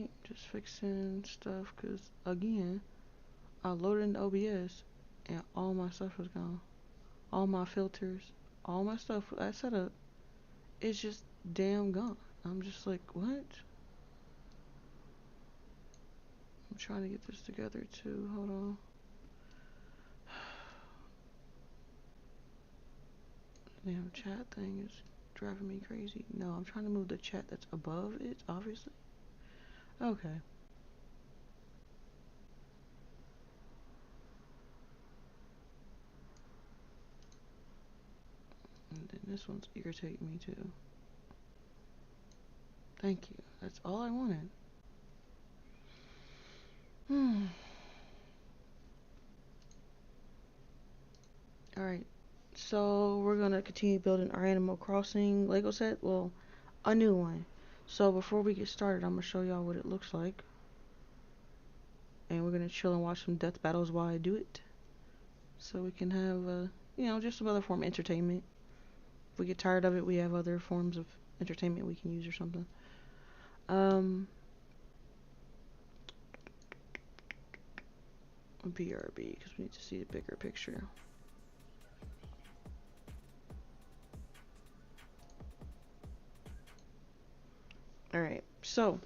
Alright, just fixing stuff because, again, I loaded in OBS and all my stuff was gone. All my filters, all my stuff I set up is just damn gone. I'm just like, what? I'm trying to get this together too. Hold on. Damn chat thing is driving me crazy. No, I'm trying to move the chat that's above it, obviously. Okay. And then this one's irritating me too. Thank you. That's all I wanted. Alright. So we're gonna continue building our Animal Crossing Lego set. Well, a new one. So before we get started, I'm gonna show y'all what it looks like. And we're gonna chill and watch some death battles while I do it. So we can have, just some other form of entertainment. If we get tired of it, we have other forms of entertainment we can use or something. BRB, because we need to see the bigger picture. Alright, so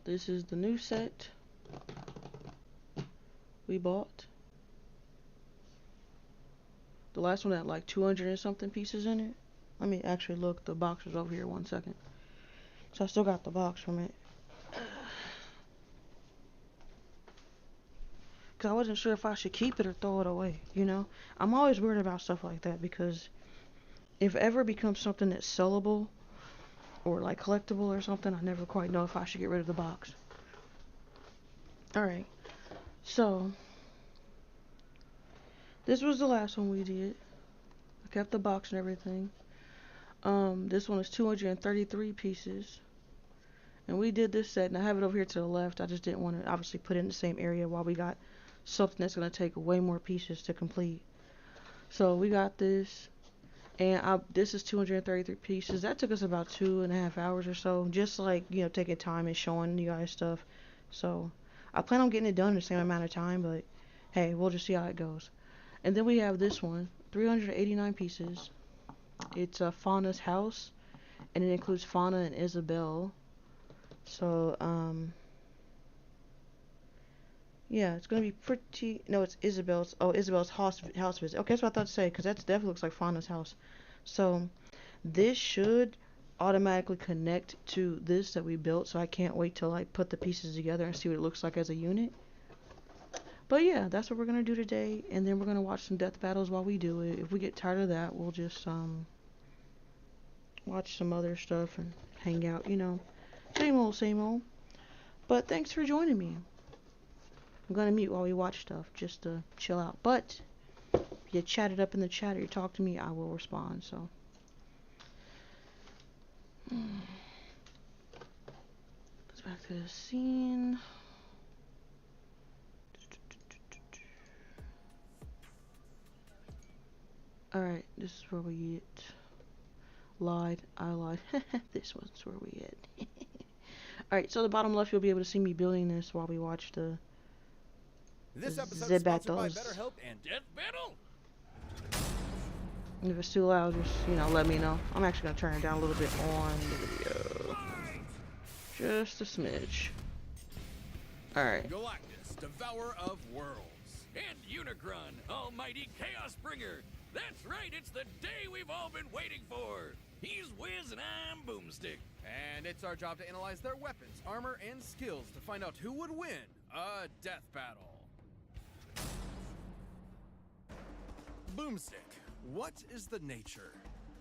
this is the new set we bought. The last one had like 200 and something pieces in it. Let me actually look. The box is over here. 1 second. So I still got the box from it. Because I wasn't sure if I should keep it or throw it away, you know? I'm always worried about stuff like that because if it ever becomes something that's sellable or like collectible or something, I never quite know if I should get rid of the box. Alright. So, this was the last one we did. I kept the box and everything. This one is 233 pieces. And we did this set, and I have it over here to the left. I just didn't want to obviously put it in the same area while we got something that's going to take way more pieces to complete. So we got this, and this is 233 pieces. That took us about 2.5 hours or so, just like, taking time and showing you guys stuff. So I plan on getting it done in the same amount of time, but hey, we'll just see how it goes. And then we have this one, 389 pieces. It's Fauna's house, and it includes Fauna and Isabelle. So, yeah, it's gonna be pretty. No, it's Isabelle's. Oh, Isabelle's house visit. Okay, that's what I thought to say, because that definitely looks like Fauna's house. So, this should automatically connect to this that we built. So I can't wait till I put the pieces together and see what it looks like as a unit. But yeah, that's what we're gonna do today, and then we're gonna watch some death battles while we do it. If we get tired of that, we'll just watch some other stuff and hang out. Same old, same old. But thanks for joining me. I'm gonna mute while we watch stuff just to chill out. But if you chat it up in the chat or you talk to me, I will respond. So let's back to the scene. Alright, this is where we get. I lied. This one's where we get. Alright, so the bottom left, you'll be able to see me building this while we watch the This episode is sponsored by BetterHelp and Death Battle. If it's too loud, just, let me know. I'm actually going to turn it down a little bit on the video. Just a smidge. Alright. Galactus, Devourer of Worlds. And Unicron, Almighty Chaos Bringer. That's right, it's the day we've all been waiting for. He's Wiz and I'm Boomstick. And it's our job to analyze their weapons, armor, and skills to find out who would win a death battle. Boomstick, what is the nature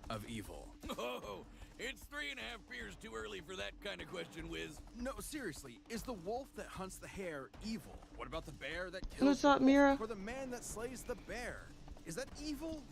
of evil? Oh, it's 3.5 beers too early for that kind of question, Wiz. No, seriously, is the wolf that hunts the hare evil? What about the bear that kills What's up, the Mira? wolf? Or the man that slays the bear? Is that evil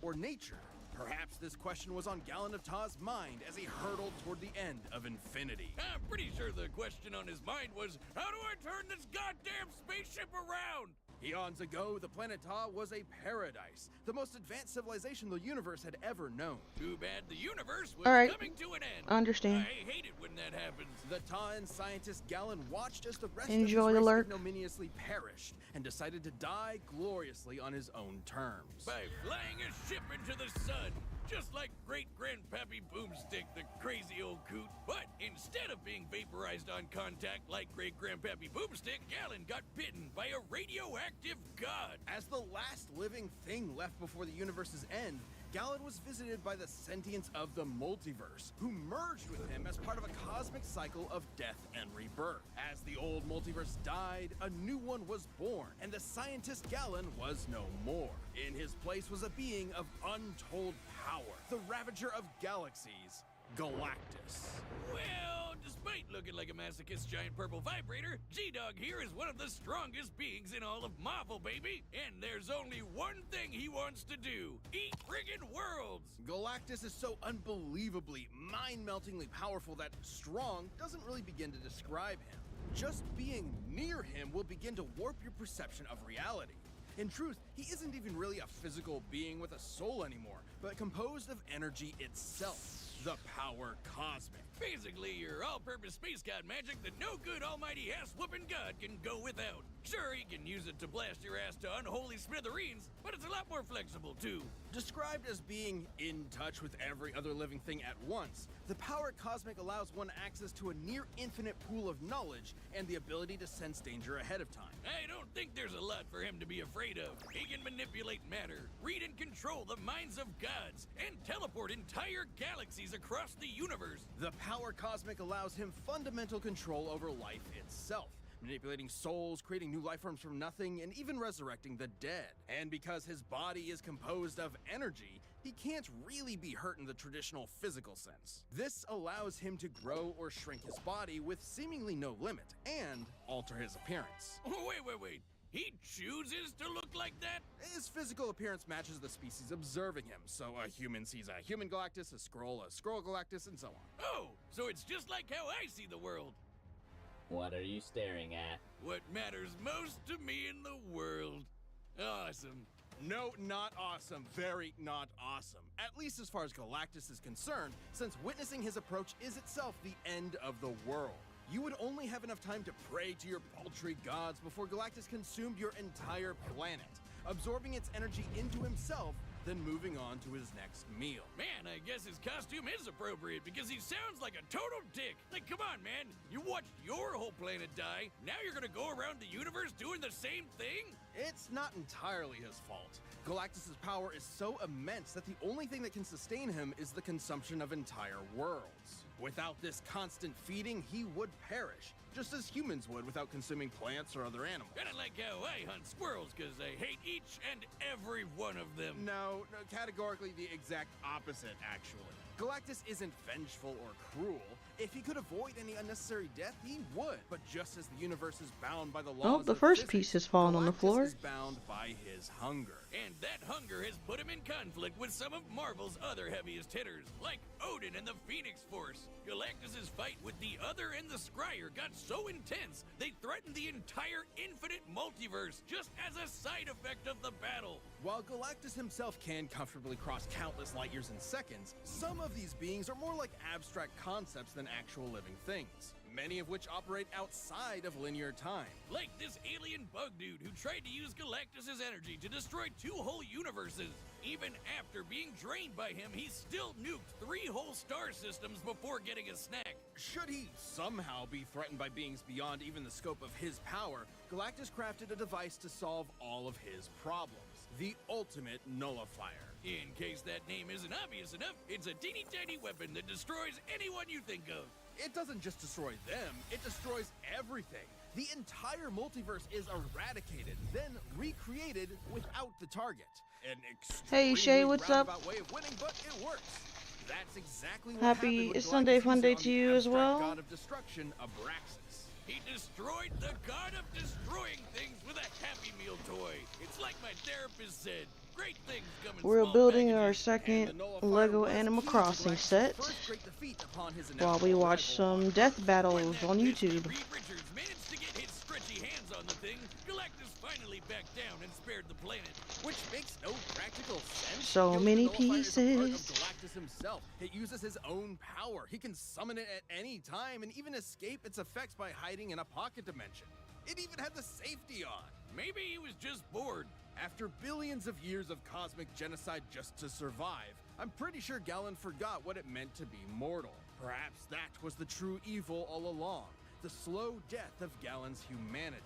or nature? Perhaps this question was on Gallon of Ta's mind as he hurtled toward the end of infinity. I'm pretty sure the question on his mind was, how do I turn this goddamn spaceship around? Eons ago, the planet Ta was a paradise, the most advanced civilization the universe had ever known. Too bad the universe was All right. coming to an end. I understand. I hate it when that that happens. The Ta'an scientist Galen watched as the rest Enjoy of the his race lurk. ignominiously perished and decided to die gloriously on his own terms. By flying a ship into the sun, just like great-grandpappy Boomstick, the crazy old coot. But instead of being vaporized on contact like great-grandpappy Boomstick, Galen got bitten by a radioactive god. As the last living thing left before the universe's end, Galen was visited by the sentience of the multiverse, who merged with him as part of a cosmic cycle of death and rebirth. As the old multiverse died, a new one was born, and the scientist Galen was no more. In his place was a being of untold power, the Ravager of Galaxies, Galactus. Well, despite looking like a masochist giant purple vibrator, G-Dog here is one of the strongest beings in all of Marvel, baby. And there's only one thing he wants to do: eat friggin' worlds. Galactus is so unbelievably, mind-meltingly powerful that strong doesn't really begin to describe him. Just being near him will begin to warp your perception of reality. In truth, he isn't even really a physical being with a soul anymore, but composed of energy itself. The power cosmic. Basically, your all-purpose space god magic that no good almighty ass-whooping god can go without. Sure, he can use it to blast your ass to unholy smithereens, but it's a lot more flexible, too. Described as being in touch with every other living thing at once, the power cosmic allows one access to a near-infinite pool of knowledge and the ability to sense danger ahead of time. I don't think there's a lot for him to be afraid of. He can manipulate matter, read and control the minds of gods, and teleport entire galaxies across the universe. The power cosmic allows him fundamental control over life itself, manipulating souls, creating new life forms from nothing, and even resurrecting the dead. And because his body is composed of energy, he can't really be hurt in the traditional physical sense. This allows him to grow or shrink his body with seemingly no limit, and alter his appearance. Wait. He chooses to look like that? His physical appearance matches the species observing him, so a human sees a human Galactus, a Skrull Galactus, and so on. Oh, so it's just like how I see the world. What are you staring at? What matters most to me in the world. Awesome. No, not awesome. Very not awesome. At least as far as Galactus is concerned, since witnessing his approach is itself the end of the world. You would only have enough time to pray to your paltry gods before Galactus consumed your entire planet, absorbing its energy into himself, then moving on to his next meal. Man, I guess his costume is appropriate because he sounds like a total dick. Like, come on, man. You watched your whole planet die. Now you're gonna go around the universe doing the same thing? It's not entirely his fault. Galactus' power is so immense that the only thing that can sustain him is the consumption of entire worlds. Without this constant feeding, he would perish, just as humans would without consuming plants or other animals. Kinda like how I hunt squirrels, because I hate each and every one of them. No, categorically the exact opposite, actually. Galactus isn't vengeful or cruel. If he could avoid any unnecessary death, he would. But just as the universe is bound by the laws Oh, the of first physics, piece has fallen on the Galactus floor. is bound by his hunger. And that hunger has put him in conflict with some of Marvel's other heaviest hitters, like Odin and the Phoenix Force. Galactus' fight with the Other and the Scryer got so intense, they threatened the entire infinite multiverse just as a side effect of the battle. While Galactus himself can comfortably cross countless light years in seconds, some of these beings are more like abstract concepts than actual living things, many of which operate outside of linear time. Like this alien bug dude who tried to use Galactus' energy to destroy 2 whole universes. Even after being drained by him, he still nuked 3 whole star systems before getting a snack. Should he somehow be threatened by beings beyond even the scope of his power, Galactus crafted a device to solve all of his problems. The ultimate nullifier. In case that name isn't obvious enough, it's a teeny tiny weapon that destroys anyone you think of. It doesn't just destroy them, it destroys everything. The entire multiverse is eradicated, then recreated without the target. An Hey, Shay, what's up? roundabout way of winning, but it works. That's exactly what Happy happened when Sunday Galactus Fun Day used to it on you the as well. abstract god of destruction, Abraxas. He destroyed the god of destroying things with a Happy Meal toy. It's like my therapist said. Great things come in We're small building our packages. second And the nullifier Lego was Animal key to Crossing Galactus' set first great defeat upon his while we inevitable watch arrival. some death When battles that on pesky YouTube. Reed Richards managed to get his stretchy hands on the thing, Galactus finally backed down and spared the planet. Which makes no practical sense. So Gildan many the Nullifier is a part of pieces. Galactus himself. It uses his own power. He can summon it at any time and even escape its effects by hiding in a pocket dimension. It even had the safety on. Maybe he was just bored. After billions of years of cosmic genocide just to survive, I'm pretty sure Galen forgot what it meant to be mortal. Perhaps that was the true evil all along, the slow death of Galen's humanity.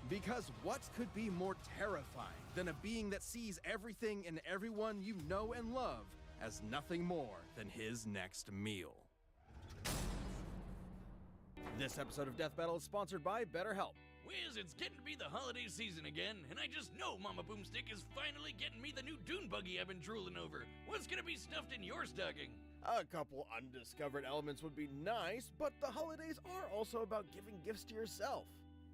Because what could be more terrifying than a being that sees everything and everyone you know and love as nothing more than his next meal? This episode of Death Battle is sponsored by BetterHelp. Wiz, it's getting to be the holiday season again, and I just know Mama Boomstick is finally getting me the new dune buggy I've been drooling over. What's gonna be stuffed in your stocking? A couple undiscovered elements would be nice, but the holidays are also about giving gifts to yourself.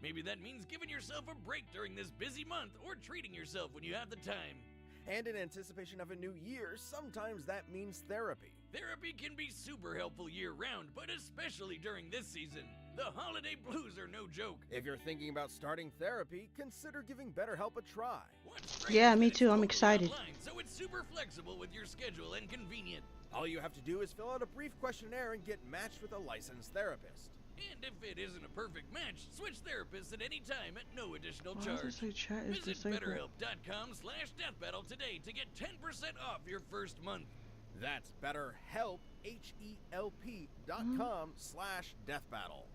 Maybe that means giving yourself a break during this busy month, or treating yourself when you have the time. And in anticipation of a new year, sometimes that means therapy. Therapy can be super helpful year-round, but especially during this season. The holiday blues are no joke. If you're thinking about starting therapy, consider giving BetterHelp a try. What's great Yeah, is me that it's too, I'm totally excited. Online, so it's super flexible with your schedule and convenient. All you have to do is fill out a brief questionnaire and get matched with a licensed therapist. And if it isn't a perfect match, switch therapists at any time at no additional Why does it charge. say chat is Visit disabled? BetterHelp.com/deathbattle today to get 10% off your first month. That's BetterHelp, HELP.com/deathbattle.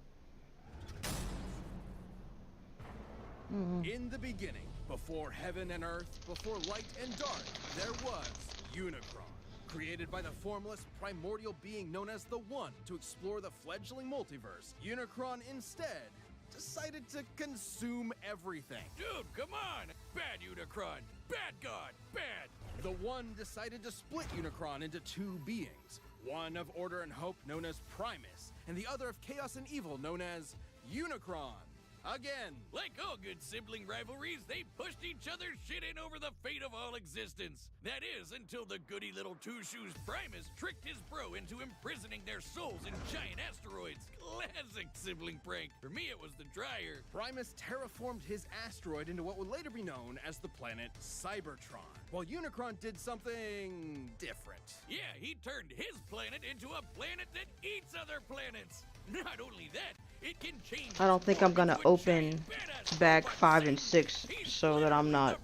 In the beginning, before heaven and earth, before light and dark, there was Unicron. Created by the formless, primordial being known as the One to explore the fledgling multiverse, Unicron instead decided to consume everything. Dude, come on! Bad Unicron! Bad God! Bad! The One decided to split Unicron into two beings, one of order and hope known as Primus, and the other of chaos and evil known as Unicron. Again. Like all good sibling rivalries, they pushed each other's shit in over the fate of all existence. That is, until the goody little two-shoes Primus tricked his bro into imprisoning their souls in giant asteroids. Classic sibling prank. For me, it was the dryer. Primus terraformed his asteroid into what would later be known as the planet Cybertron, while Unicron did something different. Yeah, he turned his planet into a planet that eats other planets. Not only that, it can change. I don't think I'm gonna open bag 5 and 6 so that I'm not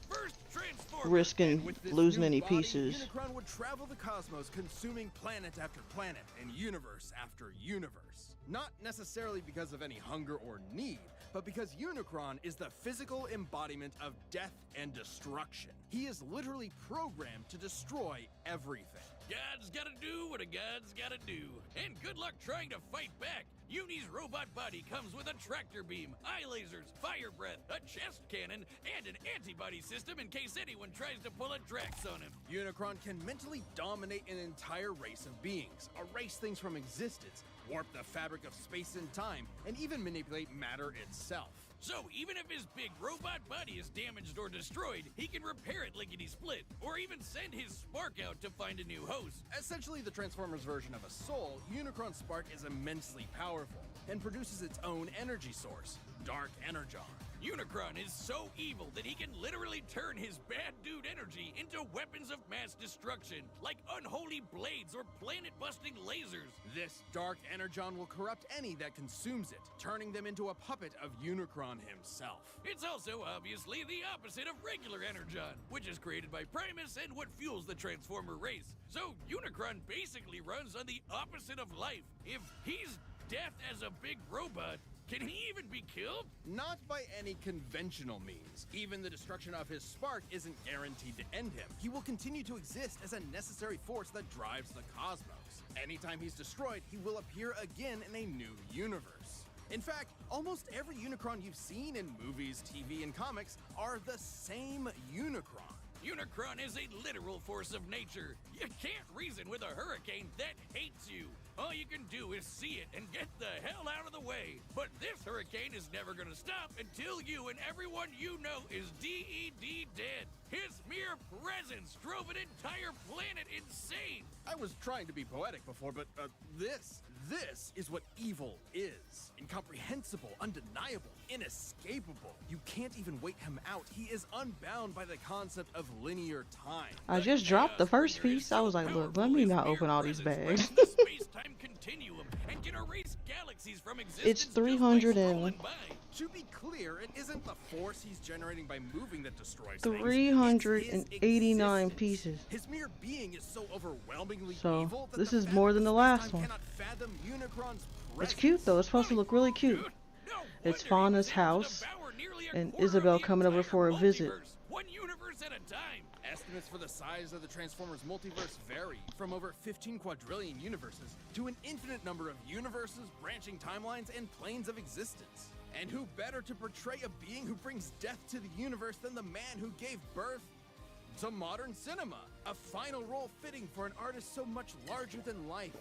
risking With this losing new any body, pieces. Unicron would travel the cosmos, consuming planet after planet and universe after universe. Not necessarily because of any hunger or need, but because Unicron is the physical embodiment of death and destruction. He is literally programmed to destroy everything. God's gotta do what a God's gotta do. And good luck trying to fight back. Uni's robot body comes with a tractor beam, eye lasers, fire breath, a chest cannon, and an antibody system in case anyone tries to pull a Drax on him. Unicron can mentally dominate an entire race of beings, erase things from existence, warp the fabric of space and time, and even manipulate matter itself. So even if his big robot body is damaged or destroyed, he can repair it lickety-split, or even send his spark out to find a new host. Essentially the Transformers version of a soul, Unicron's spark is immensely powerful and produces its own energy source, Dark Energon. Unicron is so evil that he can literally turn his bad dude energy into weapons of mass destruction, like unholy blades or planet-busting lasers. This Dark Energon will corrupt any that consumes it, turning them into a puppet of Unicron himself. It's also obviously the opposite of regular Energon, which is created by Primus and what fuels the Transformer race. So Unicron basically runs on the opposite of life. If he's death as a big robot, can he even be killed? Not by any conventional means. Even the destruction of his spark isn't guaranteed to end him. He will continue to exist as a necessary force that drives the cosmos. Anytime he's destroyed, he will appear again in a new universe. In fact, almost every Unicron you've seen in movies, TV, and comics are the same Unicron. Unicron is a literal force of nature. You can't reason with a hurricane that hates you. All you can do is see it and get the hell out of the way. But this hurricane is never gonna stop until you and everyone you know is DED dead. His mere presence drove an entire planet insane. I was trying to be poetic before, but This is what evil is. Incomprehensible, undeniable, inescapable. You can't even wait him out. He is unbound by the concept of linear time. I just dropped the first piece. I was like, look, let me not open all these bags. The space-time continuum and can erase galaxies from existence. It's 300 and rolling by. To be clear, it isn't the force he's generating by moving that destroys things. 389 It's his pieces. existence. His mere being is so overwhelmingly So, evil that this the is fact more that than the space-time last one. cannot fathom Unicron's It's presence. cute though. It's supposed to look really cute. Dude, no It's wonder he was Fauna's able to house, devour nearly a and quarter of Isabel the coming over entire for a visit. multiverse, one universe at a time. Estimates for the size of the Transformers multiverse vary, from over 15 quadrillion universes to an infinite number of universes, branching timelines, and planes of existence. And who better to portray a being who brings death to the universe than the man who gave birth to modern cinema? A final role fitting for an artist so much larger than life.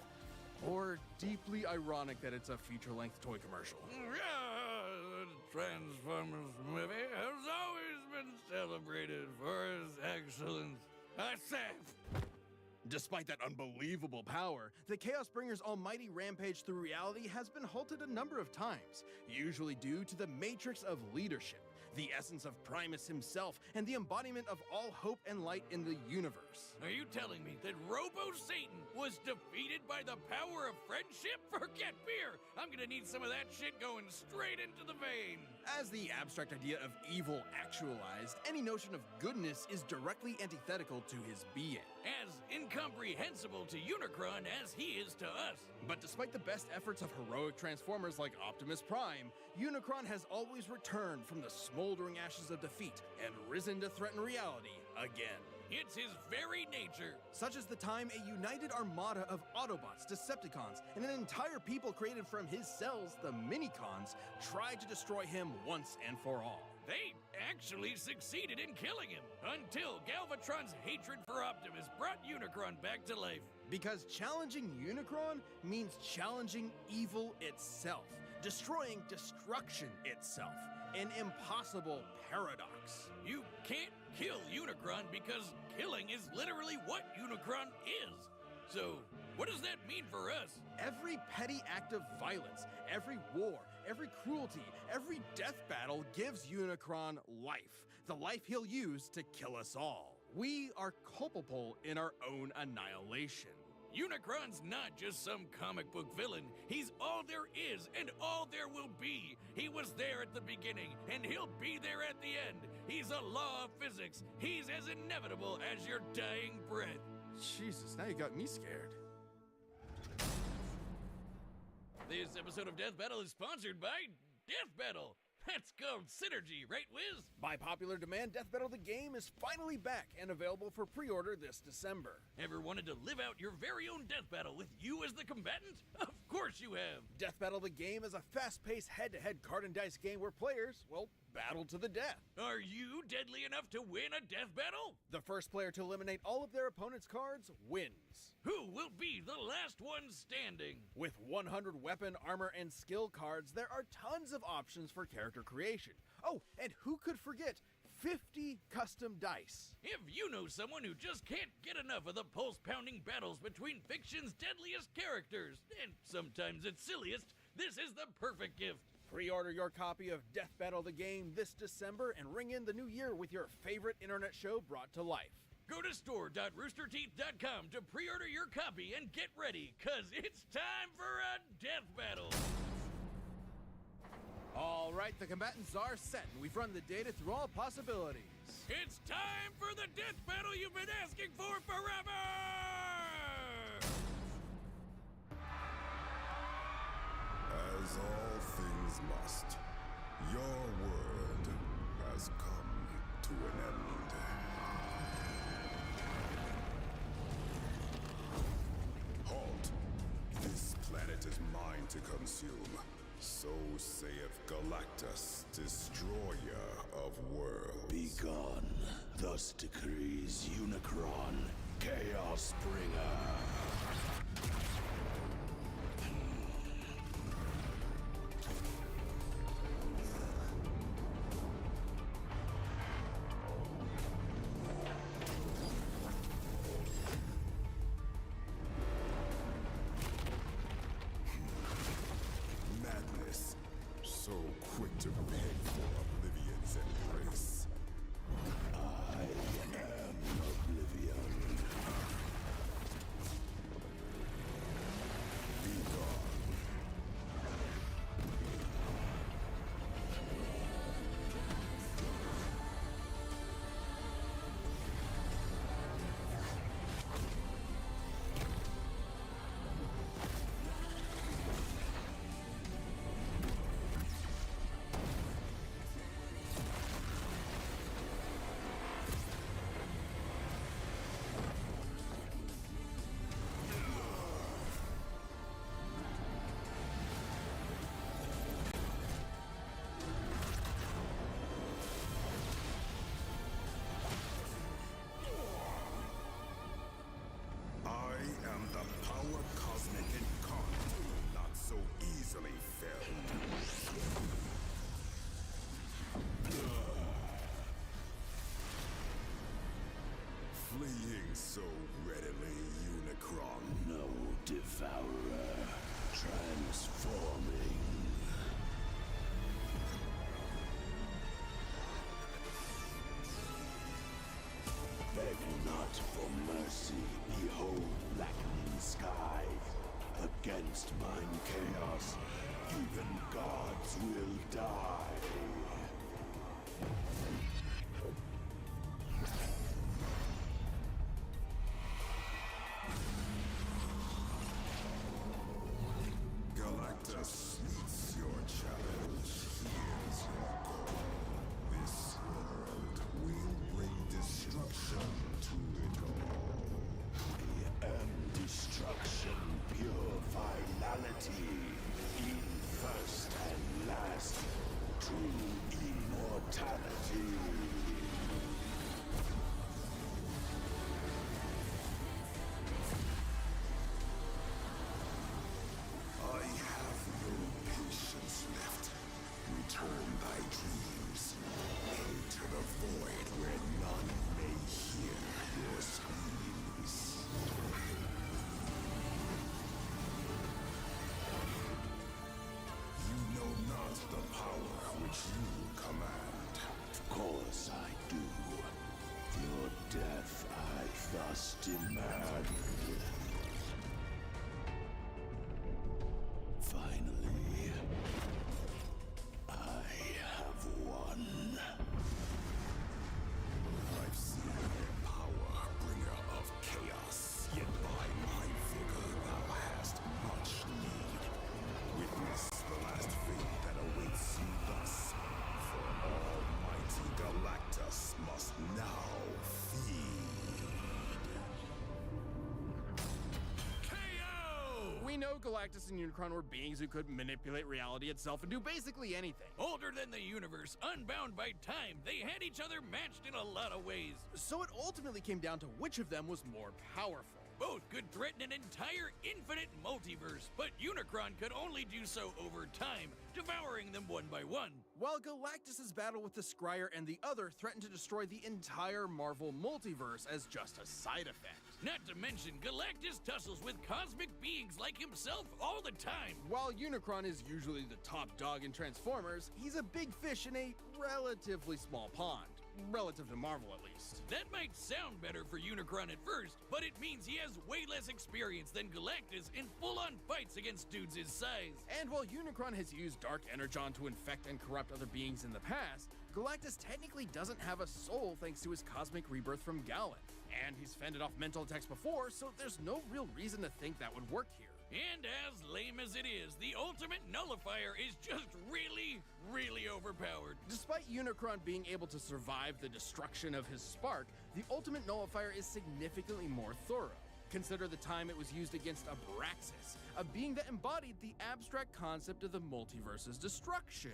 Or deeply ironic that it's a feature-length toy commercial. Yeah, the Transformers movie has always been celebrated for its excellence. I say. Despite that unbelievable power, the Chaos Bringer's almighty rampage through reality has been halted a number of times, usually due to the matrix of leadership, the essence of Primus himself, and the embodiment of all hope and light in the universe. Are you telling me that Robo-Satan was defeated by the power of friendship? Forget beer! I'm gonna need some of that shit going straight into the vein! As the abstract idea of evil actualized, any notion of goodness is directly antithetical to his being. As incomprehensible to Unicron as he is to us. But despite the best efforts of heroic Transformers like Optimus Prime, Unicron has always returned from the smoldering ashes of defeat and risen to threaten reality again. It's his very nature. Such as the time a united armada of Autobots, Decepticons, and an entire people created from his cells, the Minicons, tried to destroy him once and for all. They actually succeeded in killing him, until Galvatron's hatred for Optimus brought Unicron back to life. Because challenging Unicron means challenging evil itself, destroying destruction itself, an impossible paradox. You can't kill Unicron because killing is literally what Unicron is. So, what does that mean for us? Every petty act of violence, every war, every cruelty, every death battle gives Unicron life, the life he'll use to kill us all. We are culpable in our own annihilation. Unicron's not just some comic book villain. He's all there is and all there will be. He was there at the beginning, and he'll be there at the end. He's a law of physics. He's as inevitable as your dying breath. Jesus, now you got me scared. This episode of Death Battle is sponsored by Death Battle. That's called Synergy, right, Wiz? By popular demand, Death Battle the game is finally back and available for pre-order this December. Ever wanted to live out your very own death battle with you as the combatant? Of course you have. Death Battle the game is a fast-paced head-to-head card and dice game where players, well, battle to the death. Are you deadly enough to win a death battle? The first player to eliminate all of their opponent's cards wins. Who will be the last one standing? With 100 weapon, armor, and skill cards, there are tons of options for character creation. Oh, and who could forget 50 custom dice? If you know someone who just can't get enough of the pulse-pounding battles between fiction's deadliest characters, and sometimes its silliest, this is the perfect gift. Pre-order your copy of Death Battle the game this December and ring in the new year with your favorite internet show brought to life. Go to store.roosterteeth.com to pre-order your copy and get ready, cause it's time for a death battle. All right, the combatants are set, and we've run the data through all possibilities. It's time for the death battle you've been asking for forever! As all things must, your world has come to an end. Halt! This planet is mine to consume. So saith Galactus, destroyer of worlds. Be gone. Thus decrees Unicron, Chaos Bringer. quick to beg for Oblivion's embrace. I am Oblivion. Be gone. I am the power cosmic incarnate, not so easily felled. Fleeing so readily, Unicron. No devourer. Transforming. Beg not for mercy, behold blackening sky. Against mine chaos, even gods will die. Galactus meets your challenge. Here's your goal. This world will bring destruction to it all. I am destruction, pure finality. In first and last, true immortality. I have no patience left. Return thy dreams. Enter the void where none may hear your screams. You know not the power which you command. Of course I do. Your death I thus demand. Finally, I have won. I've seen your power, bringer of chaos. Yet by my vigor thou hast much need. Witness the last fate that awaits you thus. For Almighty Galactus must now feed. KO! We know Galactus and Unicron were beings who could manipulate reality itself and do basically anything. Older than the universe, unbound by time, they had each other matched in a lot of ways. So it ultimately came down to which of them was more powerful. Both could threaten an entire infinite multiverse, but Unicron could only do so over time, devouring them one by one. While Galactus's battle with the Scryer and the other threatened to destroy the entire Marvel multiverse as just a side effect. Not to mention, Galactus tussles with cosmic beings like himself all the time. While Unicron is usually the top dog in Transformers, he's a big fish in a relatively small pond. Relative to Marvel, at least. That might sound better for Unicron at first, but it means he has way less experience than Galactus in full-on fights against dudes his size. And while Unicron has used Dark Energon to infect and corrupt other beings in the past, Galactus technically doesn't have a soul thanks to his cosmic rebirth from Galen. And he's fended off mental attacks before, so there's no real reason to think that would work here. And as lame as it is, the ultimate nullifier is just really overpowered. Despite Unicron being able to survive the destruction of his spark, the ultimate nullifier is significantly more thorough. Consider the time it was used against Abraxas, a being that embodied the abstract concept of the multiverse's destruction.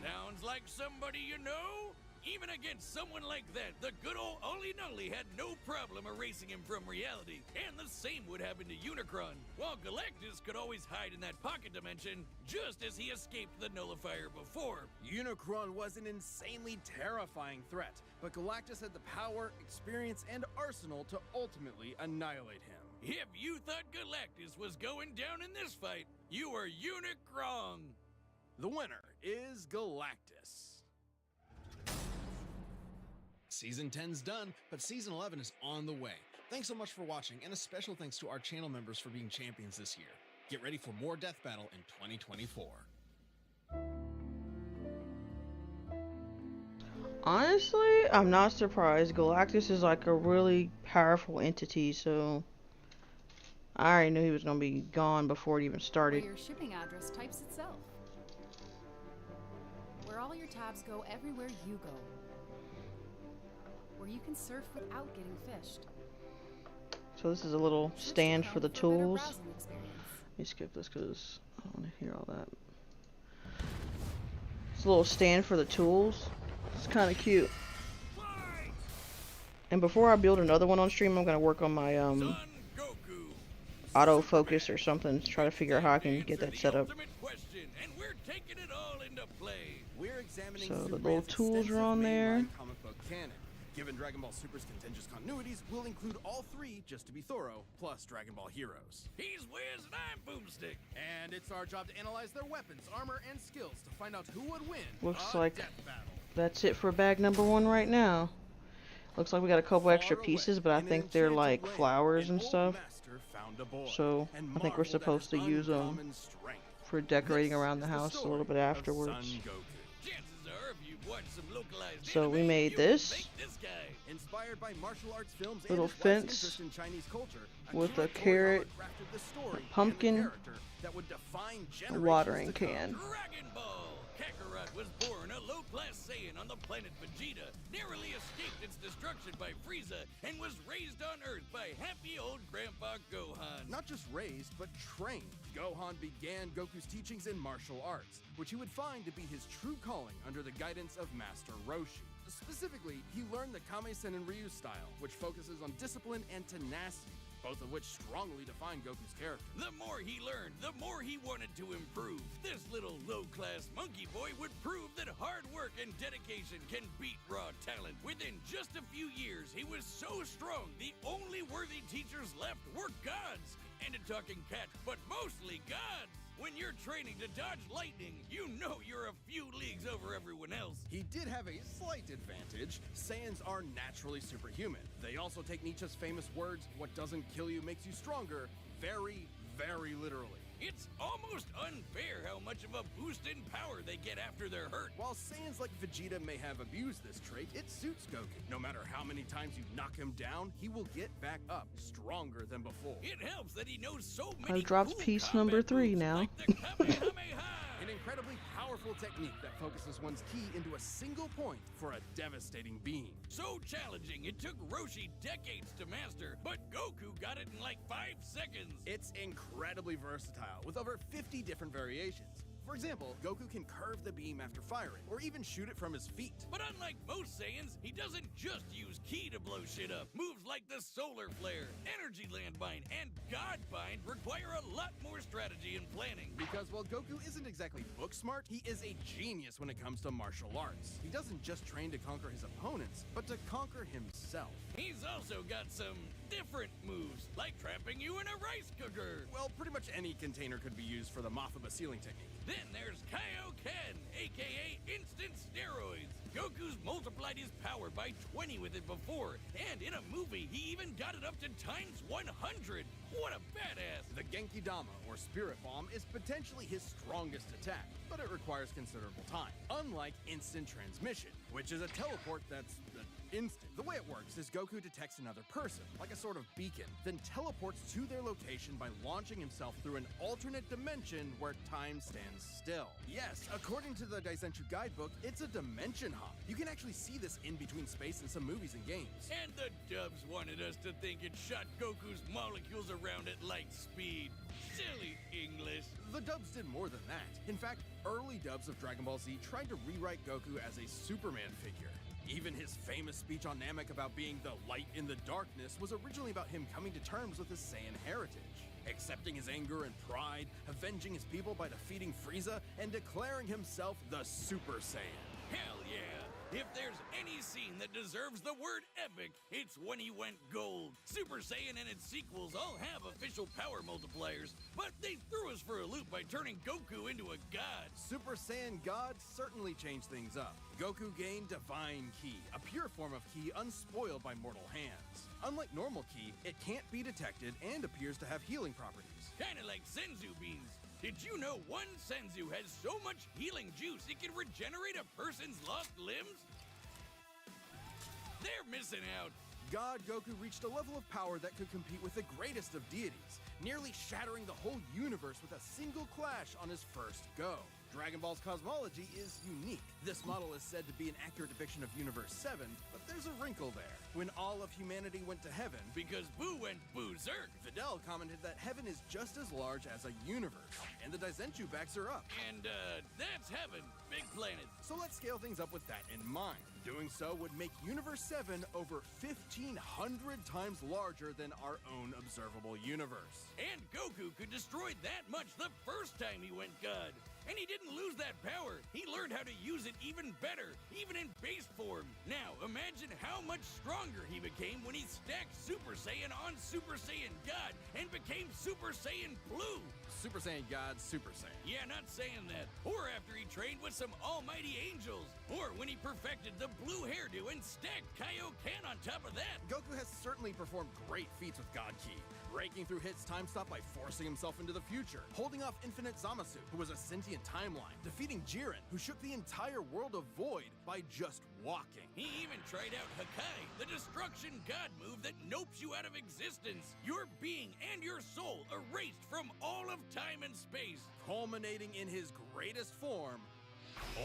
Sounds like somebody you know? Even against someone like that, the good old Oli Nully had no problem erasing him from reality, and the same would happen to Unicron, while Galactus could always hide in that pocket dimension, just as he escaped the nullifier before. Unicron was an insanely terrifying threat, but Galactus had the power, experience, and arsenal to ultimately annihilate him. If you thought Galactus was going down in this fight, you were Unicron. The winner is Galactus. Season 10's done, but Season 11 is on the way. Thanks so much for watching, and a special thanks to our channel members for being champions this year. Get ready for more Death Battle in 2024. Honestly, I'm not surprised. Galactus is like a really powerful entity, so I already knew he was going to be gone before it even started. Where your shipping address types itself. Where all your tabs go everywhere you go. Where you can surf without getting fished. So this is a little Search stand Chrome for the a better tools. browsing experience. Let me skip this because I don't want to hear all that. It's a little stand for the tools. It's kind of cute. And before I build another one on stream, I'm going to work on my Son Goku. autofocus or something to try to figure out how I can get that set up. Question, and we're taking it all into play. We're examining So the Superman's little tools are on extensive there. mainline comic book canon. Given Dragon Ball Super's contentious continuities, we'll include all three, just to be thorough, plus Dragon Ball Heroes. He's Wiz and I'm Boomstick. And it's our job to analyze their weapons, armor, and skills to find out who would win Looks a like death battle. that's it for bag number 1 right now. Looks like we got a couple extra Far pieces, away, but I in an think they're enchanted like land, flowers an and old stuff. master found a boy So and I think we're marveled at supposed to his use them uncommon strength. for decorating This around the is house a story little bit of afterwards. Son Goku. Chances are, if you've watched some localized So we anime, made you this. can make this guy. Inspired by martial arts films Little and his wife's fence interest in Chinese culture, with Akira a carrot, Toriyama crafted the story a pumpkin, and the character that would define a generations watering to come. can. Dragon Ball! Kakarot was born a low-class Saiyan on the planet Vegeta, narrowly escaped its destruction by Frieza, and was raised on Earth by happy old Grandpa Gohan. Not just raised, but trained. Gohan began Goku's teachings in martial arts, which he would find to be his true calling under the guidance of Master Roshi. Specifically, he learned the Kame Senrin style, which focuses on discipline and tenacity, both of which strongly define Goku's character. The more he learned, the more he wanted to improve. This little low-class monkey boy would prove that hard work and dedication can beat raw talent. Within just a few years, he was so strong, the only worthy teachers left were gods. And a talking cat, but mostly gods. When you're training to dodge lightning, you know you're a few leagues over everyone else. He did have a slight advantage. Saiyans are naturally superhuman. They also take Nietzsche's famous words, "What doesn't kill you makes you stronger," very, very literally. It's almost unfair how much of a boost in power they get after they're hurt. While Saiyans like Vegeta may have abused this trait, it suits Goku. No matter how many times you knock him down, he will get back up, stronger than before. It helps that he knows so many I've dropped cool piece combat number 3 moves, now. like the Kamehameha. An incredibly powerful technique that focuses one's ki into a single point for a devastating beam. So challenging, it took Roshi decades to master, but Goku got it in like 5 seconds. It's incredibly versatile, with over 50 different variations. For example, Goku can curve the beam after firing, or even shoot it from his feet. But unlike most Saiyans, he doesn't just use ki to blow shit up. Moves like the Solar Flare, Energy Landbind, and God Bind require a lot more strategy and planning. Because while Goku isn't exactly book smart, he is a genius when it comes to martial arts. He doesn't just train to conquer his opponents, but to conquer himself. He's also got some different moves, like trapping you in a rice cooker. Well, pretty much any container could be used for the Mothaba sealing technique. Then there's Kaioken, aka instant steroids. Goku's multiplied his power by 20 with it before, and in a movie, he even got it up to times 100. What a badass! The Genki Dama, or Spirit Bomb, is potentially his strongest attack, but it requires considerable time. Unlike instant transmission, which is a teleport that's instant. The way it works is Goku detects another person, like a sort of beacon, then teleports to their location by launching himself through an alternate dimension where time stands still. Yes, according to the Daizenshuu guidebook, it's a dimension hop. You can actually see this in between space in some movies and games. And the dubs wanted us to think it shot Goku's molecules around at light speed. Silly English. The dubs did more than that. In fact, early dubs of Dragon Ball Z tried to rewrite Goku as a Superman figure. Even his famous speech on Namek about being the light in the darkness was originally about him coming to terms with his Saiyan heritage, accepting his anger and pride, avenging his people by defeating Frieza, and declaring himself the Super Saiyan. Hell yeah! If there's any scene that deserves the word epic, it's when he went gold. Super Saiyan and its sequels all have official power multipliers, but they threw us for a loop by turning Goku into a god. Super Saiyan God certainly changed things up. Goku gained Divine Ki, a pure form of Ki unspoiled by mortal hands. Unlike normal Ki, it can't be detected and appears to have healing properties. Kinda like Senzu beans. Did you know one Senzu has so much healing juice it can regenerate a person's lost limbs? They're missing out. God Goku reached a level of power that could compete with the greatest of deities, nearly shattering the whole universe with a single clash on his first go. Dragon Ball's cosmology is unique. This model is said to be an accurate depiction of Universe 7, but there's a wrinkle there. When all of humanity went to heaven, Because Boo went berserk. Videl commented that heaven is just as large as a universe, and the Daizenshuu backs her up. And, that's heaven. Big planet. So let's scale things up with that in mind. Doing so would make Universe 7 over 1,500 times larger than our own observable universe. And Goku could destroy that much the first time he went God. And he didn't lose that power. He learned how to use it even better, even in base form. Now, imagine how much stronger he became when he stacked Super Saiyan on Super Saiyan God and became Super Saiyan Blue. Super Saiyan God, Super Saiyan. Yeah, not saying that. Or after he trained with some almighty angels. Or when he perfected the blue hairdo and stacked Kaioken on top of that. Goku has certainly performed great feats with God Ki, breaking through Hit's time stop by forcing himself into the future, holding off Infinite Zamasu, who was a sentient timeline, defeating Jiren, who shook the entire world of Void by just walking. He even tried out Hakai, the destruction god move that nopes you out of existence. Your being and your soul erased from all of time and space. Culminating in his greatest form,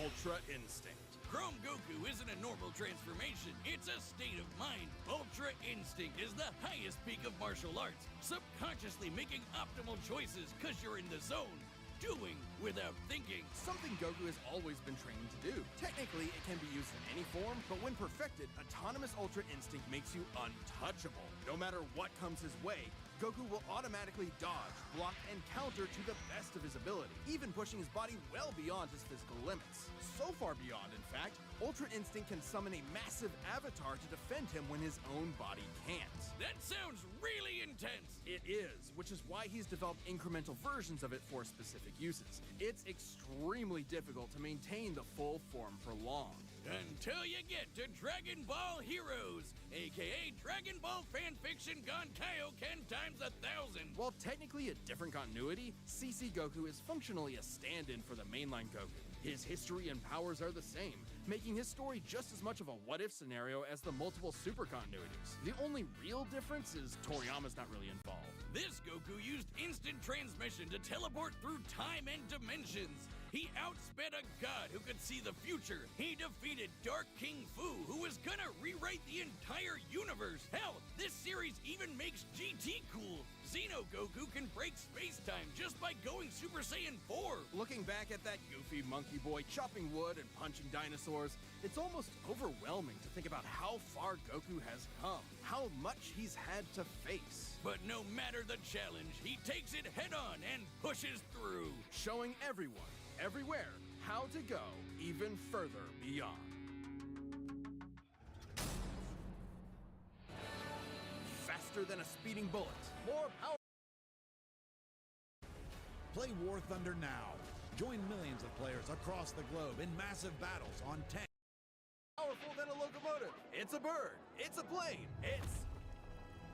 Ultra Instinct. Chrome Goku isn't a normal transformation, it's a state of mind. Ultra Instinct is the highest peak of martial arts, subconsciously making optimal choices because you're in the zone. Doing without thinking. Something Goku has always been trained to do. Technically, it can be used in any form, but when perfected, Autonomous Ultra Instinct makes you untouchable. No matter what comes his way, Goku will automatically dodge, block, and counter to the best of his ability, even pushing his body well beyond his physical limits. So far beyond, in fact, Ultra Instinct can summon a massive avatar to defend him when his own body can't. That sounds really intense. It is, which is why he's developed incremental versions of it for specific uses. It's extremely difficult to maintain the full form for long. Until you get to Dragon Ball Heroes, aka Dragon Ball fanfiction gone Kaioken times 1,000. While technically a different continuity, CC Goku is functionally a stand-in for the mainline Goku. His history and powers are the same, making his story just as much of a what-if scenario as the multiple super continuities. The only real difference is Toriyama's not really involved. This Goku used instant transmission to teleport through time and dimensions. He outsped a god who could see the future. He defeated Dark King Fu, who was gonna rewrite the entire universe. Hell, this series even makes GT cool. Xeno Goku can break space-time just by going Super Saiyan 4. Looking back at that goofy monkey boy chopping wood and punching dinosaurs, it's almost overwhelming to think about how far Goku has come, how much he's had to face. But no matter the challenge, he takes it head-on and pushes through. Showing everyone, everywhere, how to go even further beyond. Faster than a speeding bullet, more power. Play War Thunder now. Join millions of players across the globe in massive battles on tanks. Powerful than a locomotive. It's a bird. It's a plane. It's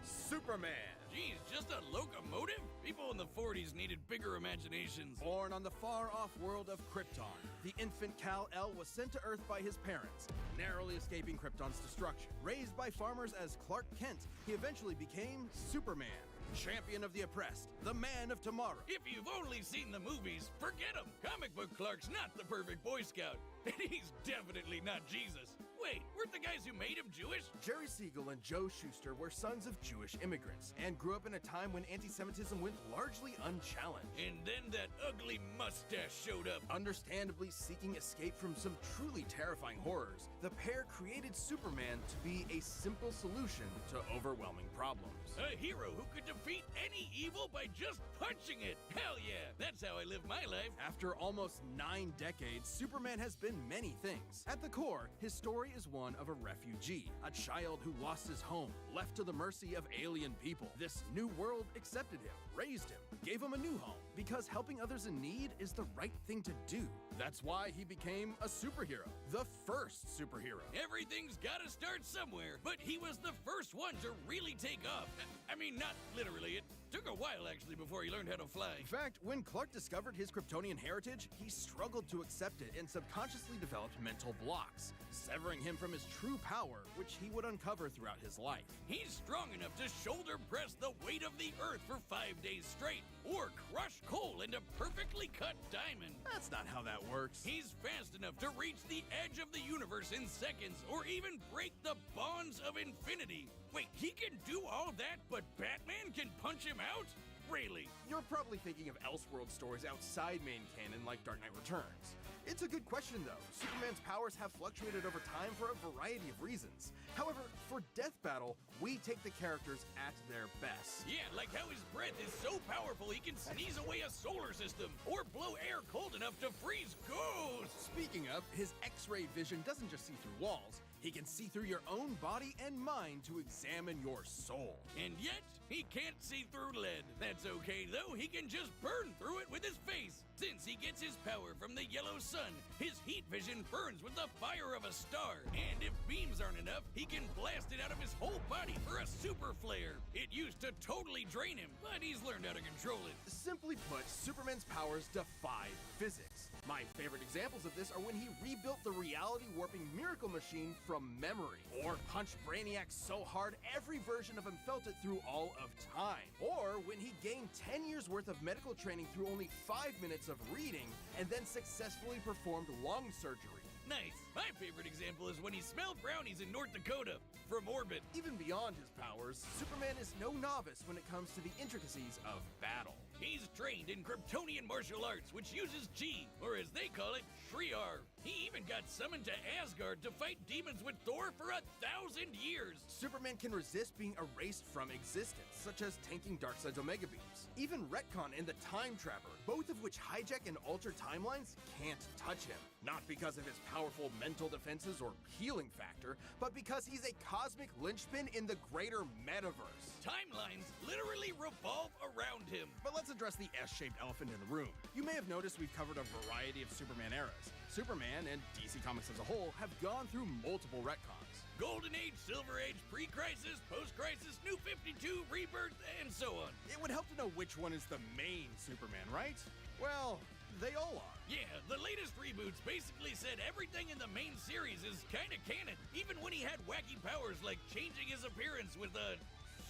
Superman. Geez, just a locomotive? People in the 40s needed bigger imaginations. Born on the far-off world of Krypton, the infant Kal-El was sent to Earth by his parents, narrowly escaping Krypton's destruction. Raised by farmers as Clark Kent, he eventually became Superman, champion of the oppressed, the man of tomorrow. If you've only seen the movies, forget him. Comic book Clark's not the perfect Boy Scout, and he's definitely not Jesus. Wait, weren't the guys who made him Jewish? Jerry Siegel and Joe Shuster were sons of Jewish immigrants and grew up in a time when anti-Semitism went largely unchallenged. And then that ugly mustache showed up. Understandably seeking escape from some truly terrifying horrors, the pair created Superman to be a simple solution to overwhelming problems. A hero who could defeat any evil by just punching it. Hell yeah, that's how I live my life. After almost 9 decades, Superman has been many things. At the core, his story story is one of a refugee, a child who lost his home, left to the mercy of alien people. This new world accepted him, raised him, gave him a new home, because helping others in need is the right thing to do. That's why he became a superhero, the first superhero. Everything's gotta start somewhere, but he was the first one to really take off. I mean, not literally. It took a while, actually, before he learned how to fly. In fact, when Clark discovered his Kryptonian heritage, he struggled to accept it and subconsciously developed mental blocks, severing him from his true power, which he would uncover throughout his life. He's strong enough to shoulder press the weight of the Earth for 5 days straight, or crush coal into perfectly cut diamond. That's not how that works. He's fast enough to reach the edge of the universe in seconds, or even break the bonds of infinity. Wait, he can do all that, but Batman can punch him out? Really? You're probably thinking of Elseworld stories outside main canon like Dark Knight Returns. It's a good question though. Superman's powers have fluctuated over time for a variety of reasons. However, for Death Battle, we take the characters at their best. Yeah, like how his breath is so powerful he can sneeze away a solar system, or blow air cold enough to freeze ghosts. Speaking of, his X-ray vision doesn't just see through walls. He can see through your own body and mind to examine your soul. And yet, he can't see through lead. That's okay though, he can just burn through it with his face. Since he gets his power from the yellow sun, his heat vision burns with the fire of a star. And if beams aren't enough, he can blast it out of his whole body for a super flare. It used to totally drain him, but he's learned how to control it. Simply put, Superman's powers defy physics. My favorite examples of this are when he rebuilt the reality warping miracle machine from memory, or punched Brainiac so hard every version of him felt it through all of time, or when he gained 10 years worth of medical training through only 5 minutes of reading and then successfully performed lung surgery. Nice. My favorite example is when he smelled brownies in North Dakota from orbit. Even beyond his powers, Superman is no novice when it comes to the intricacies of battle. He's trained in Kryptonian martial arts, which uses Chi, or as they call it, Shriar. He even got summoned to Asgard to fight demons with Thor for 1,000 years. Superman can resist being erased from existence, such as tanking Darkseid's Omega Beams. Even Retcon and the Time Trapper, both of which hijack and alter timelines, can't touch him. Not because of his powerful mental defenses or healing factor, but because he's a cosmic linchpin in the greater metaverse. Timelines literally revolve around him. But let's address the S-shaped elephant in the room. You may have noticed we've covered a variety of Superman eras. Superman, and DC Comics as a whole, have gone through multiple retcons. Golden Age, Silver Age, Pre-Crisis, Post-Crisis, New 52, Rebirth, and so on. It would help to know which one is the main Superman, right? Well, they all are. Yeah, the latest reboots basically said everything in the main series is kinda canon, even when he had wacky powers like changing his appearance with a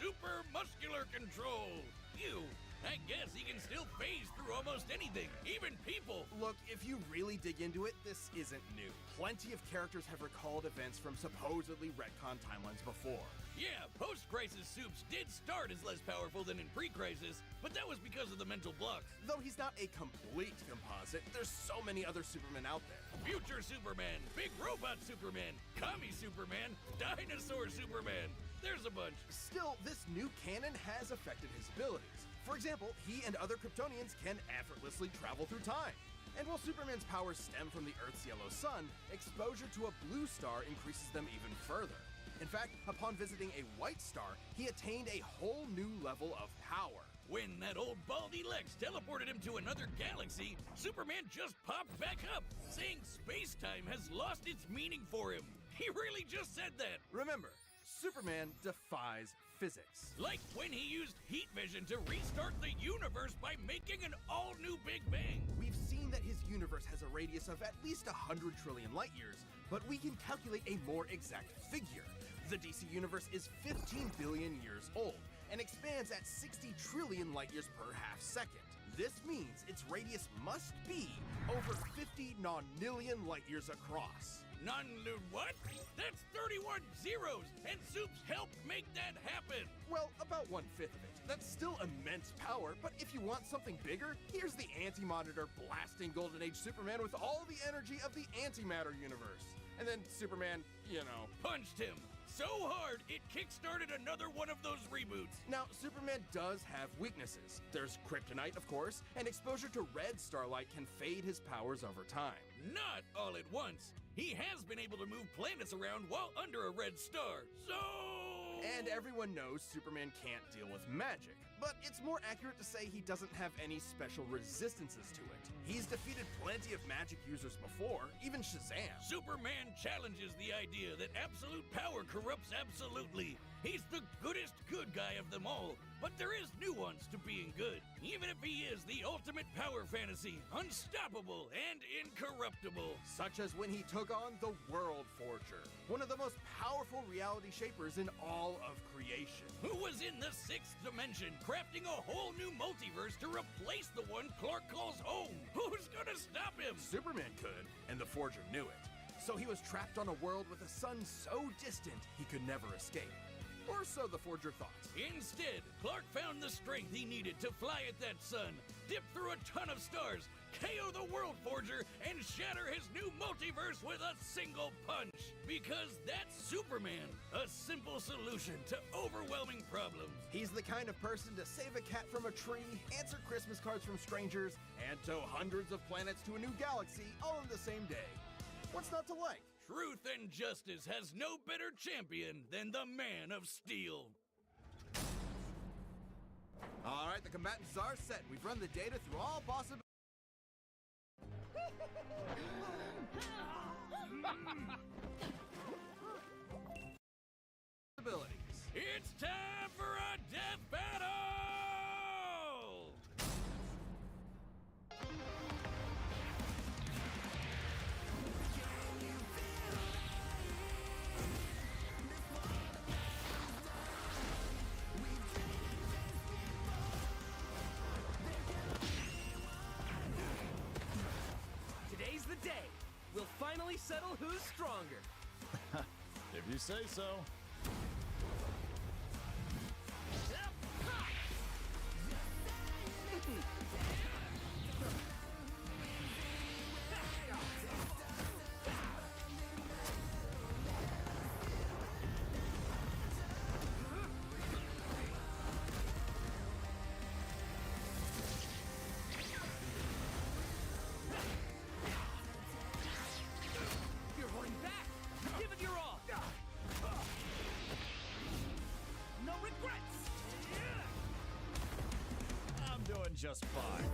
super muscular control. Ew. I guess he can still phase through almost anything, even people. Look, if you really dig into it, this isn't new. Plenty of characters have recalled events from supposedly retcon timelines before. Yeah, post-crisis Supes did start as less powerful than in pre-crisis, but that was because of the mental blocks. Though he's not a complete composite, there's so many other Supermen out there. Future Superman, Big Robot Superman, Commie Superman, Dinosaur Superman. There's a bunch. Still, this new canon has affected his abilities. For example, he and other Kryptonians can effortlessly travel through time. And while Superman's powers stem from the Earth's yellow sun, exposure to a blue star increases them even further. In fact, upon visiting a white star, he attained a whole new level of power. When that old baldy Lex teleported him to another galaxy, Superman just popped back up, saying space-time has lost its meaning for him. He really just said that. Remember, Superman defies physics. Like when he used heat vision to restart the universe by making an all-new Big Bang. We've seen that his universe has a radius of at least 100 trillion light years, but we can calculate a more exact figure. The DC universe is 15 billion years old and expands at 60 trillion light years per half second. This means its radius must be over 50 nonillion light years across. What? That's 31 zeros, and Supes helped make that happen. Well, about 1/5 of it. That's still immense power, but if you want something bigger, here's the Anti-Monitor blasting Golden Age Superman with all the energy of the antimatter universe. And then Superman, punched him. so hard it kickstarted another one of those reboots. Now, Superman does have weaknesses. There's kryptonite, of course, and exposure to red starlight can fade his powers over time. Not all at once. He has been able to move planets around while under a red star, so... And everyone knows Superman can't deal with magic, but it's more accurate to say he doesn't have any special resistances to it. He's defeated plenty of magic users before, even Shazam. Superman challenges the idea that absolute power corrupts absolutely. He's the goodest good guy of them all, but there is nuance to being good, even if he is the ultimate power fantasy, unstoppable and incorruptible. Such as when he took on the World Forger, one of the most powerful reality shapers in all of creation. Who was in the sixth dimension, crafting a whole new multiverse to replace the one Clark calls home. Who's gonna stop him? Superman could, and the Forger knew it. So he was trapped on a world with a sun so distant he could never escape. Or so the Forger thought. Instead, Clark found the strength he needed to fly at that sun, dip through a ton of stars, KO the World Forger, and shatter his new multiverse with a single punch. Because that's Superman, a simple solution to overwhelming problems. He's the kind of person to save a cat from a tree, answer Christmas cards from strangers, and tow hundreds of planets to a new galaxy all in the same day. What's not to like? Truth and justice has no better champion than the Man of Steel. All right, the combatants are set. We've run the data through all possible abilities. It's time for a death battle! Today's the day. We'll finally settle who's stronger. If you say so. You're holding back. Give it your all. No regrets. I'm doing just fine.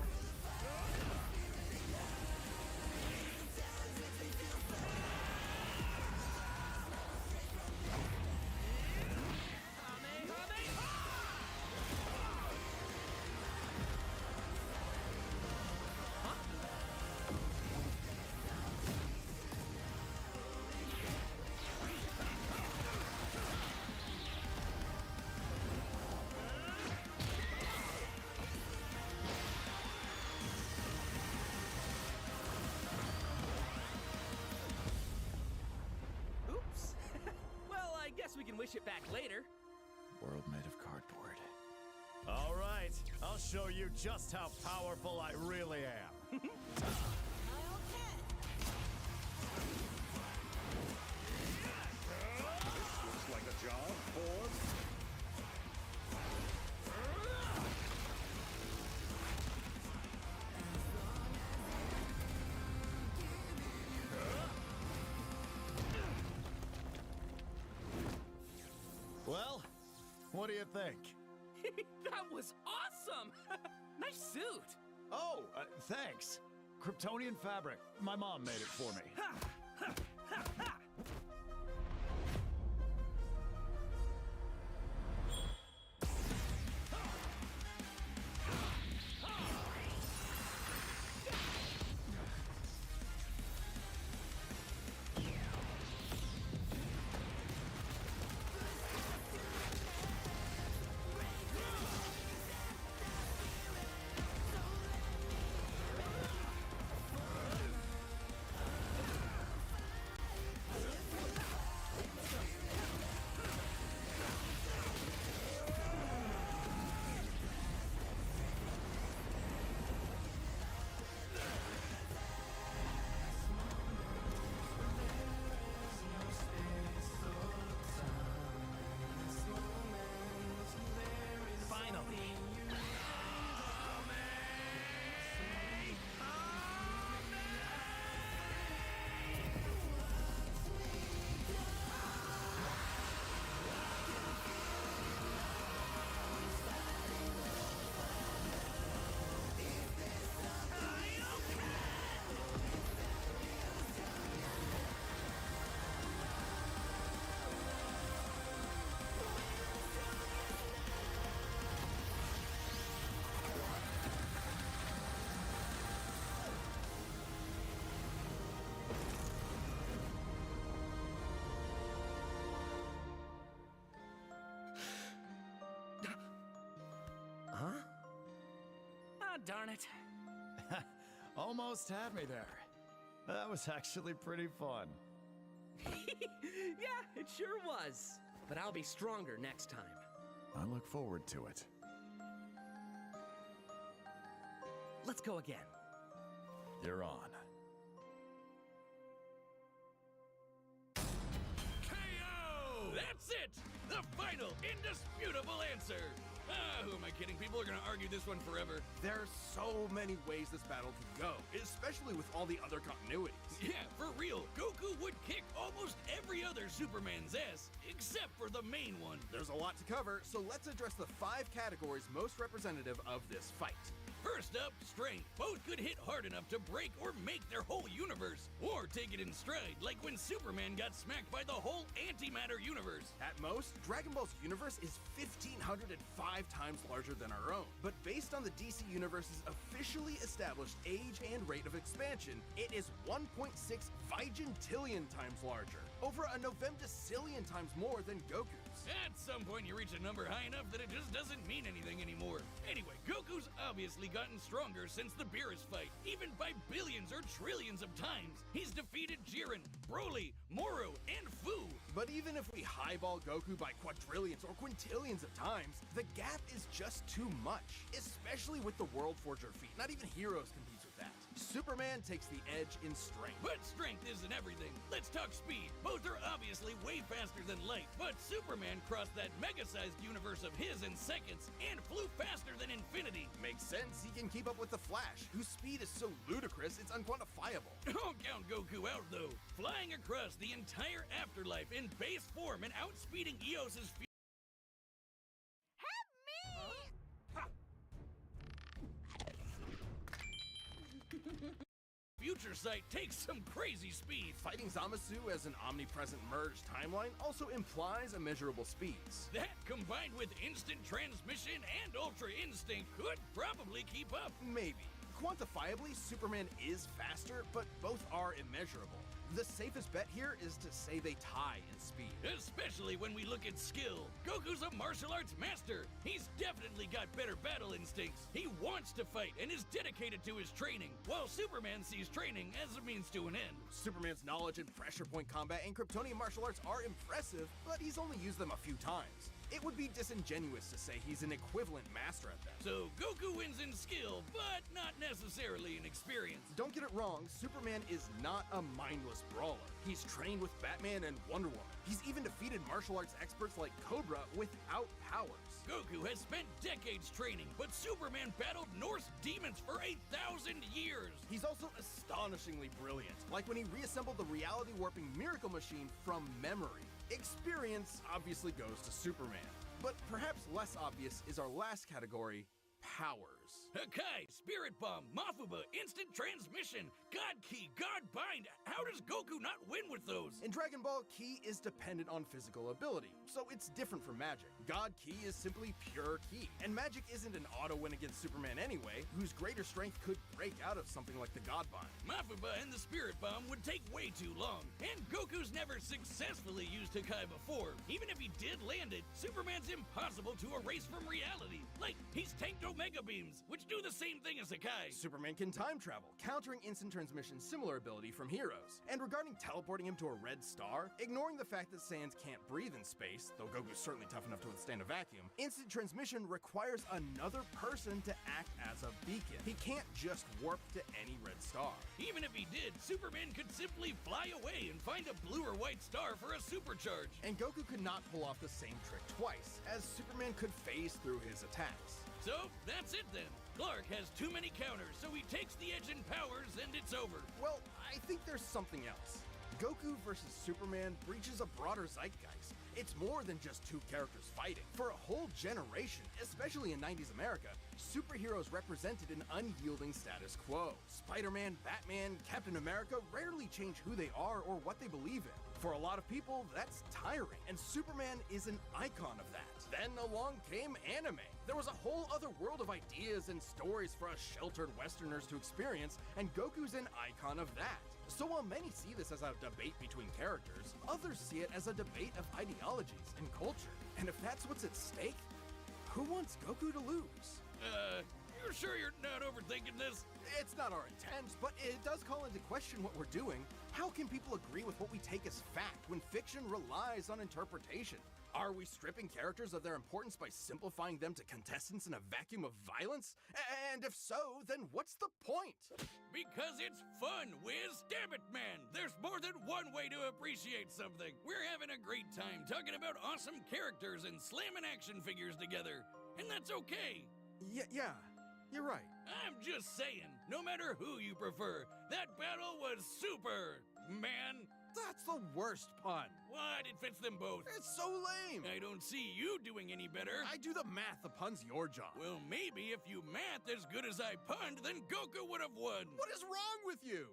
Oops. Well, I guess we can wish it back later. World made of cardboard. All right, I'll show you just how powerful I really am. Looks like a job for... Well, what do you think? That was awesome. Nice suit. Oh, thanks. Kryptonian fabric. My mom made it for me. darn it. Almost had me there. That was actually pretty fun. Yeah, it sure was. But I'll be stronger next time. I look forward to it. Let's go again. You're on. KO! That's it! The final, indisputable answer! Who am I kidding? People are gonna argue this one forever. There's so many ways this battle could go, especially with all the other continuities. Yeah, for real. Goku would kick almost every other Superman's ass, except for the main one. There's a lot to cover, so let's address the 5 categories most representative of this fight. First up, strength. Both could hit hard enough to break or make their whole universe, or take it in stride, like when Superman got smacked by the whole antimatter universe. At most, Dragon Ball's universe is 1,505 times larger than our own. But based on the DC Universe's officially established age and rate of expansion, it is 1.6 vigintillion times larger, over a novemdecillion times more than Goku's. At some point, you reach a number high enough that it just doesn't mean anything anymore. Anyway, Goku's obviously gotten stronger since the Beerus fight, even by billions or trillions of times. He's defeated Jiren, Broly, Moro, and Fu. But even if we highball Goku by quadrillions or quintillions of times, the gap is just too much, especially with the World Forger feat. Not even Heroes competes with that. Superman takes the edge in strength. But strength isn't everything. Let's talk speed. Both are obviously way faster than light, but Superman crossed that mega-sized universe of his in seconds and flew faster than infinity. Makes sense, he can keep up with the Flash, whose speed is so ludicrous it's unquantifiable. Don't count Goku out, though. Flying across the entire afterlife in base form and outspeeding Eos's Future Sight takes some crazy speed. Fighting Zamasu as an omnipresent merged timeline also implies immeasurable speeds. That, combined with instant transmission and Ultra Instinct, could probably keep up. Maybe. Quantifiably, Superman is faster, but both are immeasurable. The safest bet here is to say they tie in speed. Especially when we look at skill. Goku's a martial arts master. He's definitely got better battle instincts. He wants to fight and is dedicated to his training, while Superman sees training as a means to an end. Superman's knowledge in pressure point combat and Kryptonian martial arts are impressive, but he's only used them a few times. It would be disingenuous to say he's an equivalent master at them. So Goku wins in skill, but not necessarily in experience. Don't get it wrong, Superman is not a mindless brawler. He's trained with Batman and Wonder Woman. He's even defeated martial arts experts like Cobra without powers. Goku has spent decades training, but Superman battled Norse demons for 1,000 years. He's also astonishingly brilliant, like when he reassembled the reality-warping miracle machine from memory. Experience obviously goes to Superman, but perhaps less obvious is our last category, powers. Hakai, Spirit Bomb, Mafuba, Instant Transmission, God Ki, God Bind. How does Goku not win with those? In Dragon Ball, Ki is dependent on physical ability, so it's different from magic. God Ki is simply pure Ki, and magic isn't an auto win against Superman anyway, whose greater strength could break out of something like the God Bind. Mafuba and the Spirit Bomb would take way too long, and Goku's never successfully used Hakai before. Even if he did land it, Superman's impossible to erase from reality. Like, he's tanked Omega Beams, which do the same thing as Hakai. Superman can time travel, countering Instant Transmission's similar ability from Heroes. And regarding teleporting him to a red star, ignoring the fact that Sans can't breathe in space, though Goku's certainly tough enough to withstand a vacuum, Instant Transmission requires another person to act as a beacon. He can't just warp to any red star. Even if he did, Superman could simply fly away and find a blue or white star for a supercharge. And Goku could not pull off the same trick twice, as Superman could phase through his attacks. So, that's it then. Clark has too many counters, so he takes the edge in powers and it's over. Well, I think there's something else. Goku versus Superman breaches a broader zeitgeist. It's more than just two characters fighting. For a whole generation, especially in 90s America, superheroes represented an unyielding status quo. Spider-Man, Batman, Captain America rarely change who they are or what they believe in. For a lot of people, that's tiring, and Superman is an icon of that. Then along came anime. There was a whole other world of ideas and stories for us sheltered Westerners to experience, and Goku's an icon of that. So while many see this as a debate between characters, others see it as a debate of ideologies and culture. And if that's what's at stake, who wants Goku to lose? you sure you're not overthinking this? It's not our intent, but it does call into question what we're doing. How can people agree with what we take as fact when fiction relies on interpretation? Are we stripping characters of their importance by simplifying them to contestants in a vacuum of violence? And if so, then what's the point? Because it's fun, Wiz. Damn it, man. There's more than one way to appreciate something. We're having a great time talking about awesome characters and slamming action figures together. And that's okay. Yeah, you're right. I'm just saying, no matter who you prefer, that battle was super, man. That's the worst pun. What? It fits them both. It's so lame. I don't see you doing any better. I do the math. The pun's your job. Well, maybe if you math as good as I punned, then Goku would have won. What is wrong with you?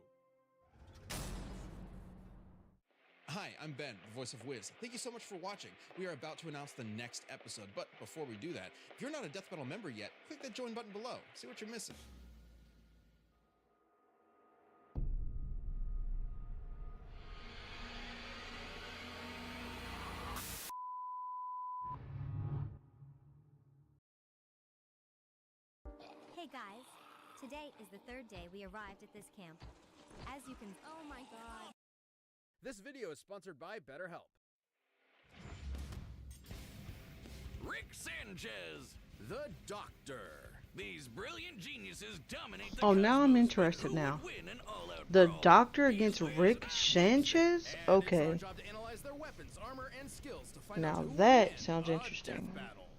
Hi, I'm Ben, the voice of Wiz. Thank you so much for watching. We are about to announce the next episode, but before we do that, if you're not a Death Battle member yet, click that join button below. See what you're missing. Hey guys, today is the third day we arrived at this camp. As you can— Oh my god. This video is sponsored by BetterHelp. Rick Sanchez, The Doctor. these brilliant geniuses dominate the Oh, now I'm cosmos, interested who now. would win an all-out The brawl? Doctor These against ways Rick of Sanchez? And it's our Okay. job to analyze their weapons, armor, and skills to find Now out who that wins sounds a interesting. death battle.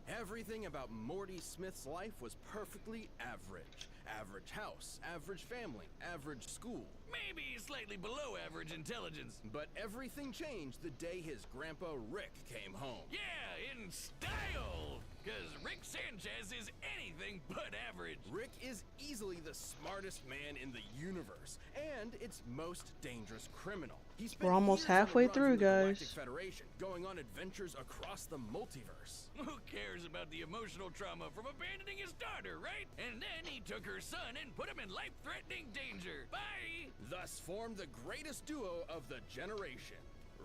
Everything about Morty Smith's life was perfectly average. Average house, average family, average school. Maybe slightly below average intelligence. But everything changed the day his grandpa Rick came home. Yeah, in style! Because Rick Sanchez is anything but average. Rick is easily the smartest man in the universe, and its most dangerous criminal. He spent We're almost years on the halfway run through, from the Galactic guys. Federation, going on adventures across the multiverse. Who cares about the emotional trauma from abandoning his daughter, right? And then he took her son and put him in life-threatening danger. Bye! Thus formed the greatest duo of the generation,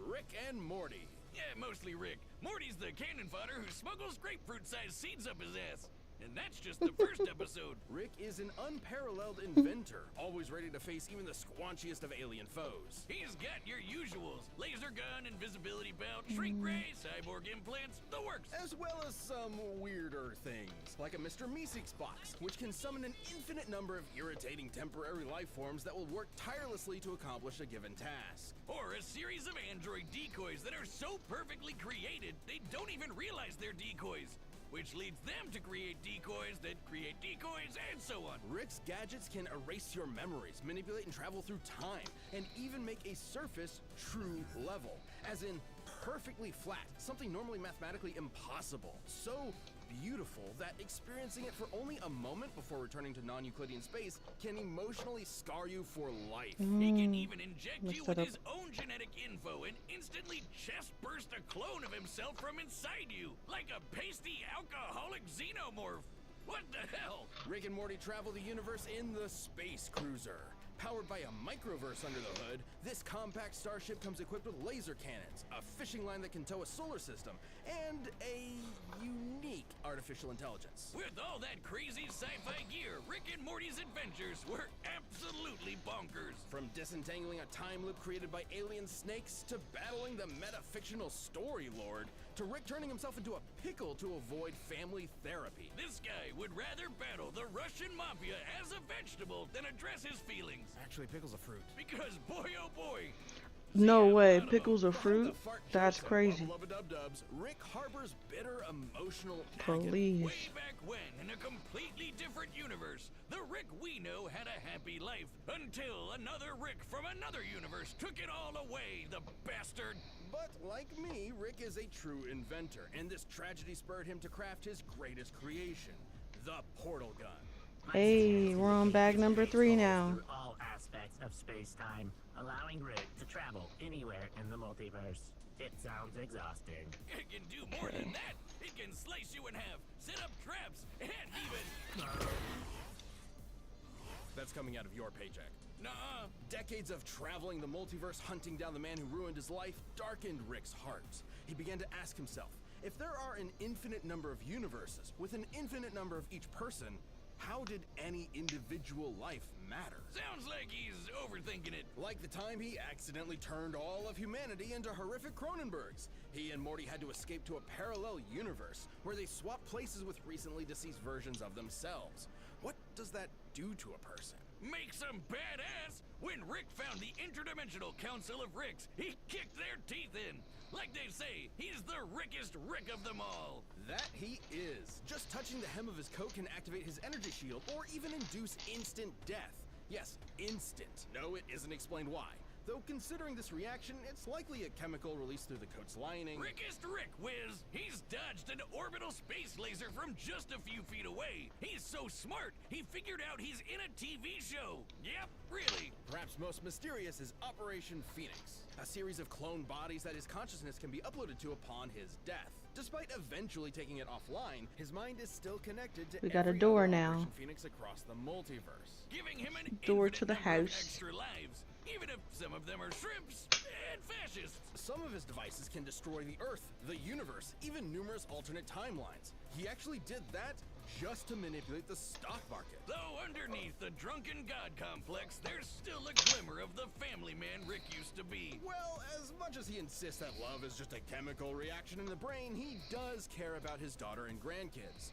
Rick and Morty. Yeah, mostly Rick. Morty's the cannon fodder who smuggles grapefruit-sized seeds up his ass. And that's just the first episode. Rick is an unparalleled inventor, always ready to face even the squanchiest of alien foes. He's got your usuals. Laser gun, invisibility belt, shrink ray, cyborg implants, the works. As well as some weirder things, like a Mr. Meeseeks box, which can summon an infinite number of irritating temporary life forms that will work tirelessly to accomplish a given task. Or a series of android decoys that are so perfectly created, they don't even realize they're decoys. Which leads them to create decoys that create decoys, and so on. Rick's gadgets can erase your memories, manipulate and travel through time, and even make a surface true level. As in, perfectly flat, something normally mathematically impossible. So beautiful that experiencing it for only a moment before returning to non-Euclidean space can emotionally scar you for life. He can even inject Messed you that with up. his own genetic info and instantly chest burst a clone of himself from inside you, like a pasty alcoholic xenomorph. What the hell? Rick and Morty travel the universe in the Space Cruiser. Powered by a microverse under the hood, this compact starship comes equipped with laser cannons, a fishing line that can tow a solar system, and a unique artificial intelligence. With all that crazy sci-fi gear, Rick and Morty's adventures were absolutely bonkers. From disentangling a time loop created by alien snakes to battling the meta-fictional story lord, to Rick turning himself into a pickle to avoid family therapy. This guy would rather battle the Russian mafia as a vegetable than address his feelings. Actually, pickle's a fruit. Because boy oh boy, No way, out of pickles are Behind fruit? the fart That's jokes of crazy. Bubba-Lubba-Dub-Dubs, Rick harbors bitter emotional agony. Please. way back when, in a completely different universe, the Rick we know had a happy life. Until another Rick from another universe took it all away, the bastard. But like me, Rick is a true inventor, and this tragedy spurred him to craft his greatest creation, the portal gun. Hey, we're on bag number 3 now. Through all aspects of space-time, allowing Rick to travel anywhere in the multiverse. It sounds exhausting. It can do more than that. It can slice you in half, set up traps, and even... That's coming out of your paycheck. Nuh-uh. Decades of traveling the multiverse, hunting down the man who ruined his life, darkened Rick's heart. He began to ask himself, If there are an infinite number of universes with an infinite number of each person, how did any individual life matter? Sounds like he's overthinking it. Like the time he accidentally turned all of humanity into horrific Cronenbergs. He and Morty had to escape to a parallel universe where they swapped places with recently deceased versions of themselves. What does that do to a person? Makes them badass! When Rick found the Interdimensional Council of Ricks, he kicked their teeth in. Like they say, he's the Rickest Rick of them all. That he is. Just touching the hem of his coat can activate his energy shield or even induce instant death. Yes, instant. No, it isn't explained why. Though considering this reaction, it's likely a chemical released through the coat's lining. Rickest Rick, Wiz! He's dodged an orbital space laser from just a few feet away. He's so smart, he figured out he's in a TV show. Yep, really. Perhaps most mysterious is Operation Phoenix, a series of clone bodies that his consciousness can be uploaded to upon his death. Despite eventually taking it offline, his mind is still connected to We got a every door other now. Operation Phoenix across the multiverse. Giving him an Door infinite to the number of house. extra lives, even if some of them are shrimps and fascists. Some of his devices can destroy the Earth, the universe, even numerous alternate timelines. He actually did that just to manipulate the stock market. Though underneath the drunken god complex, there's still a glimmer of the family man Rick used to be. Well, as much as he insists that love is just a chemical reaction in the brain, he does care about his daughter and grandkids.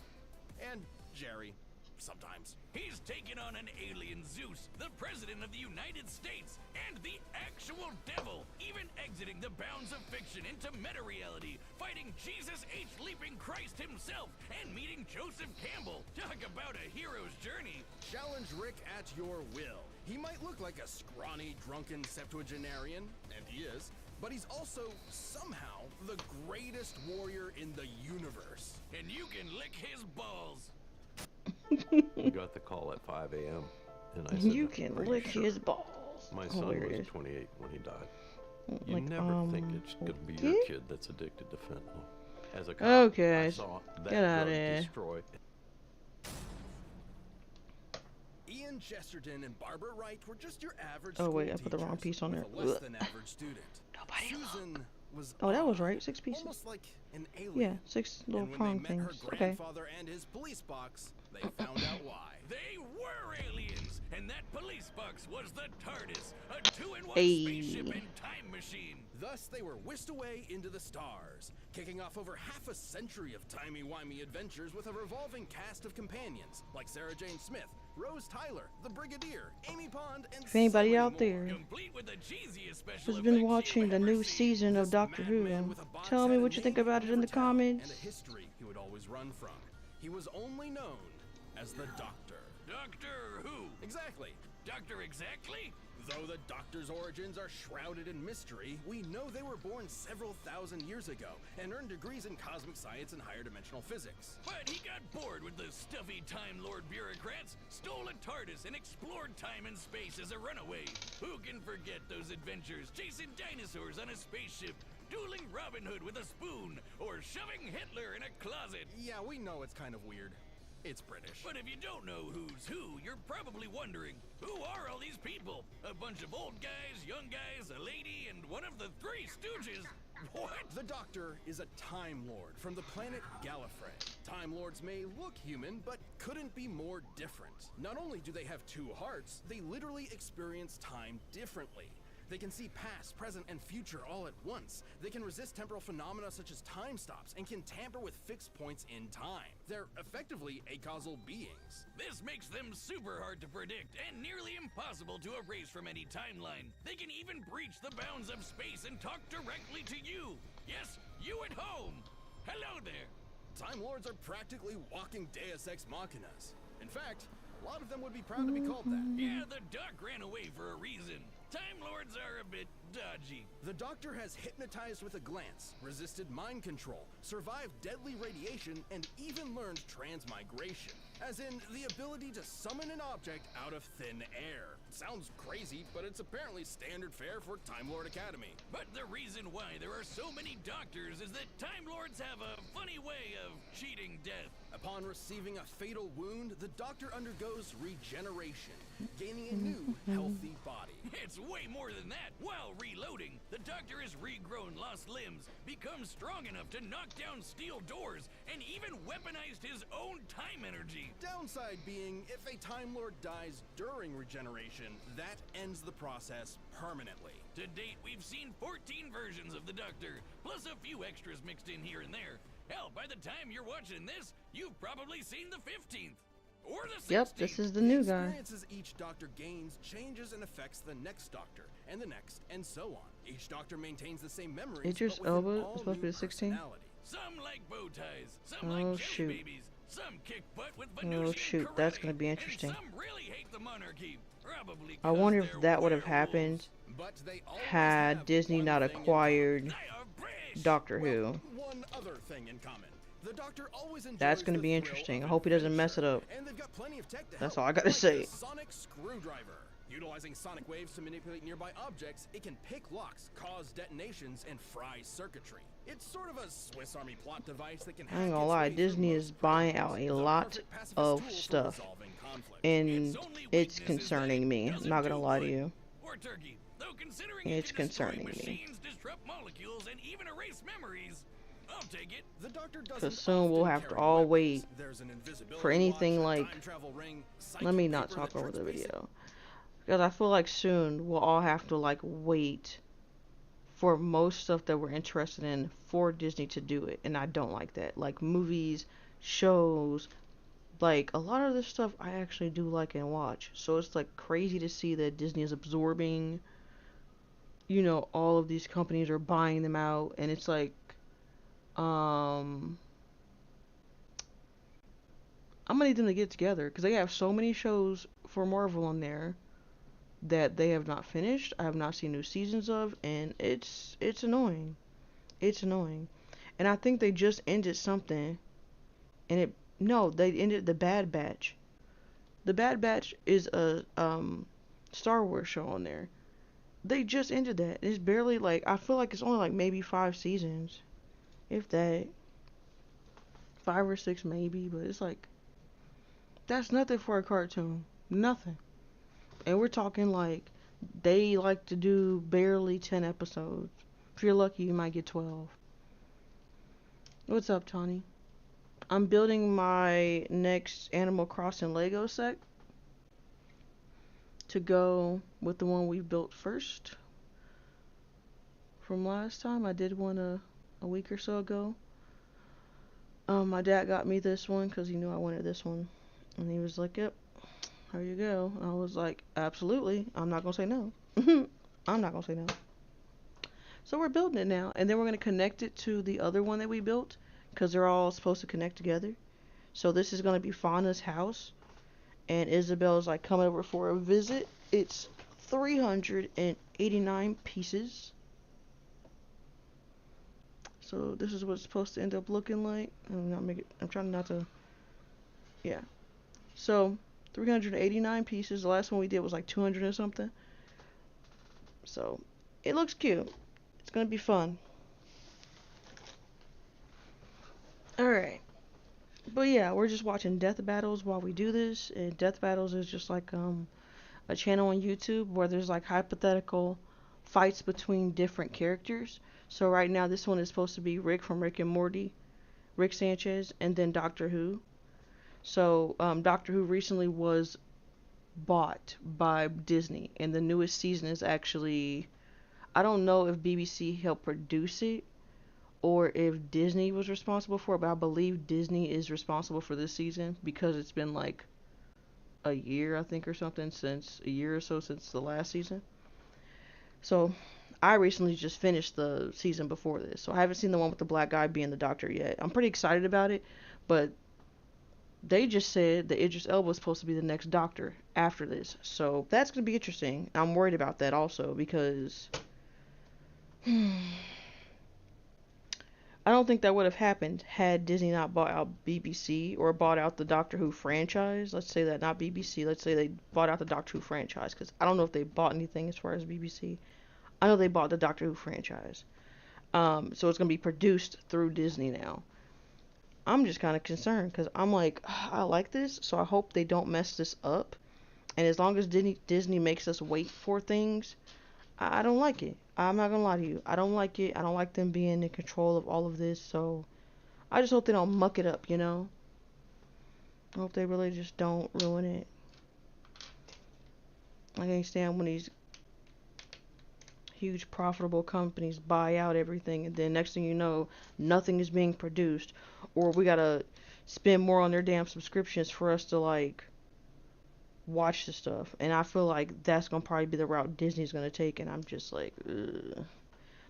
And Jerry. Sometimes. He's taken on an alien Zeus, the president of the United States, and the actual devil, even exiting the bounds of fiction into meta-reality, fighting Jesus H. Leaping Christ himself, and meeting Joseph Campbell. Talk about a hero's journey. Challenge Rick at your will. He might look like a scrawny, drunken septuagenarian, and he is, but he's also, somehow, the greatest warrior in the universe. And you can lick his balls. Got the call at 5 a.m. and I said, You can "Are lick sure?" his balls. My son Hilarious. was 28 when he died. You Like, never think it's going to be your okay. kid that's addicted to fentanyl. As a cop, Okay, I saw that get outta drug here. destroy. Ian Chesterton and Barbara Wright were just your average Oh, wait, school I put the wrong teachers piece on with there. a less Ugh. than average student. Susan was Oh, that was odd, right. 6 pieces. almost like an alien. Yeah, 6 little And when prong they met her things. Okay. grandfather and his police box, they found out why. They were aliens, and that police box was the TARDIS, a 2-in-1 Hey. spaceship and time machine. Thus, they were whisked away into the stars, kicking off over half a century of timey-wimey adventures with a revolving cast of companions like Sarah Jane Smith, Rose Tyler, the Brigadier, Amy Pond, and If anybody so many out more. there Complete with the cheesiest special has been effects watching you've the ever new seen. season of This Doctor Who, madman with a box tell me had a what you think name about it in the never tell, and comments. a history he would always run from. He was only known as the Doctor. Doctor Who? Exactly. Doctor Exactly? Though the Doctor's origins are shrouded in mystery, we know they were born several thousand years ago and earned degrees in cosmic science and higher dimensional physics. But he got bored with the stuffy Time Lord bureaucrats, stole a TARDIS, and explored time and space as a runaway. Who can forget those adventures, chasing dinosaurs on a spaceship, dueling Robin Hood with a spoon, or shoving Hitler in a closet? Yeah, we know it's kind of weird. It's British. But if you don't know who's who, you're probably wondering, who are all these people? A bunch of old guys, young guys, a lady, and one of the Three Stooges? What? The Doctor is a Time Lord from the planet Gallifrey. Time Lords may look human, but couldn't be more different. Not only do they have 2 hearts, they literally experience time differently. They can see past, present, and future all at once. They can resist temporal phenomena such as time stops and can tamper with fixed points in time. They're effectively acausal beings. This makes them super hard to predict and nearly impossible to erase from any timeline. They can even breach the bounds of space and talk directly to you. Yes, you at home. Hello there. Time Lords are practically walking Deus Ex Machinas. In fact, a lot of them would be proud to be called that. Yeah, the Doc ran away for a reason. Time Lords are a bit dodgy. The Doctor has hypnotized with a glance, resisted mind control, survived deadly radiation, and even learned transmigration. As in, the ability to summon an object out of thin air. Sounds crazy, but it's apparently standard fare for Time Lord Academy. But the reason why there are so many doctors is that Time Lords have a funny way of cheating death. Upon receiving a fatal wound, the Doctor undergoes regeneration, gaining a new, healthy body. It's way more than that. While reloading, the Doctor has regrown lost limbs, become strong enough to knock down steel doors, and even weaponized his own time energy. Downside being, if a Time Lord dies during regeneration, that ends the process permanently. To date, we've seen 14 versions of the Doctor, plus a few extras mixed in here and there. Hell, by the time you're watching this, you've probably seen the 15th. Or the 16th. Yep, this is the new guy. Experiences each Doctor gains changes and affects the next Doctor, and the next, and so on. Each Doctor maintains the same memories, Idris but with Elba an is supposed to be all-new the 16th? personality. Some like bow ties, some Oh, like jelly shoot. babies, some kick butt with Venusian Oh shoot, karate, that's gonna be interesting. and some really hate the monarchy. Probably I wonder 'cause if they're that would have werewolves. happened But they always had have Disney one not thing in acquired British. Doctor Well, Who. one other thing in common. The Doctor always enjoys That's gonna the be thrill interesting. I of hope he doesn't mess it adventure, up. And they've got plenty of tech to That's help, all I gotta like say. the sonic screwdriver. Utilizing sonic waves to manipulate nearby objects, it can pick locks, cause detonations, and fry circuitry. It's sort of a Swiss Army plot device that can I ain't hack gonna its lie, way through Disney most is buying out programs. a The lot perfect pacifist of tool for stuff, resolving conflict. and Its only it's weakness is concerning that me. it I'm doesn't not gonna do lie to wood you. or turkey. Though considering It's it can destroy concerning me. machines, disrupt molecules, and even erase memories, I'll take it. The Doctor doesn't Cause soon we'll often have to carry all weapons. wait There's an invisibility for anything watch, a like. time travel ring, Let me psychic not paper talk that over the tricks video, because I feel like soon we'll all have to like wait for most stuff that we're interested in for Disney to do it, and I don't like that. Like movies, shows, like a lot of this stuff I actually do like and watch. So it's like crazy to see that Disney is absorbing, you know, all of these companies are buying them out, and it's like, I'm gonna need them to get together because they have so many shows for Marvel on there that they have not finished. I have not seen new seasons of, and it's annoying. It's annoying. And I think they just ended something, and they ended The Bad Batch. The Bad Batch is a Star Wars show on there. They just ended that. It's barely like, I feel like it's only like maybe 5 seasons, if that. 5 or 6 maybe, but it's like, that's nothing for a cartoon. Nothing. And we're talking like, they like to do barely 10 episodes. If you're lucky, you might get 12. What's up, Tawny? I'm building my next Animal Crossing Lego set to go with the one we built first from last time. I did one a week or so ago. My dad got me this one because he knew I wanted this one. And he was like, yep, here you go. And I was like, absolutely. I'm not going to say no. I'm not going to say no. So we're building it now. And then we're going to connect it to the other one that we built because they're all supposed to connect together. So this is going to be Fauna's house. And Isabel's like coming over for a visit. It's 389 pieces. So this is what it's supposed to end up looking like. I'm trying not to. Yeah. So 389 pieces. The last one we did was like 200 or something. So it looks cute. It's gonna be fun. Alright. But yeah, we're just watching Death Battles while we do this. And Death Battles is just like a channel on YouTube where there's like hypothetical fights between different characters. So right now this one is supposed to be Rick from Rick and Morty, Rick Sanchez, and then Doctor Who. So Doctor Who recently was bought by Disney, and the newest season is actually, I don't know if BBC helped produce it or if Disney was responsible for it, but I believe Disney is responsible for this season because it's been like a year, I think, or something, since a year or so since the last season. So I recently just finished the season before this, so I haven't seen the one with the black guy being the Doctor yet. I'm pretty excited about it, but they just said that Idris Elba is supposed to be the next Doctor after this, so that's going to be interesting. I'm worried about that also because I don't think that would have happened had Disney not bought out BBC or bought out the Doctor Who franchise. Let's say that, not BBC. Let's say they bought out the Doctor Who franchise, because I don't know if they bought anything as far as BBC. I know they bought the Doctor Who franchise. So it's going to be produced through Disney now. I'm just kind of concerned because I'm like, I like this, so I hope they don't mess this up. And as long as Disney makes us wait for things, I don't like it. I'm not gonna lie to you. I don't like it. I don't like them being in control of all of this. So I just hope they don't muck it up, you know? I hope they really just don't ruin it. I can't stand when these huge profitable companies buy out everything and then next thing you know, nothing is being produced. Or we gotta spend more on their damn subscriptions for us to, like, watch the stuff. And I feel like that's gonna probably be the route Disney's gonna take, and I'm just like, ugh.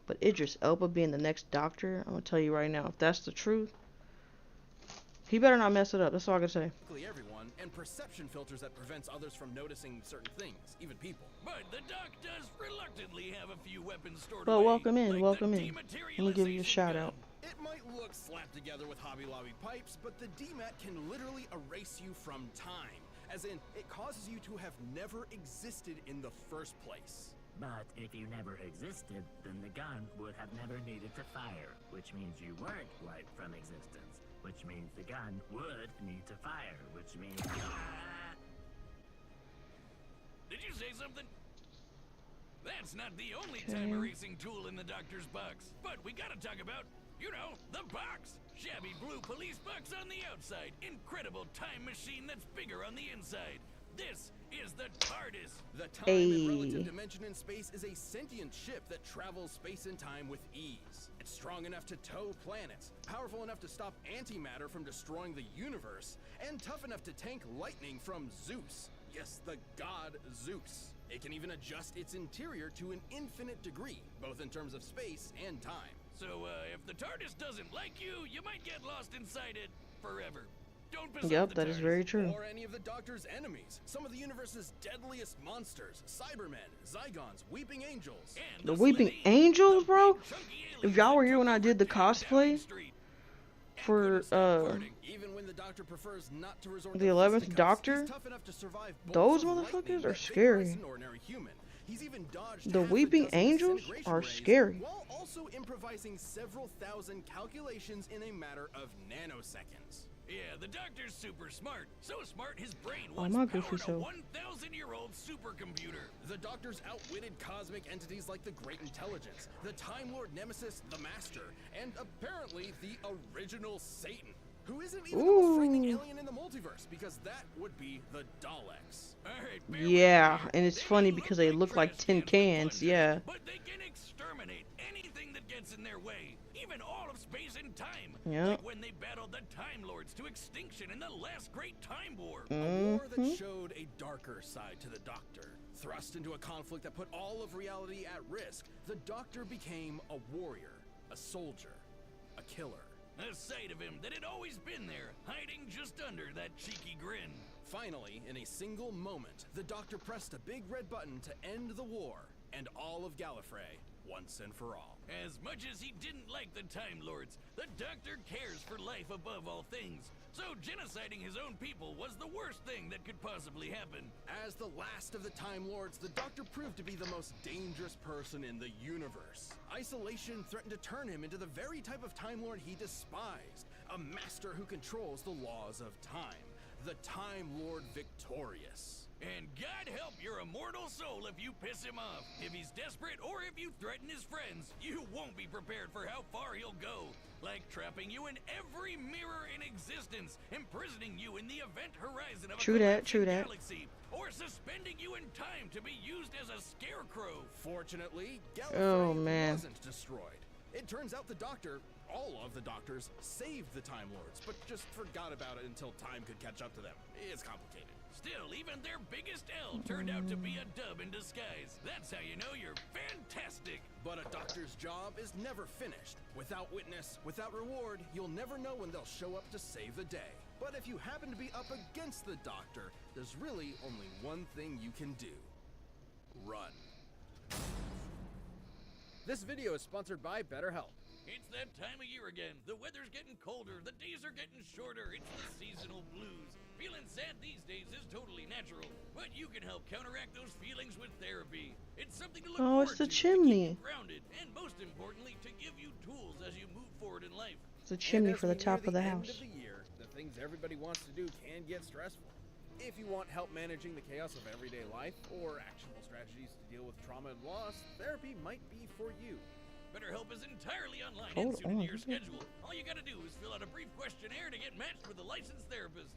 But Idris Elba being the next Doctor, I'm gonna tell you right now, if that's the truth, he better not mess it up. That's all I gotta say. Everyone, and perception filters that prevents others from noticing certain things, even people. But the Doc does reluctantly have a few weapons stored But away, welcome in, like welcome the in. Let me give you a shout out. It might look slapped together with Hobby Lobby pipes, but the DMAT can literally erase you from time. As in, it causes you to have never existed in the first place. But if you never existed, then the gun would have never needed to fire, which means you weren't wiped from existence, which means the gun would need to fire, which means... Did you say something? That's not the only time erasing tool in the Doctor's box. But we gotta talk about, you know, the box. Shabby blue police box on the outside. Incredible time machine that's bigger on the inside. This is the TARDIS. The time and relative dimension in space is a sentient ship that travels space and time with ease. It's strong enough to tow planets, powerful enough to stop antimatter from destroying the universe, and tough enough to tank lightning from Zeus. Yes, the god Zeus. It can even adjust its interior to an infinite degree, both in terms of space and time. So, if the TARDIS doesn't like you, you might get lost inside it forever. Don't piss Yep, off the that is TARDIS. very true. Or any of the Doctor's enemies. Some of the universe's deadliest monsters. Cybermen, Zygons, Weeping Angels. The Weeping Angels, bro? If y'all were here when I did the cosplay for, Even when the Doctor prefers not to resort the to 11th fisticuffs, Doctor, he's tough enough to survive those bolts of lightning motherfuckers are that scary. vaporize an ordinary human. He's even dodged The half a Weeping dozen Angels disintegration are rays scary. while also improvising several thousand calculations in a matter of nanoseconds. Yeah, the Doctor's super smart. So smart, his brain Oh, once my goofy powered a self. 1,000-year-old supercomputer. The Doctor's outwitted cosmic entities like the Great Intelligence, the Time Lord Nemesis, the Master, and apparently the original Satan, who isn't even the most frightening alien in the multiverse, because that would be the Daleks. Yeah, and it's funny because they look like tin cans, yeah. But they can exterminate anything that gets in their way, even all of space and time. Yep. Like when they battled the Time Lords to extinction in the last Great Time War. A war that showed a darker side to the Doctor. Thrust into a conflict that put all of reality at risk, the Doctor became a warrior, a soldier, a killer. A sight of him that had always been there, hiding just under that cheeky grin. Finally, in a single moment, the Doctor pressed a big red button to end the war, and all of Gallifrey, once and for all. As much as he didn't like the Time Lords, the Doctor cares for life above all things. So genociding his own people was the worst thing that could possibly happen. As the last of the Time Lords, the Doctor proved to be the most dangerous person in the universe. Isolation threatened to turn him into the very type of Time Lord he despised, a master who controls the laws of time, the Time Lord Victorious. And God help your immortal soul if you piss him off. If he's desperate or if you threaten his friends, you won't be prepared for how far he'll go. Like trapping you in every mirror in existence, imprisoning you in the event horizon of a collapsing galaxy, or suspending you in time to be used as a scarecrow. Fortunately, Gallifrey wasn't destroyed. It turns out the Doctor, all of the Doctors, saved the Time Lords, but just forgot about it until time could catch up to them. It's complicated. Still, even their biggest L turned out to be a dub in disguise. That's how you know you're fantastic. But a Doctor's job is never finished. Without witness, without reward, you'll never know when they'll show up to save the day. But if you happen to be up against the Doctor, there's really only one thing you can do. Run. This video is sponsored by BetterHelp. It's that time of year again. The weather's getting colder, the days are getting shorter. It's the seasonal blues. Feeling sad these days is totally natural, but you can help counteract those feelings with therapy. It's something to look forward it's the to chimney. keep you grounded, and most importantly, to give you tools as you move forward in life. It's a chimney And for the as we near top of the end house. Of the year, the things everybody wants to do can get stressful. If you want help managing the chaos of everyday life or actionable strategies to deal with trauma and loss, therapy might be for you. BetterHelp is entirely online Hold and suited on. to your schedule. All you gotta do is fill out a brief questionnaire to get matched with a licensed therapist.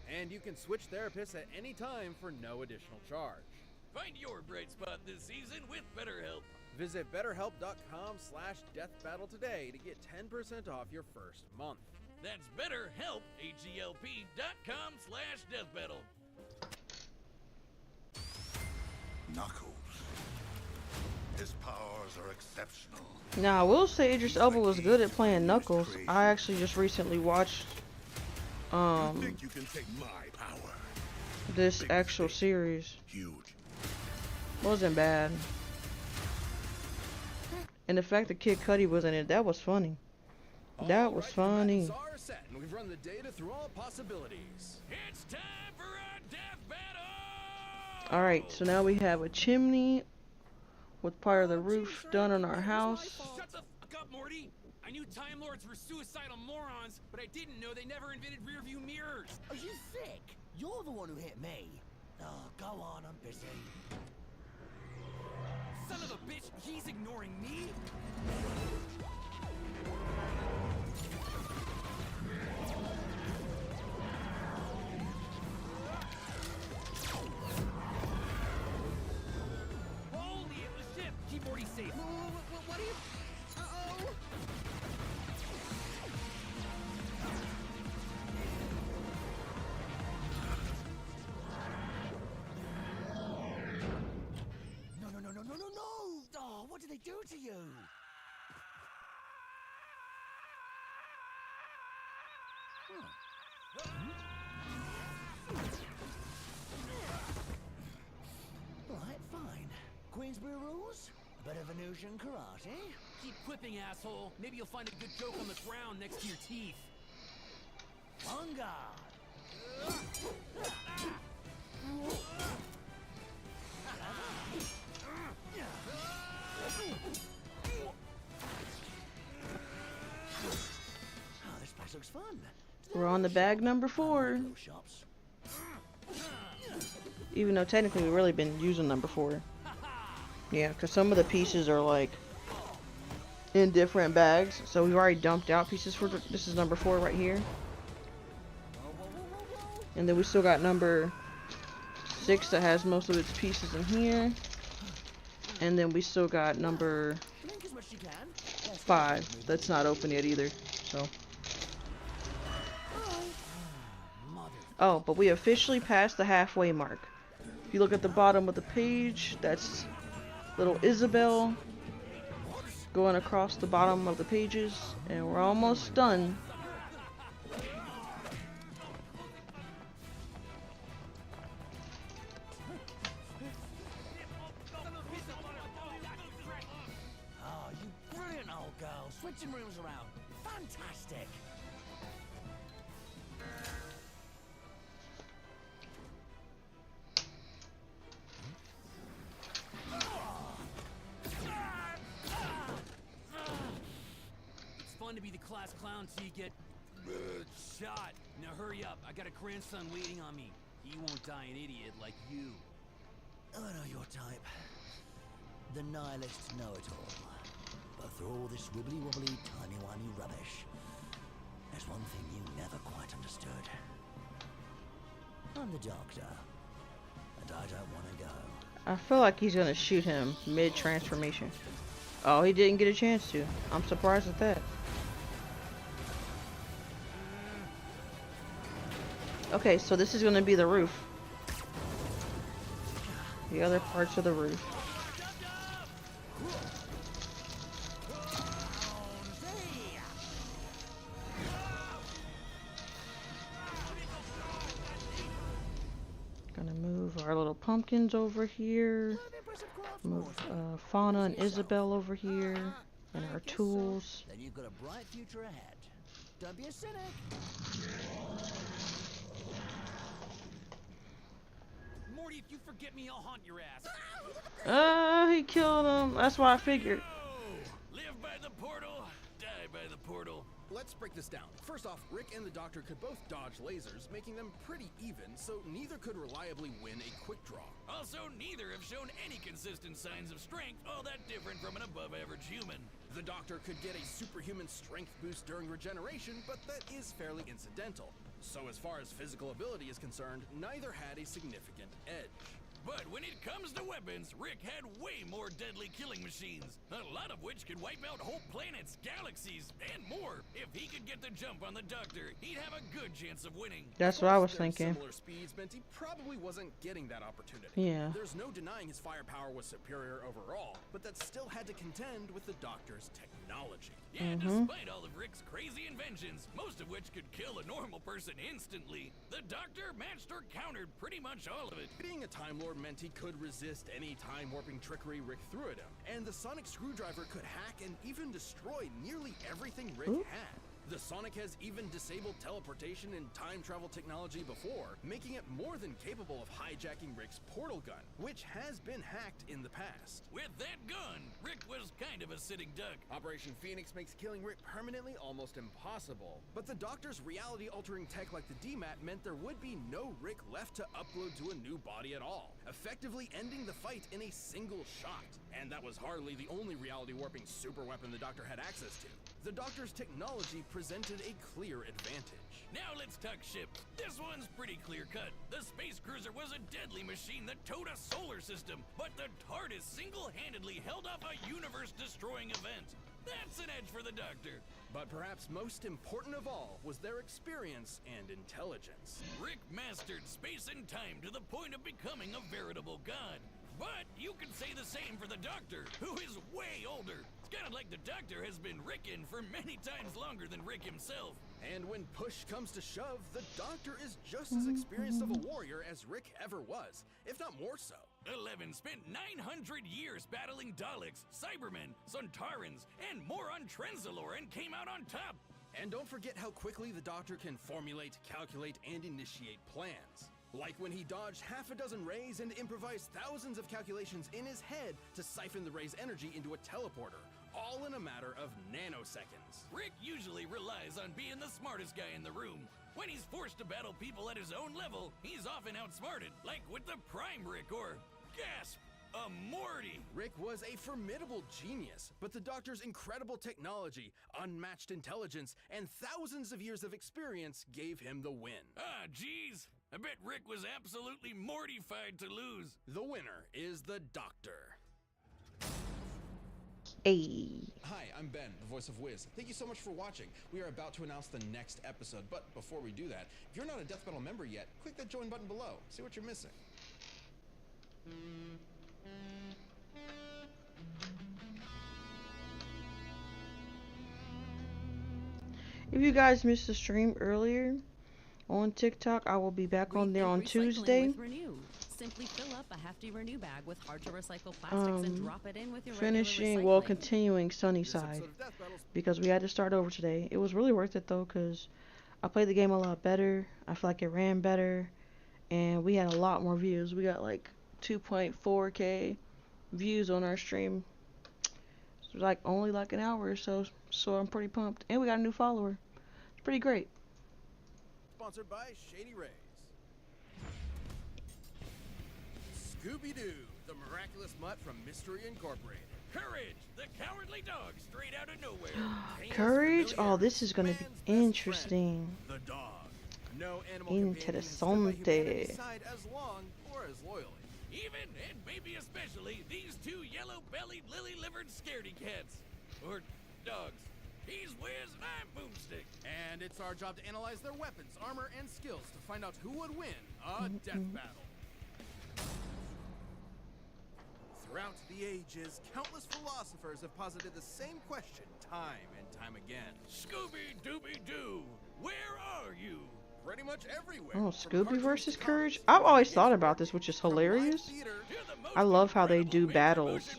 And you can switch therapists at any time for no additional charge. Find your bright spot this season with BetterHelp. Visit betterhelp.com/deathbattle today to get 10% off your first month. That's BetterHelp, HELP.com/deathbattle. Knuckles. His powers are exceptional. Now, I will say Idris Elba was good at playing Knuckles. I actually just recently watched You think you can take my power? this actual series. Huge. Wasn't bad. And the fact that Kid Cudi was in it, that was funny. That was funny. Are set, and we've run the data through all possibilities. It's time for a death battle! Alright, so now we have a chimney with part of the roof done on our house. Shut the fuck up, Morty! I knew Time Lords were suicidal morons, but I didn't know they never invented rearview mirrors. Are you sick? You're the one who hit me. Oh, go on, I'm busy. Son of a bitch, he's ignoring me? Holy, it was ship! Keep Morty safe. What are you... Uh-oh! No! Oh, what did they do to you? Right, fine. Queensbury rules? A bit of Venusian karate? Keep quipping, asshole. Maybe you'll find a good joke on the ground next to your teeth. On guard! Oh, this place looks fun. We're on the bag number 4. Shops. Even though technically we've really been using number 4. Yeah, because some of the pieces are like in different bags. So we've already dumped out pieces for this is number 4 right here. And then we still got number 6 that has most of its pieces in here. And then we still got number 5 that's not open yet either. So. Oh, but we officially passed the halfway mark. If you look at the bottom of the page, that's little Isabel going across the bottom of the pages, and we're almost done. Oh, you brilliant old girl. Switching rooms around. Fantastic. It's fun to be the class clown till you get shot. Now hurry up. I got a grandson waiting on me. He won't die an idiot like you. I know your type. The nihilist know-it-all. But through all this wibbly-wobbly, timey-wimey rubbish, there's one thing you never quite understood. I'm the doctor, and I don't want to go. I feel like he's gonna shoot him mid-transformation. Oh, he didn't get a chance to. I'm surprised at that. Okay, so this is gonna be the roof. The other parts of the roof. Gonna move our little pumpkins over here. Move Fauna and Isabel over here. And our tools. Then you've got a bright future ahead. Don't be a cynic. Morty, if you forget me, I'll haunt your ass. He killed him. That's what I figured. Live by the portal, die by the portal. Let's break this down. First off, Rick and the Doctor could both dodge lasers, making them pretty even, so neither could reliably win a quick draw. Also, neither have shown any consistent signs of strength all that different from an above-average human. The Doctor could get a superhuman strength boost during regeneration, but that is fairly incidental. So as far as physical ability is concerned, neither had a significant edge. But when it comes to weapons, Rick had way more deadly killing machines, a lot of which could wipe out whole planets, galaxies, and more. If he could get the jump on the Doctor, he'd have a good chance of winning. That's what I was thinking. Similar speeds meant he probably wasn't getting that opportunity. Yeah. There's no denying his firepower was superior overall, but that still had to contend with the Doctor's technology. Yeah, despite all of Rick's crazy inventions, most of which could kill a normal person instantly, the Doctor matched or countered pretty much all of it. Being a Time Lord meant he could resist any time-warping trickery Rick threw at him, and the sonic screwdriver could hack and even destroy nearly everything Rick had. The Sonic has even disabled teleportation and time travel technology before, making it more than capable of hijacking Rick's portal gun, which has been hacked in the past. With that gun, Rick was kind of a sitting duck. Operation Phoenix makes killing Rick permanently almost impossible, but the Doctor's reality-altering tech like the DMAT meant there would be no Rick left to upload to a new body at all, effectively ending the fight in a single shot. And that was hardly the only reality-warping super weapon the Doctor had access to. The Doctor's technology presented a clear advantage. Now let's talk ships. This one's pretty clear-cut. The space cruiser was a deadly machine that towed a solar system, but the TARDIS single-handedly held off a universe-destroying event. That's an edge for the Doctor. But perhaps most important of all was their experience and intelligence. Rick mastered space and time to the point of becoming a veritable god. But you could say the same for the Doctor, who is way older. It's kind of like the Doctor has been Rickin' for many times longer than Rick himself. And when push comes to shove, the Doctor is just as experienced of a warrior as Rick ever was, if not more so. 11 spent 900 years battling Daleks, Cybermen, Sontarans, and more on Trenzalore and came out on top. And don't forget how quickly the Doctor can formulate, calculate, and initiate plans. Like when he dodged half a dozen rays and improvised thousands of calculations in his head to siphon the ray's energy into a teleporter, all in a matter of nanoseconds. Rick usually relies on being the smartest guy in the room. When he's forced to battle people at his own level, he's often outsmarted, like with the Prime Rick or, gasp, a Morty. Rick was a formidable genius, but the Doctor's incredible technology, unmatched intelligence, and thousands of years of experience gave him the win. Ah, geez. I bet Rick was absolutely mortified to lose. The winner is the Doctor. Hey. Hi, I'm Ben, the voice of Wiz. Thank you so much for watching. We are about to announce the next episode, but before we do that, if you're not a Death Battle member yet, click that join button below. See what you're missing. If you guys missed the stream earlier on TikTok, I will be back on there on Tuesday. With Renew. Simply fill up a hefty Renew bag with hard to recycle plastics and drop it in with your finishing, well, continuing Sunnyside, because we had to start over today. It was really worth it though, because I played the game a lot better. I feel like it ran better, and we had a lot more views. We got like 2.4K views on our stream. It was like only like an hour or so, so I'm pretty pumped. And we got a new follower. It's pretty great. Sponsored by Shady Rays. Scooby-Doo, the miraculous mutt from Mystery Incorporated. Courage, the cowardly dog straight out of nowhere. Courage? Oh, this is gonna be interesting. The dog. No animal companion has stood by humanity's side as long or as loyally. Even, and maybe especially, these two yellow-bellied, lily-livered scaredy cats. Or dogs. He's Wiz and I'm Boomstick. And it's our job to analyze their weapons, armor, and skills to find out who would win a death battle. Throughout the ages, countless philosophers have posited the same question time and time again. Scooby-Dooby-Doo, where are you? Pretty much everywhere. Oh, Scooby versus Courage? I've always thought about this, which is hilarious. I love how they do battles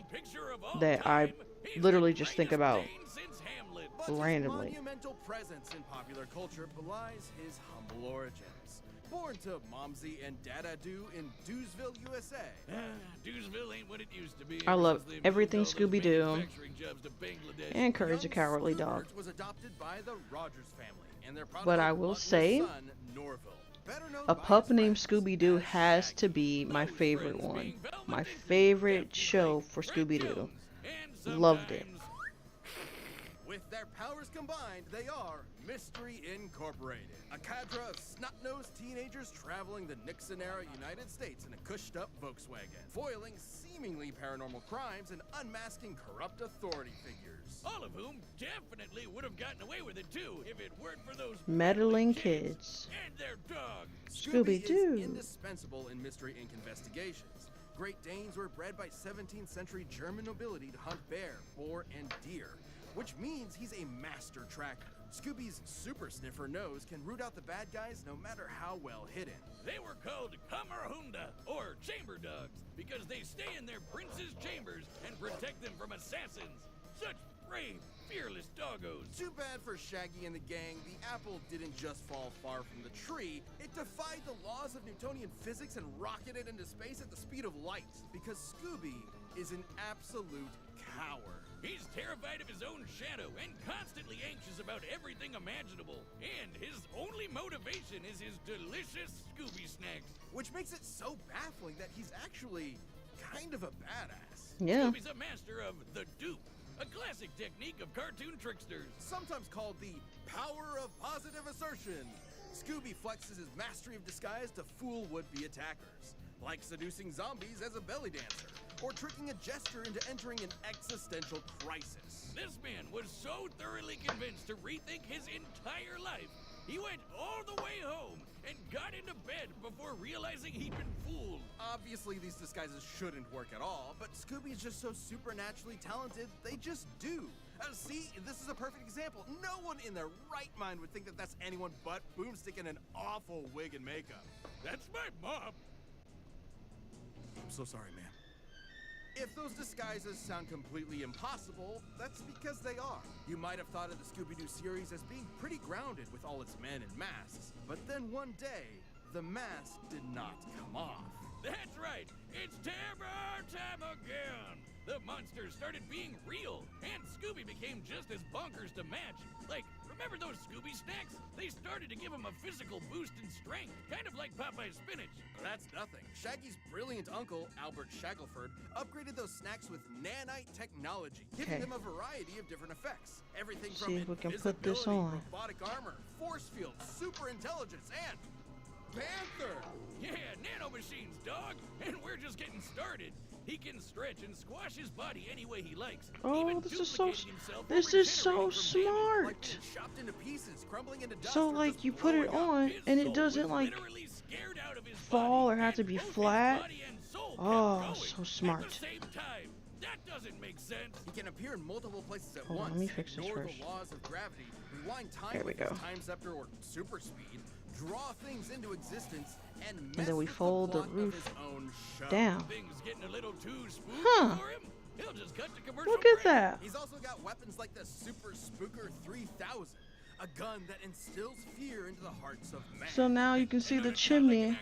that I literally just think about randomly. His monumental presence in popular culture belies his humble origins. Born to Momsy and Dada-Doo in Dewsville, USA. Dewsville ain't what it used to be. I love Since they everything moved all those Scooby-Doo. manufacturing jobs to Bangladesh. And Courage the Cowardly Dog. Was adopted by the Rogers family and their But I will say, son, Norville. Better known a by pup his named friends Scooby-Doo as has Shaggy. to be my favorite one. My favorite show for Scooby-Doo. Loved it. With their powers combined, they are Mystery Incorporated, a cadre of snot-nosed teenagers traveling the Nixon-era United States in a cushed-up Volkswagen, foiling seemingly paranormal crimes and unmasking corrupt authority figures. All of whom definitely would have gotten away with it too if it weren't for those Meddling kids. and their dog. Scooby-Doo. is indispensable in Mystery Inc. investigations. Great Danes were bred by 17th century German nobility to hunt bear, boar, and deer, which means he's a master tracker. Scooby's super sniffer nose can root out the bad guys no matter how well hidden. They were called Kamerhunda, or chamber dogs, because they stay in their prince's chambers and protect them from assassins. Such brave, fearless doggos. Too bad for Shaggy and the gang, the apple didn't just fall far from the tree, it defied the laws of Newtonian physics and rocketed into space at the speed of light, because Scooby is an absolute coward. He's terrified of his own shadow and constantly anxious about everything imaginable. And his only motivation is his delicious Scooby snacks. Which makes it so baffling that he's actually kind of a badass. Yeah. Scooby's a master of the dupe, a classic technique of cartoon tricksters. Sometimes called the power of positive assertion. Scooby flexes his mastery of disguise to fool would-be attackers, like seducing zombies as a belly dancer, or tricking a jester into entering an existential crisis. This man was so thoroughly convinced to rethink his entire life, he went all the way home and got into bed before realizing he'd been fooled. Obviously, these disguises shouldn't work at all, but Scooby's just so supernaturally talented, they just do. See, this is a perfect example. No one in their right mind would think that that's anyone but Boomstick in an awful wig and makeup. That's my mom. I'm so sorry, ma'am. If those disguises sound completely impossible, that's because they are. You might have thought of the Scooby-Doo series as being pretty grounded with all its men in masks, but then one day, the mask did not come off. That's right, it's terror time again. The monsters started being real, and Scooby became just as bonkers to match. Like, remember those Scooby snacks? They started to give him a physical boost in strength, kind of like Popeye's spinach. That's nothing. Shaggy's brilliant uncle, Albert Shackelford, upgraded those snacks with nanite technology, giving them a variety of different effects. Everything from See if we can put this invisibility, on. robotic armor, force field, super intelligence, and Panther! Yeah, nanomachines, dog! And we're just getting started. He can stretch and squash his body any way he likes. Oh, this is so duplicating himself or this is so regenerating from damage. smart. Chopped into pieces, crumbling into dust, So or like just you put it blowing up. on and it doesn't like Literally scared out of his fall or have to be both his flat. body and soul kept Oh, going so at smart. the same time. That doesn't make sense. He can appear in multiple places at Hold on, once. let me fix this ignore first. the laws of gravity, rewind time There we with his go. time scepter or super speed, draw things into existence, and mess then we with fold the plot of roof his own show. down. Things getting a little too spooky Huh. for him. He'll just cut to commercial Look at break. that. He's also got weapons like the Super Spooker 3000, a gun that instills fear into the hearts of man. So now you can see the chimney.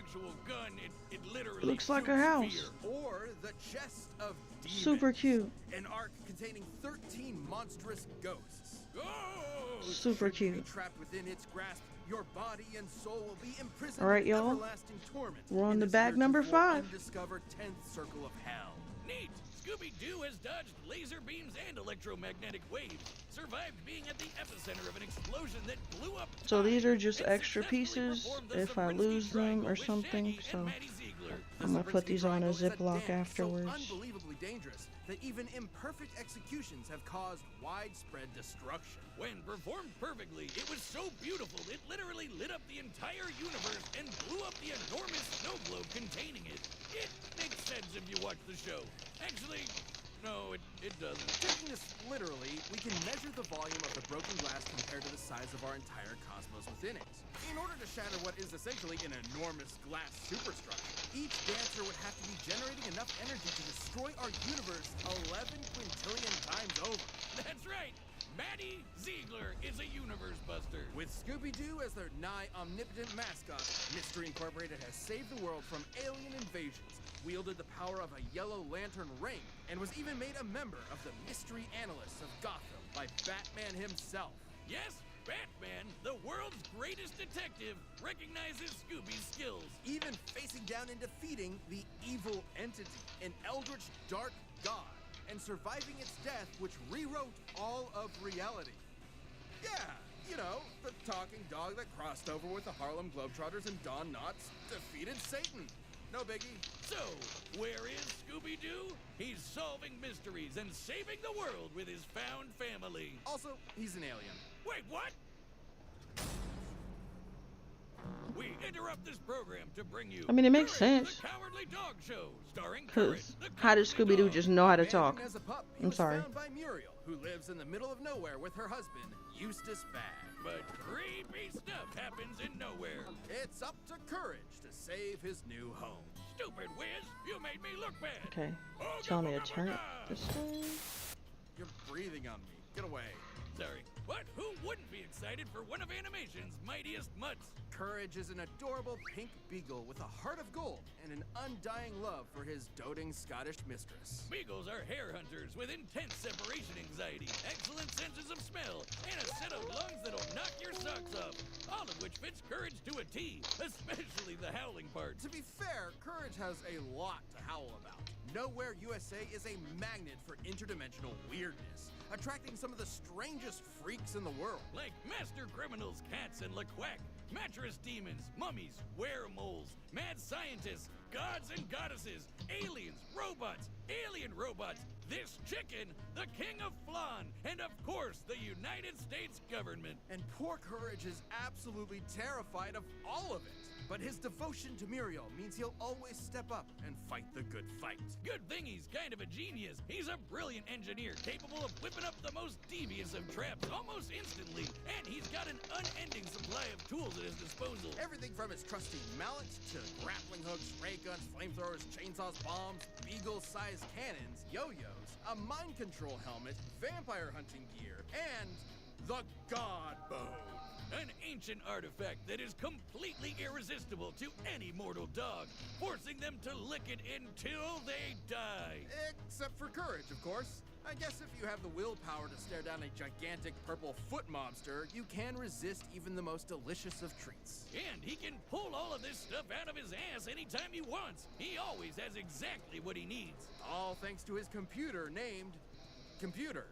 It literally Looks like a shoots house. fear. Or the Chest of Demons. Super cute. An ark containing 13 monstrous ghosts. Super Should cute. you be trapped within its grasp, your body and soul will be imprisoned All right, in y'all. everlasting torment. We're on in the this bag number heretofore 5. Undiscovered 10th circle of hell. Neat! Scooby-Doo has dodged laser beams and electromagnetic waves, survived being at the epicenter of an explosion that blew up. So these are just extra pieces if I lose them or something. So I'm gonna put these on a Ziploc afterwards. So unbelievably dangerous that even imperfect executions have caused widespread destruction. When performed perfectly, it was so beautiful it literally lit up the entire universe and blew up the enormous snow globe containing it. It makes sense if you watch the show. Actually, no, it doesn't. Taking this literally, we can measure the volume of the broken glass compared to the size of our entire cosmos within it. In order to shatter what is essentially an enormous glass superstructure, each dancer would have to be generating enough energy to destroy our universe 11 quintillion times over. That's right. Maddie Ziegler is a universe buster. With Scooby-Doo as their nigh omnipotent mascot, Mystery Incorporated has saved the world from alien invasions, wielded the power of a yellow lantern ring, and was even made a member of the Mystery Analysts of Gotham by Batman himself. Yes, Batman, the world's greatest detective, recognizes Scooby's skills. Even facing down and defeating the evil entity, an eldritch dark god, and surviving its death, which rewrote all of reality. Yeah, you know, the talking dog that crossed over with the Harlem Globetrotters and Don Knotts defeated Satan. No biggie. So, where is Scooby-Doo? He's solving mysteries and saving the world with his found family. Also, he's an alien. Wait, what? We interrupt this program to bring you. I mean, it makes Courage, sense. The Cowardly Dog Show, starring Cause Courage, the how does Cowardly Scooby-Doo Dog. just know how to talk? Abandoned as a pup, he I'm was sorry. found by Muriel, who lives in the middle of nowhere with her husband, Eustace Bagg. But creepy stuff happens in nowhere. It's up to Courage to save his new home. Stupid Wiz, you made me look bad. Okay. Ooga Tell me to booga turn it booga. this way. You're breathing on me. Get away. Sorry, but who wouldn't be excited for one of animation's mightiest mutts? Courage is an adorable pink beagle with a heart of gold and an undying love for his doting Scottish mistress. Beagles are hare hunters with intense separation anxiety, excellent senses of smell, and a set of lungs that'll knock your socks off. All of which fits Courage to a T, especially the howling part. To be fair, Courage has a lot to howl about. Nowhere USA is a magnet for interdimensional weirdness, attracting some of the strangest freaks in the world. Like master criminals, cats, and LaQuack, mattress demons, mummies, weremoles, mad scientists, gods and goddesses, aliens, robots, alien robots, this chicken, the king of flan, and of course, the United States government. And poor Courage is absolutely terrified of all of it. But his devotion to Muriel means he'll always step up and fight the good fight. Good thing he's kind of a genius. He's a brilliant engineer capable of whipping up the most devious of traps almost instantly. And he's got an unending supply of tools at his disposal. Everything from his trusty mallet to grappling hooks, ray guns, flamethrowers, chainsaws, bombs, beagle-sized cannons, yo-yos, a mind control helmet, vampire hunting gear, and the God Bone. An ancient artifact that is completely irresistible to any mortal dog, forcing them to lick it until they die. Except for Courage, of course. I guess if you have the willpower to stare down a gigantic purple foot mobster, you can resist even the most delicious of treats. And he can pull all of this stuff out of his ass anytime he wants. He always has exactly what he needs. All thanks to his computer named Computer.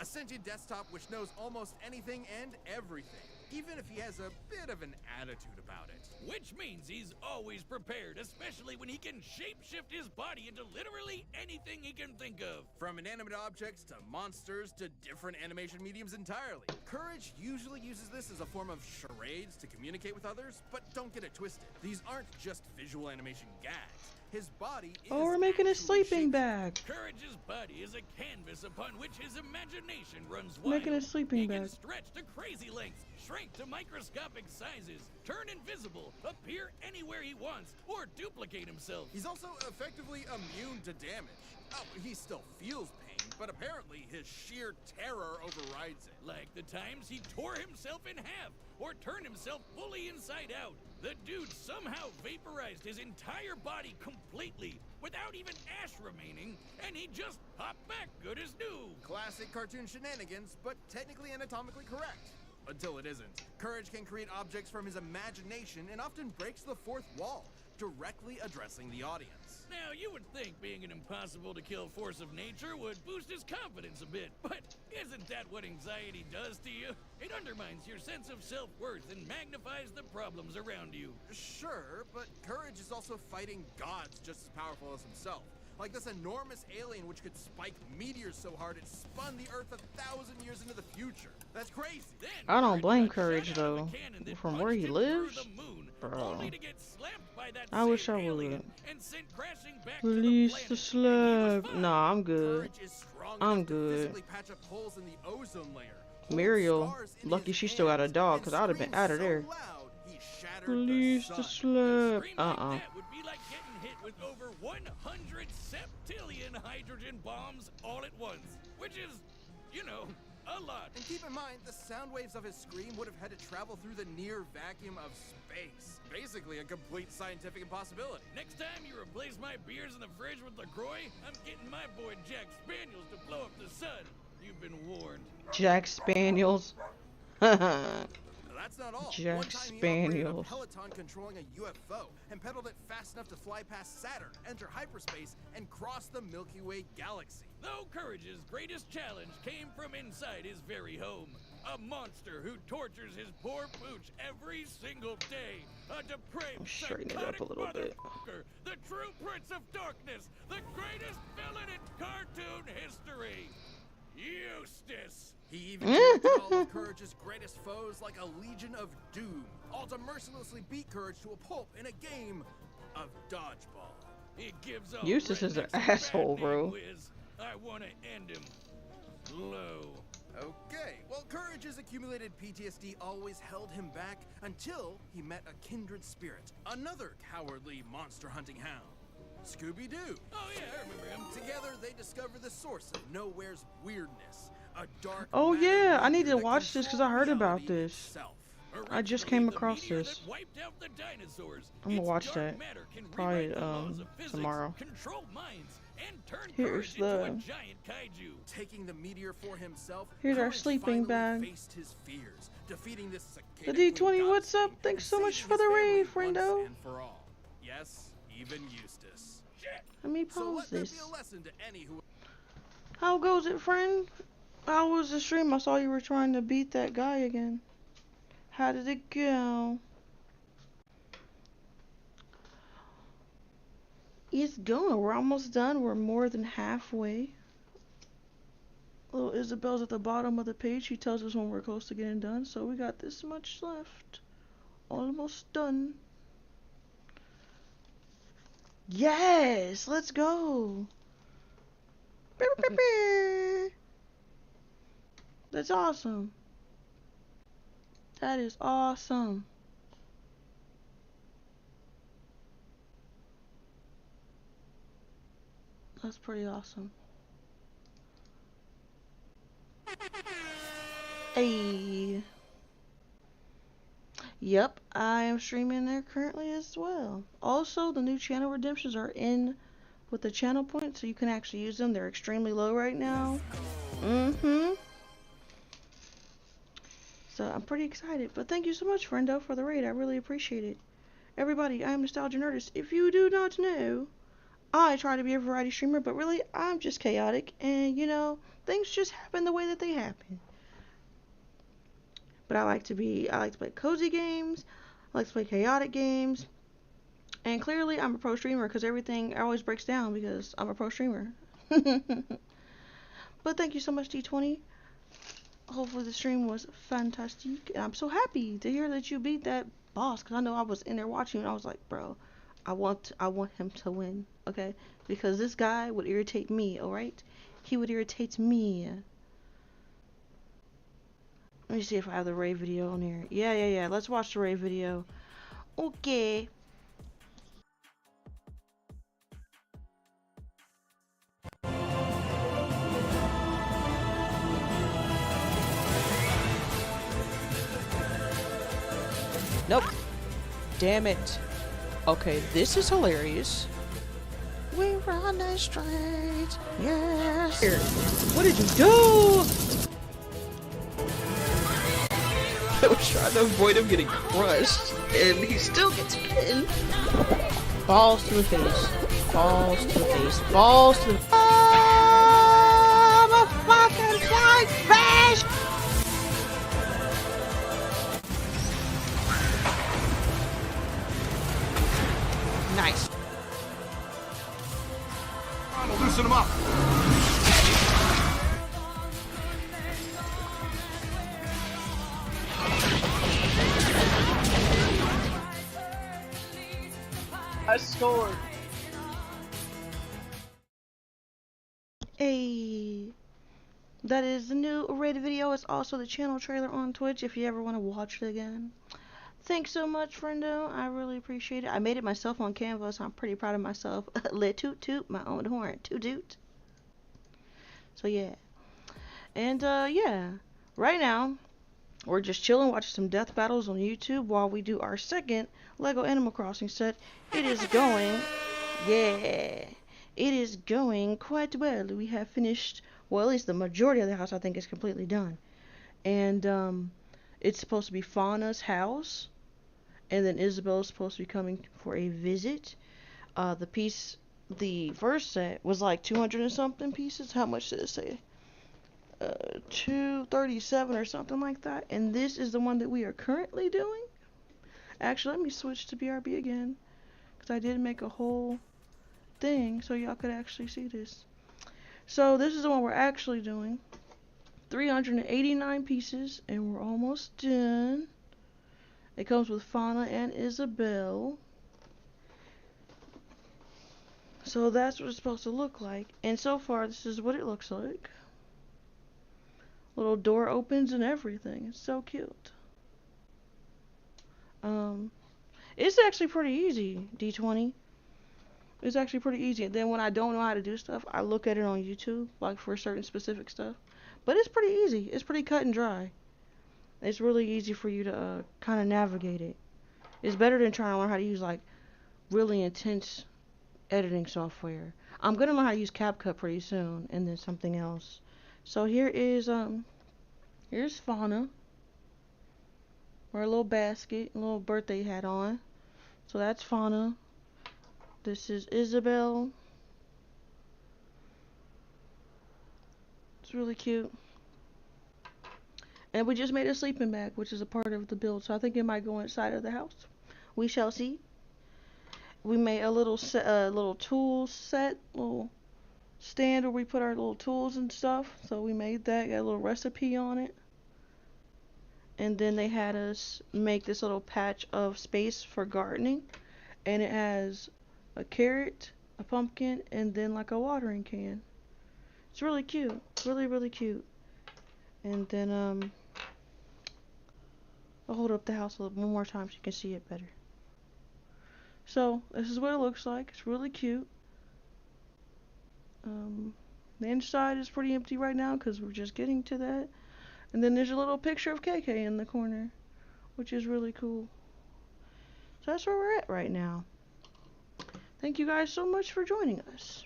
A sentient desktop which knows almost anything and everything, even if he has a bit of an attitude about it. Which means he's always prepared, especially when he can shapeshift his body into literally anything he can think of. From inanimate objects to monsters to different animation mediums entirely. Courage usually uses this as a form of charades to communicate with others, but don't get it twisted. These aren't just visual animation gags. His body is Oh, we're making a actually sleeping bag. Courage's body is a canvas upon which his imagination runs Making a wild. sleeping He bag. can stretch to crazy lengths, shrink to microscopic sizes, turn invisible, appear anywhere he wants, or duplicate himself. He's also effectively immune to damage. Oh, he still feels pain, but apparently his sheer terror overrides it. Like the times he tore himself in half, or turned himself fully inside out. The dude somehow vaporized his entire body completely, without even ash remaining, and he just popped back good as new. Classic cartoon shenanigans, but technically anatomically correct. Until it isn't. Courage can create objects from his imagination and often breaks the fourth wall, directly addressing the audience. Now, you would think being an impossible-to-kill force of nature would boost his confidence a bit, but isn't that what anxiety does to you? It undermines your sense of self-worth and magnifies the problems around you. Sure, but Courage is also fighting gods just as powerful as himself. Like this enormous alien which could spike meteors so hard it spun the Earth 1,000 years into the future. That's crazy. Then I don't blame got shot Courage out of a though. cannon that From where punched he him lives, through the moon, bro. only to get slapped by that I wish same I alien would. and sent crashing back Release to the the planet. slug. Nah, I'm good. Courage is strong I'm enough to good. physically patch up holes in the ozone layer. hold Muriel, stars in lucky his she still got a hands, dog, and cause I'd have been scream out of so there. loud, he shattered Release the the sun. slug. Scream like that would be like getting hit with over 100 septillion hydrogen bombs all at once, which is, you know, A lot. And keep in mind, the sound waves of his scream would have had to travel through the near vacuum of space. Basically a complete scientific impossibility. Next time you replace my beers in the fridge with LaCroix, I'm getting my boy Jack Spaniels to blow up the sun. You've been warned. Jack Spaniels. That's not all. Jack One time he operated Spaniels. a Peloton controlling a UFO and pedaled it fast enough to fly past Saturn, enter hyperspace, and cross the Milky Way galaxy. Though Courage's greatest challenge came from inside his very home. A monster who tortures his poor pooch every single day. A depraved, Straighten it up psychotic a little bit. motherfucker. The true Prince of Darkness. The greatest villain in cartoon history. Eustace. He even directed all of Courage's greatest foes like a legion of doom, all to mercilessly beat Courage to a pulp in a game of dodgeball. It gives all Eustace is an rednecks a bad asshole, name, bro. Wiz. I want to end him. Low. Okay, well, Courage's accumulated PTSD always held him back until he met a kindred spirit, another cowardly monster-hunting hound, Scooby-Doo. Oh yeah, I remember him. Together, they discover the source of Nowhere's weirdness, a dark Oh matter yeah, I need nature to that watch this because I heard about this. itself. I just came across this. Wiped out the dinosaurs. I'm gonna Its watch dark that matter can probably rewrite the laws of physics, tomorrow. Control minds, and turn Here's Courage into a the- giant kaiju. Taking the meteor for himself, Here's our Courage sleeping finally bag. faced his fears, defeating this The cicada D20, queen what's up? godsend Thanks so and much saving for the his raid, family once friendo. and for all. Yes, even Eustace. Let me So pause let there this. be a lesson to any who How goes it, friend? How was the stream? I saw you were trying to beat that guy again. How did it go? It's going. We're almost done. We're more than halfway. Little Isabel's at the bottom of the page. She tells us when we're close to getting done. So we got this much left. Almost done. Yes! Let's go! That's awesome. That is awesome. That's pretty awesome. Hey. Yep, I am streaming there currently as well. Also, the new channel redemptions are in with the channel points, so you can actually use them. They're extremely low right now. So I'm pretty excited. But thank you so much, friendo, for the raid. I really appreciate it. Everybody, I'm Nostalgia Nerdist. If you do not know, I try to be a variety streamer, but really, I'm just chaotic. And, you know, things just happen the way that they happen. But I like to play cozy games. I like to play chaotic games. And clearly, I'm a pro streamer because everything always breaks down because I'm a pro streamer. But thank you so much, D20. Hopefully the stream was fantastic. And I'm so happy to hear that you beat that boss because I know I was in there watching and I was like, bro, I want him to win, okay? Because this guy would irritate me, alright? He would irritate me. Let me see if I have the raid video on here. Yeah. Let's watch the raid video. Okay. Nope. Damn it. Okay, this is hilarious. We run the streets. Yes. Here. What did you do? I was trying to avoid him getting crushed, and he still gets pinned. Balls to the face. Balls to the face. Balls to the face. I'm a fucking flying fish! Nice. Loosen him up. I scored. Hey, that is the new rated video. It's also the channel trailer on Twitch if you ever want to watch it again. Thanks so much, friendo. I really appreciate it. I made it myself on Canva, so I'm pretty proud of myself. Let toot toot my own horn. Toot toot. So yeah. And yeah, right now we're just chilling, watching some death battles on YouTube while we do our second Lego Animal Crossing set. It is going, yeah, it is going quite well. We have finished, well, at least the majority of the house I think is completely done. And it's supposed to be Fauna's house, and then Isabel's supposed to be coming for a visit. The first set was like 200 and something pieces. How much did it say? 237 or something like that. And this is the one that we are currently doing. Actually, let me switch to BRB again, because I did make a whole thing so y'all could actually see this. So this is the one we're actually doing. 389 pieces, and we're almost done. It comes with Fauna and Isabel. So that's what it's supposed to look like. And so far, this is what it looks like. Little door opens and everything. It's so cute. It's actually pretty easy, D20. It's actually pretty easy. And then when I don't know how to do stuff, I look at it on YouTube, like for certain specific stuff. But it's pretty easy. It's pretty cut and dry. It's really easy for you to kind of navigate it. It's better than trying to learn how to use like really intense editing software. I'm gonna learn how to use CapCut pretty soon, and then something else. So here is here's Fauna. Or a little basket, a little birthday hat on. So that's Fauna. This is Isabel. It's really cute. And we just made a sleeping bag, which is a part of the build. So I think it might go inside of the house. We shall see. We made a little set, little tool set, little stand where we put our little tools and stuff. So we made that. Got a little recipe on it. And then they had us make this little patch of space for gardening. And it has a carrot, a pumpkin, and then like a watering can. It's really cute. Really, really cute. And then, I'll hold up the house one more time so you can see it better. So, this is what it looks like. It's really cute. The inside is pretty empty right now because we're just getting to that. And then there's a little picture of KK in the corner, which is really cool. So that's where we're at right now. Thank you guys so much for joining us.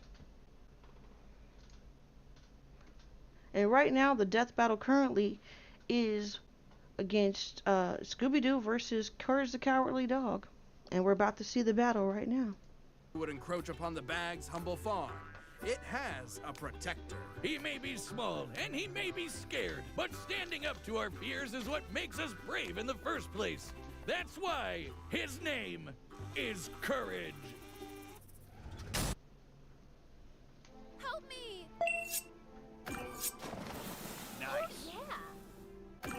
And right now, the death battle currently is against Scooby-Doo versus Courage the Cowardly Dog. And we're about to see the battle right now. Would encroach upon the bag's humble farm. It has a protector. He may be small, and he may be scared, but standing up to our fears is what makes us brave in the first place. That's why his name is Courage. Help me! Nice. Yeah.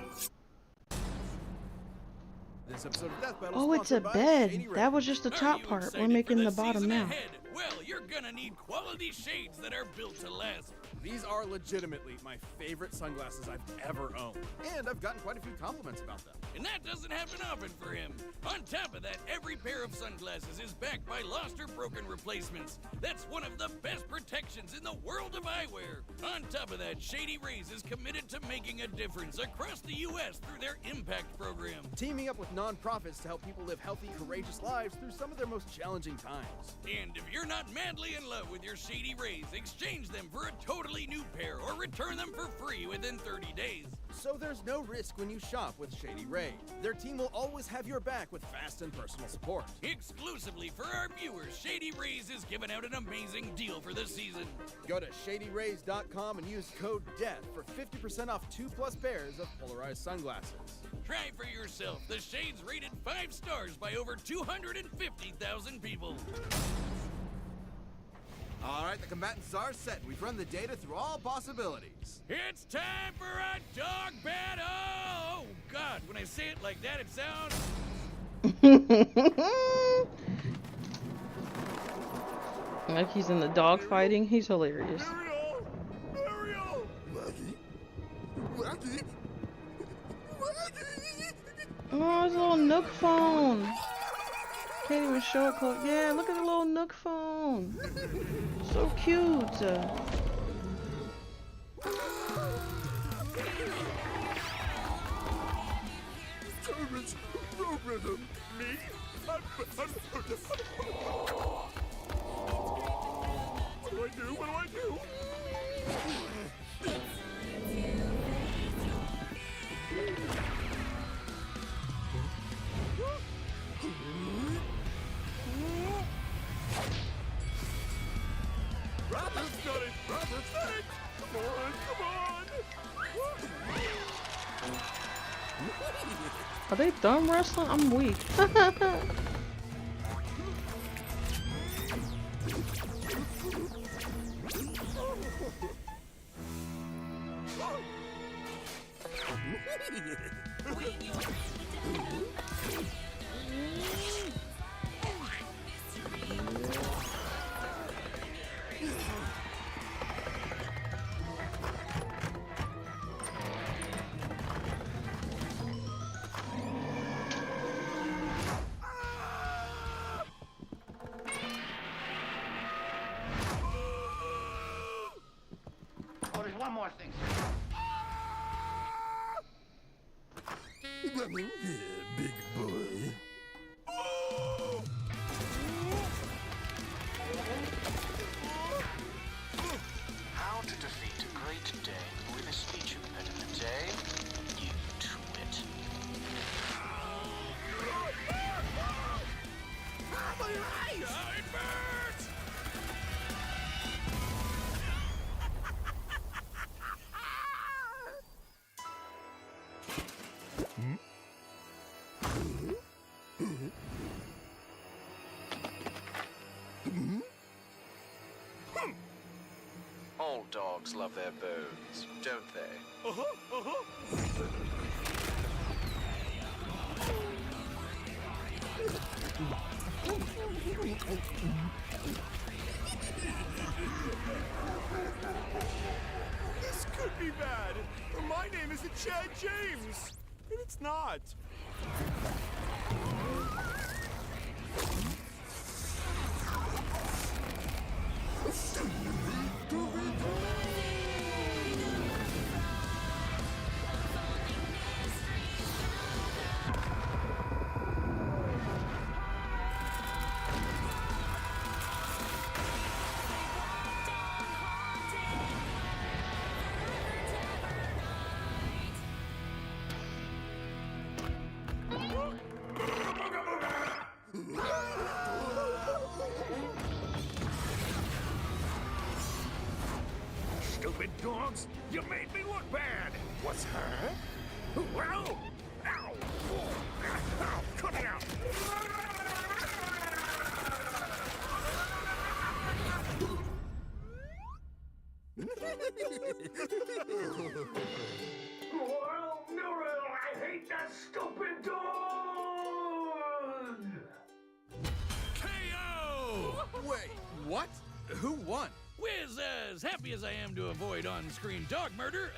This episode of Death Battle Oh, it's a sponsored by bed. Shady That Rays. was just the Are top you part. We're excited making for the bottom season now. ahead? Well, you're gonna need quality shades that are built to last. These are legitimately my favorite sunglasses I've ever owned. And I've gotten quite a few compliments about them. And that doesn't happen often for him. On top of that, every pair of sunglasses is backed by lost or broken replacements. That's one of the best protections in the world of eyewear. On top of that, Shady Rays is committed to making a difference across the U.S. through their Impact program. Teaming up with nonprofits to help people live healthy, courageous lives through some of their most challenging times. And if you're not madly in love with your Shady Rays, exchange them for a totally new pair or return them for free within 30 days. So there's no risk when you shop with Shady Rays. Their team will always have your back with fast and personal support. Exclusively for our viewers, Shady Rays is giving out an amazing deal for the season. Go to ShadyRays.com and use code DEATH for 50% off 2+ pairs of polarized sunglasses. Try for yourself the shades rated 5 stars by over 250,000 people. All right, the combatants are set. We've run the data through all possibilities. It's time for a dog battle! Oh, God, when I say it like that, it sounds... Like he's in the dog fighting. He's hilarious. Oh, his little Nook phone. Can't even show it close. Yeah, look at the little Nook phone. So cute. rhythm. Me? What do I do? What do I do? Robert's got it! Robert's got it! Come on, come on! Are they thumb wrestling? I'm weak. Oh, there's one more thing, sir. Big boy. How to defeat a Great Dane with a speech impediment, eh? You twit. My eyes! It burns! All dogs love their bones, don't they? This could be bad. My name isn't Chad James. And it's not. Stupid dogs! You made me look bad! What's her? Ow! Ow! Ow! Cut it out! Well, Muriel, I hate that stupid dog! KO! Wait, what? Who won? Wiz, as happy as I am to avoid on-screen dog murder,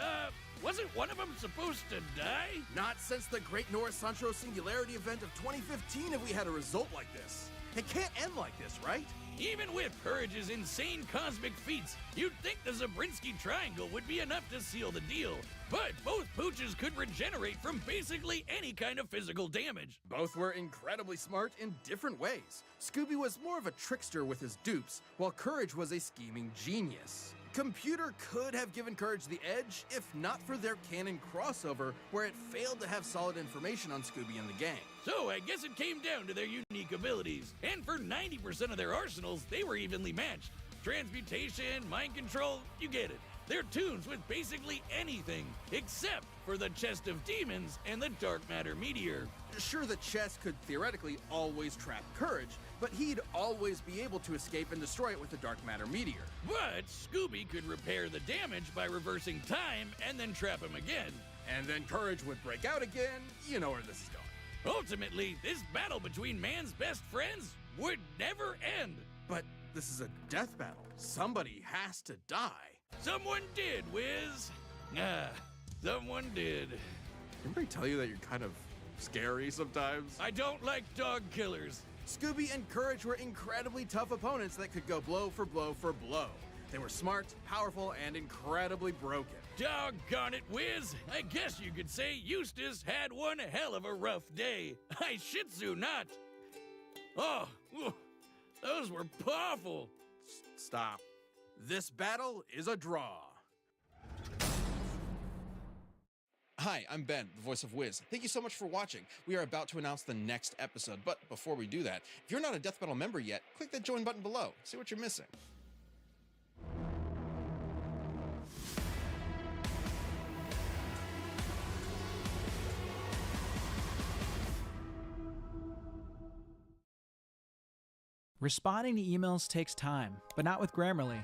wasn't one of them supposed to die? Not since the Great Norris Sancho Singularity event of 2015 have we had a result like this. It can't end like this, right? Even with Courage's insane cosmic feats, you'd think the Zabrinsky Triangle would be enough to seal the deal. But both pooches could regenerate from basically any kind of physical damage. Both were incredibly smart in different ways. Scooby was more of a trickster with his dupes, while Courage was a scheming genius. Computer could have given Courage the edge if not for their canon crossover, where it failed to have solid information on Scooby and the gang. So I guess it came down to their unique abilities. And for 90% of their arsenals, they were evenly matched. Transmutation, mind control, you get it. They're tunes with basically anything, except for the Chest of Demons and the Dark Matter Meteor. Sure, the chest could theoretically always trap Courage, but he'd always be able to escape and destroy it with the Dark Matter Meteor. But Scooby could repair the damage by reversing time and then trap him again. And then Courage would break out again. You know where this is going. Ultimately, this battle between man's best friends would never end. But this is a death battle. Somebody has to die. Someone did, Wiz. Someone did. Did anybody tell you that you're kind of scary sometimes? I don't like dog killers. Scooby and Courage were incredibly tough opponents that could go blow for blow for blow. They were smart, powerful, and incredibly broken. Doggone it, Wiz! I guess you could say Eustace had one hell of a rough day. I shitsu not. Oh, those were powerful. Stop. This battle is a draw. Hi, I'm Ben, the voice of Wiz. Thank you so much for watching. We are about to announce the next episode, but before we do that, if you're not a Death Battle member yet, click that join button below. See what you're missing. Responding to emails takes time, but not with Grammarly.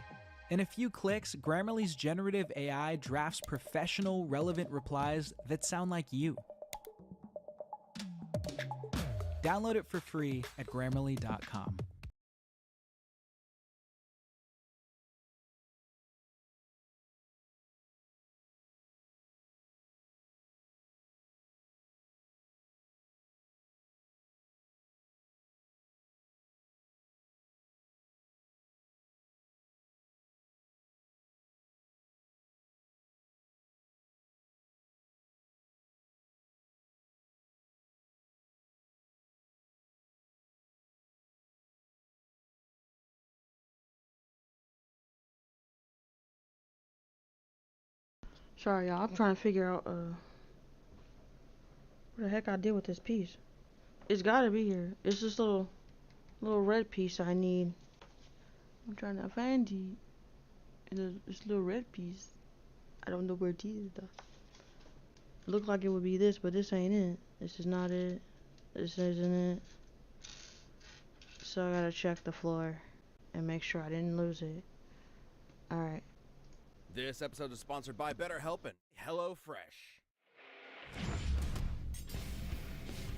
In a few clicks, Grammarly's generative AI drafts professional, relevant replies that sound like you. Download it for free at Grammarly.com. Sorry, y'all. I'm trying to figure out what the heck I did with this piece. It's gotta be here. It's this little red piece I need. I'm trying to find it. And this little red piece. I don't know where it is though. It looked like it would be this, but this ain't it. This is not it. This isn't it. So I gotta check the floor and make sure I didn't lose it. Alright. This episode is sponsored by BetterHelp and HelloFresh.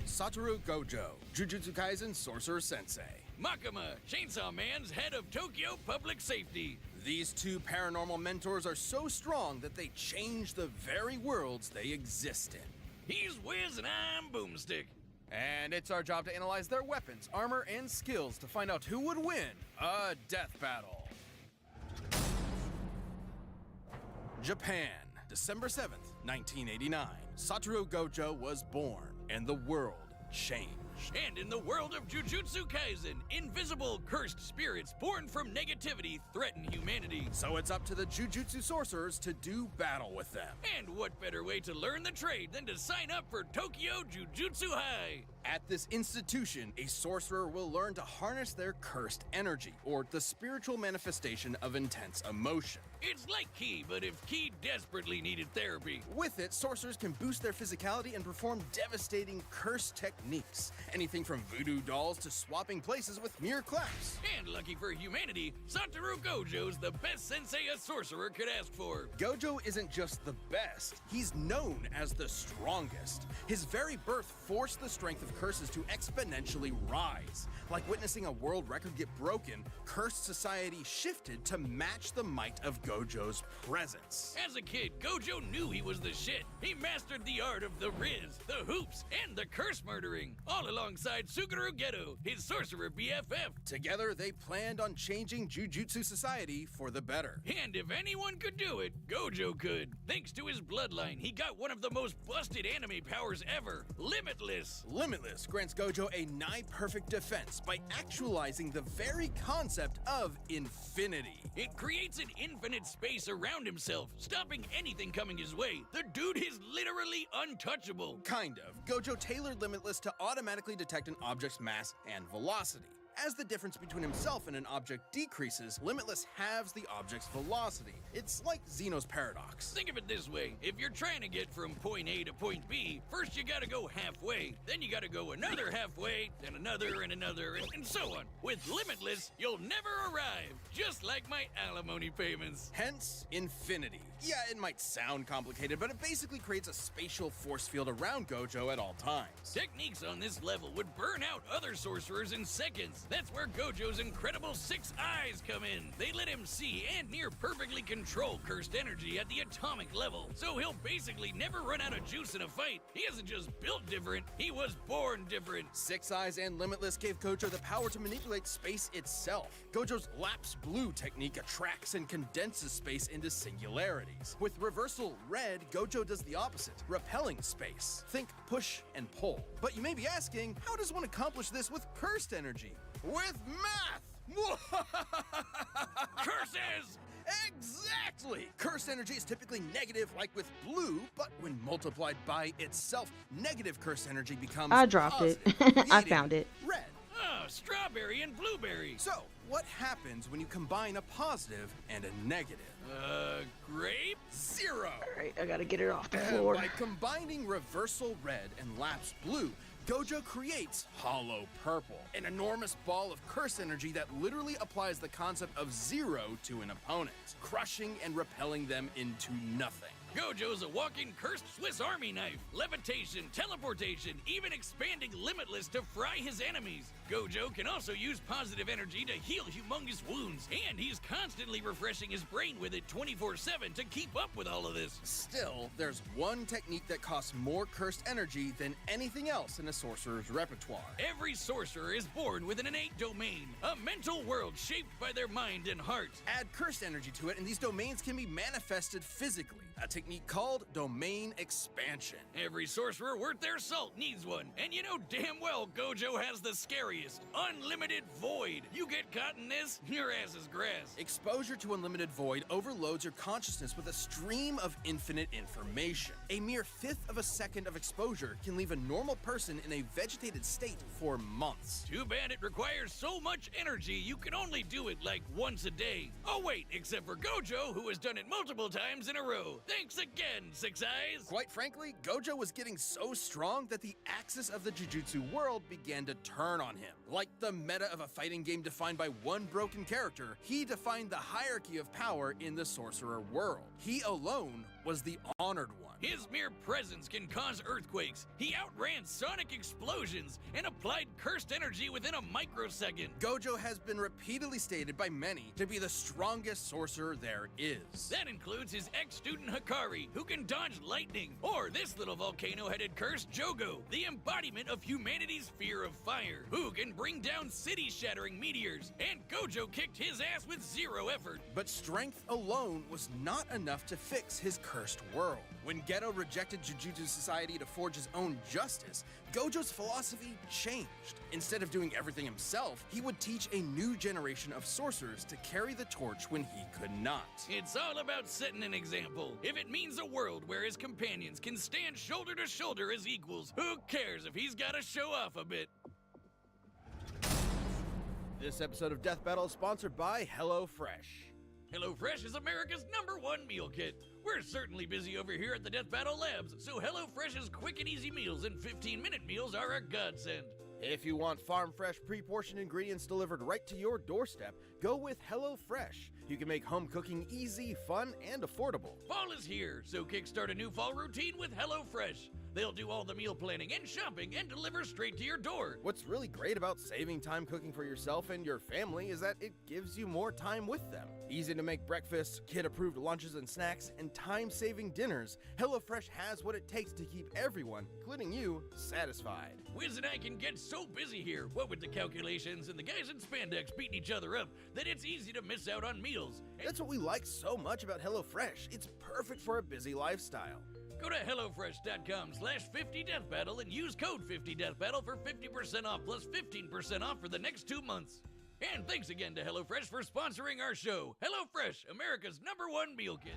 Satoru Gojo, Jujutsu Kaisen Sorcerer Sensei. Makima, Chainsaw Man's head of Tokyo Public Safety. These two paranormal mentors are so strong that they change the very worlds they exist in. He's Wiz and I'm Boomstick. And it's our job to analyze their weapons, armor, and skills to find out who would win a death battle. Japan, December 7th, 1989. Satoru Gojo was born, and the world changed. And in the world of Jujutsu Kaisen, invisible, cursed spirits born from negativity threaten humanity. So it's up to the Jujutsu sorcerers to do battle with them. And what better way to learn the trade than to sign up for Tokyo Jujutsu High? At this institution, a sorcerer will learn to harness their cursed energy, or the spiritual manifestation of intense emotion. It's like Ki, but if Ki desperately needed therapy. With it, sorcerers can boost their physicality and perform devastating curse techniques. Anything from voodoo dolls to swapping places with mere claps. And lucky for humanity, Satoru Gojo's the best sensei a sorcerer could ask for. Gojo isn't just the best, he's known as the strongest. His very birth forced the strength of curses to exponentially rise. Like witnessing a world record get broken, cursed society shifted to match the might of Gojo's presence. As a kid, Gojo knew he was the shit. He mastered the art of the Riz, the hoops, and the curse murdering, all alongside Suguru Geto, his sorcerer BFF. Together, they planned on changing Jujutsu society for the better. And if anyone could do it, Gojo could. Thanks to his bloodline, he got one of the most busted anime powers ever, Limitless. Limitless grants Gojo a nigh-perfect defense by actualizing the very concept of infinity. It creates an infinite space around himself, stopping anything coming his way. The dude is literally untouchable. Kind of. Gojo tailored Limitless to automatically detect an object's mass and velocity. As the difference between himself and an object decreases, Limitless halves the object's velocity. It's like Zeno's paradox. Think of it this way. If you're trying to get from point A to point B, first you gotta go halfway, then you gotta go another halfway, then another and another, and so on. With Limitless, you'll never arrive, just like my alimony payments. Hence, infinity. Yeah, it might sound complicated, but it basically creates a spatial force field around Gojo at all times. Techniques on this level would burn out other sorcerers in seconds. That's where Gojo's incredible 6 eyes come in. They let him see and near perfectly control cursed energy at the atomic level, so he'll basically never run out of juice in a fight. He isn't just built different, he was born different. 6 Eyes and Limitless gave Gojo the power to manipulate space itself. Gojo's Lapse Blue technique attracts and condenses space into singularities. With Reversal Red, Gojo does the opposite, repelling space. Think push and pull. But you may be asking, how does one accomplish this with cursed energy? With math! Curses! Exactly! Cursed energy is typically negative, like with blue, but when multiplied by itself, negative cursed energy becomes I dropped it. I found it. Red. Oh, strawberry and blueberry. So, what happens when you combine a positive and a negative? Grape? 0! Alright, I gotta get it off the floor. By combining Reversal Red and Lapse Blue, Gojo creates Hollow Purple, an enormous ball of curse energy that literally applies the concept of 0 to an opponent, crushing and repelling them into nothing. Gojo's a walking cursed Swiss Army knife. Levitation, teleportation, even expanding Limitless to fry his enemies. Gojo can also use positive energy to heal humongous wounds, and he's constantly refreshing his brain with it 24/7 to keep up with all of this. Still, there's one technique that costs more cursed energy than anything else in a sorcerer's repertoire. Every sorcerer is born with an innate domain, a mental world shaped by their mind and heart. Add cursed energy to it, and these domains can be manifested physically, a technique called domain expansion. Every sorcerer worth their salt needs one, and you know damn well Gojo has the scariest, unlimited void. You get caught in this, your ass is grass. Exposure to unlimited void overloads your consciousness with a stream of infinite information. A mere 1/5 of a second of exposure can leave a normal person in a vegetated state for months. Too bad it requires so much energy you can only do it like once a day. Oh wait, except for Gojo, who has done it multiple times in a row. Thanks again, 6 Eyes. Quite frankly, Gojo was getting so strong that the axis of the Jujutsu world began to turn on him. Like the meta of a fighting game defined by one broken character, he defined the hierarchy of power in the sorcerer world. He alone was the honored one. His mere presence can cause earthquakes. He outran sonic explosions and applied cursed energy within a microsecond. Gojo has been repeatedly stated by many to be the strongest sorcerer there is. That includes his ex-student Hikari, who can dodge lightning, or this little volcano-headed curse, Jogo, the embodiment of humanity's fear of fire, who can bring down city-shattering meteors, and Gojo kicked his ass with 0 effort. But strength alone was not enough to fix his cursed world. When Geto rejected Jujutsu Society to forge his own justice, Gojo's philosophy changed. Instead of doing everything himself, he would teach a new generation of sorcerers to carry the torch when he could not. It's all about setting an example. If it means a world where his companions can stand shoulder to shoulder as equals, who cares if he's gotta show off a bit? This episode of Death Battle is sponsored by HelloFresh. HelloFresh is America's #1 meal kit. We're certainly busy over here at the Death Battle Labs, so HelloFresh's quick and easy meals and 15-minute meals are a godsend. If you want farm fresh, pre-portioned ingredients delivered right to your doorstep, go with HelloFresh. You can make home cooking easy, fun, and affordable. Fall is here, so kickstart a new fall routine with HelloFresh. They'll do all the meal planning and shopping and deliver straight to your door. What's really great about saving time cooking for yourself and your family is that it gives you more time with them. Easy to make breakfasts, kid-approved lunches and snacks, and time-saving dinners, HelloFresh has what it takes to keep everyone, including you, satisfied. Wiz and I can get so busy here, what with the calculations and the guys in spandex beating each other up, that it's easy to miss out on meals. That's what we like so much about HelloFresh. It's perfect for a busy lifestyle. Go to HelloFresh.com/50deathbattle and use code 50deathbattle for 50% off plus 15% off for the next 2 months. And thanks again to HelloFresh for sponsoring our show. HelloFresh, America's #1 meal kit.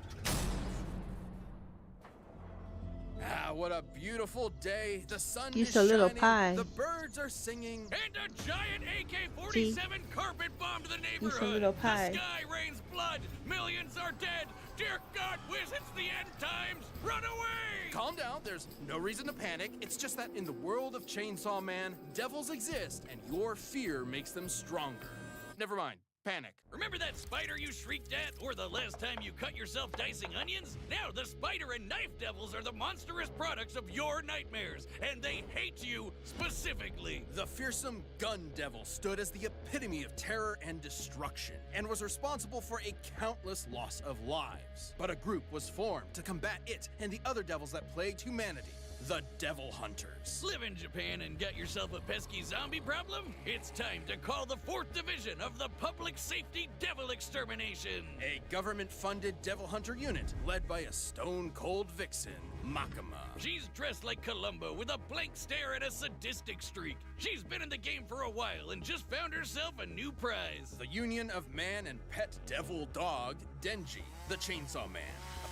Ah, what a beautiful day. The sun He's is a little shining, pie. the birds are singing, and a giant AK-47 carpet bombed the neighborhood. He's a little pie. The sky rains blood. Millions are dead. Dear God, Wiz, it's the end times. Run away! Calm down, there's no reason to panic. It's just that in the world of Chainsaw Man, devils exist, and your fear makes them stronger. Never mind. Panic. Remember that spider you shrieked at, or the last time you cut yourself dicing onions? Now the spider and knife devils are the monstrous products of your nightmares, and they hate you specifically. The fearsome gun devil stood as the epitome of terror and destruction, and was responsible for a countless loss of lives. But a group was formed to combat it and the other devils that plagued humanity. The Devil Hunters. Live in Japan and got yourself a pesky zombie problem? It's time to call the 4th Division of the Public Safety Devil Extermination. A government-funded devil hunter unit led by a stone-cold vixen, Makima. She's dressed like Columbo with a blank stare and a sadistic streak. She's been in the game for a while and just found herself a new prize. The union of man and pet devil dog, Denji, the Chainsaw Man.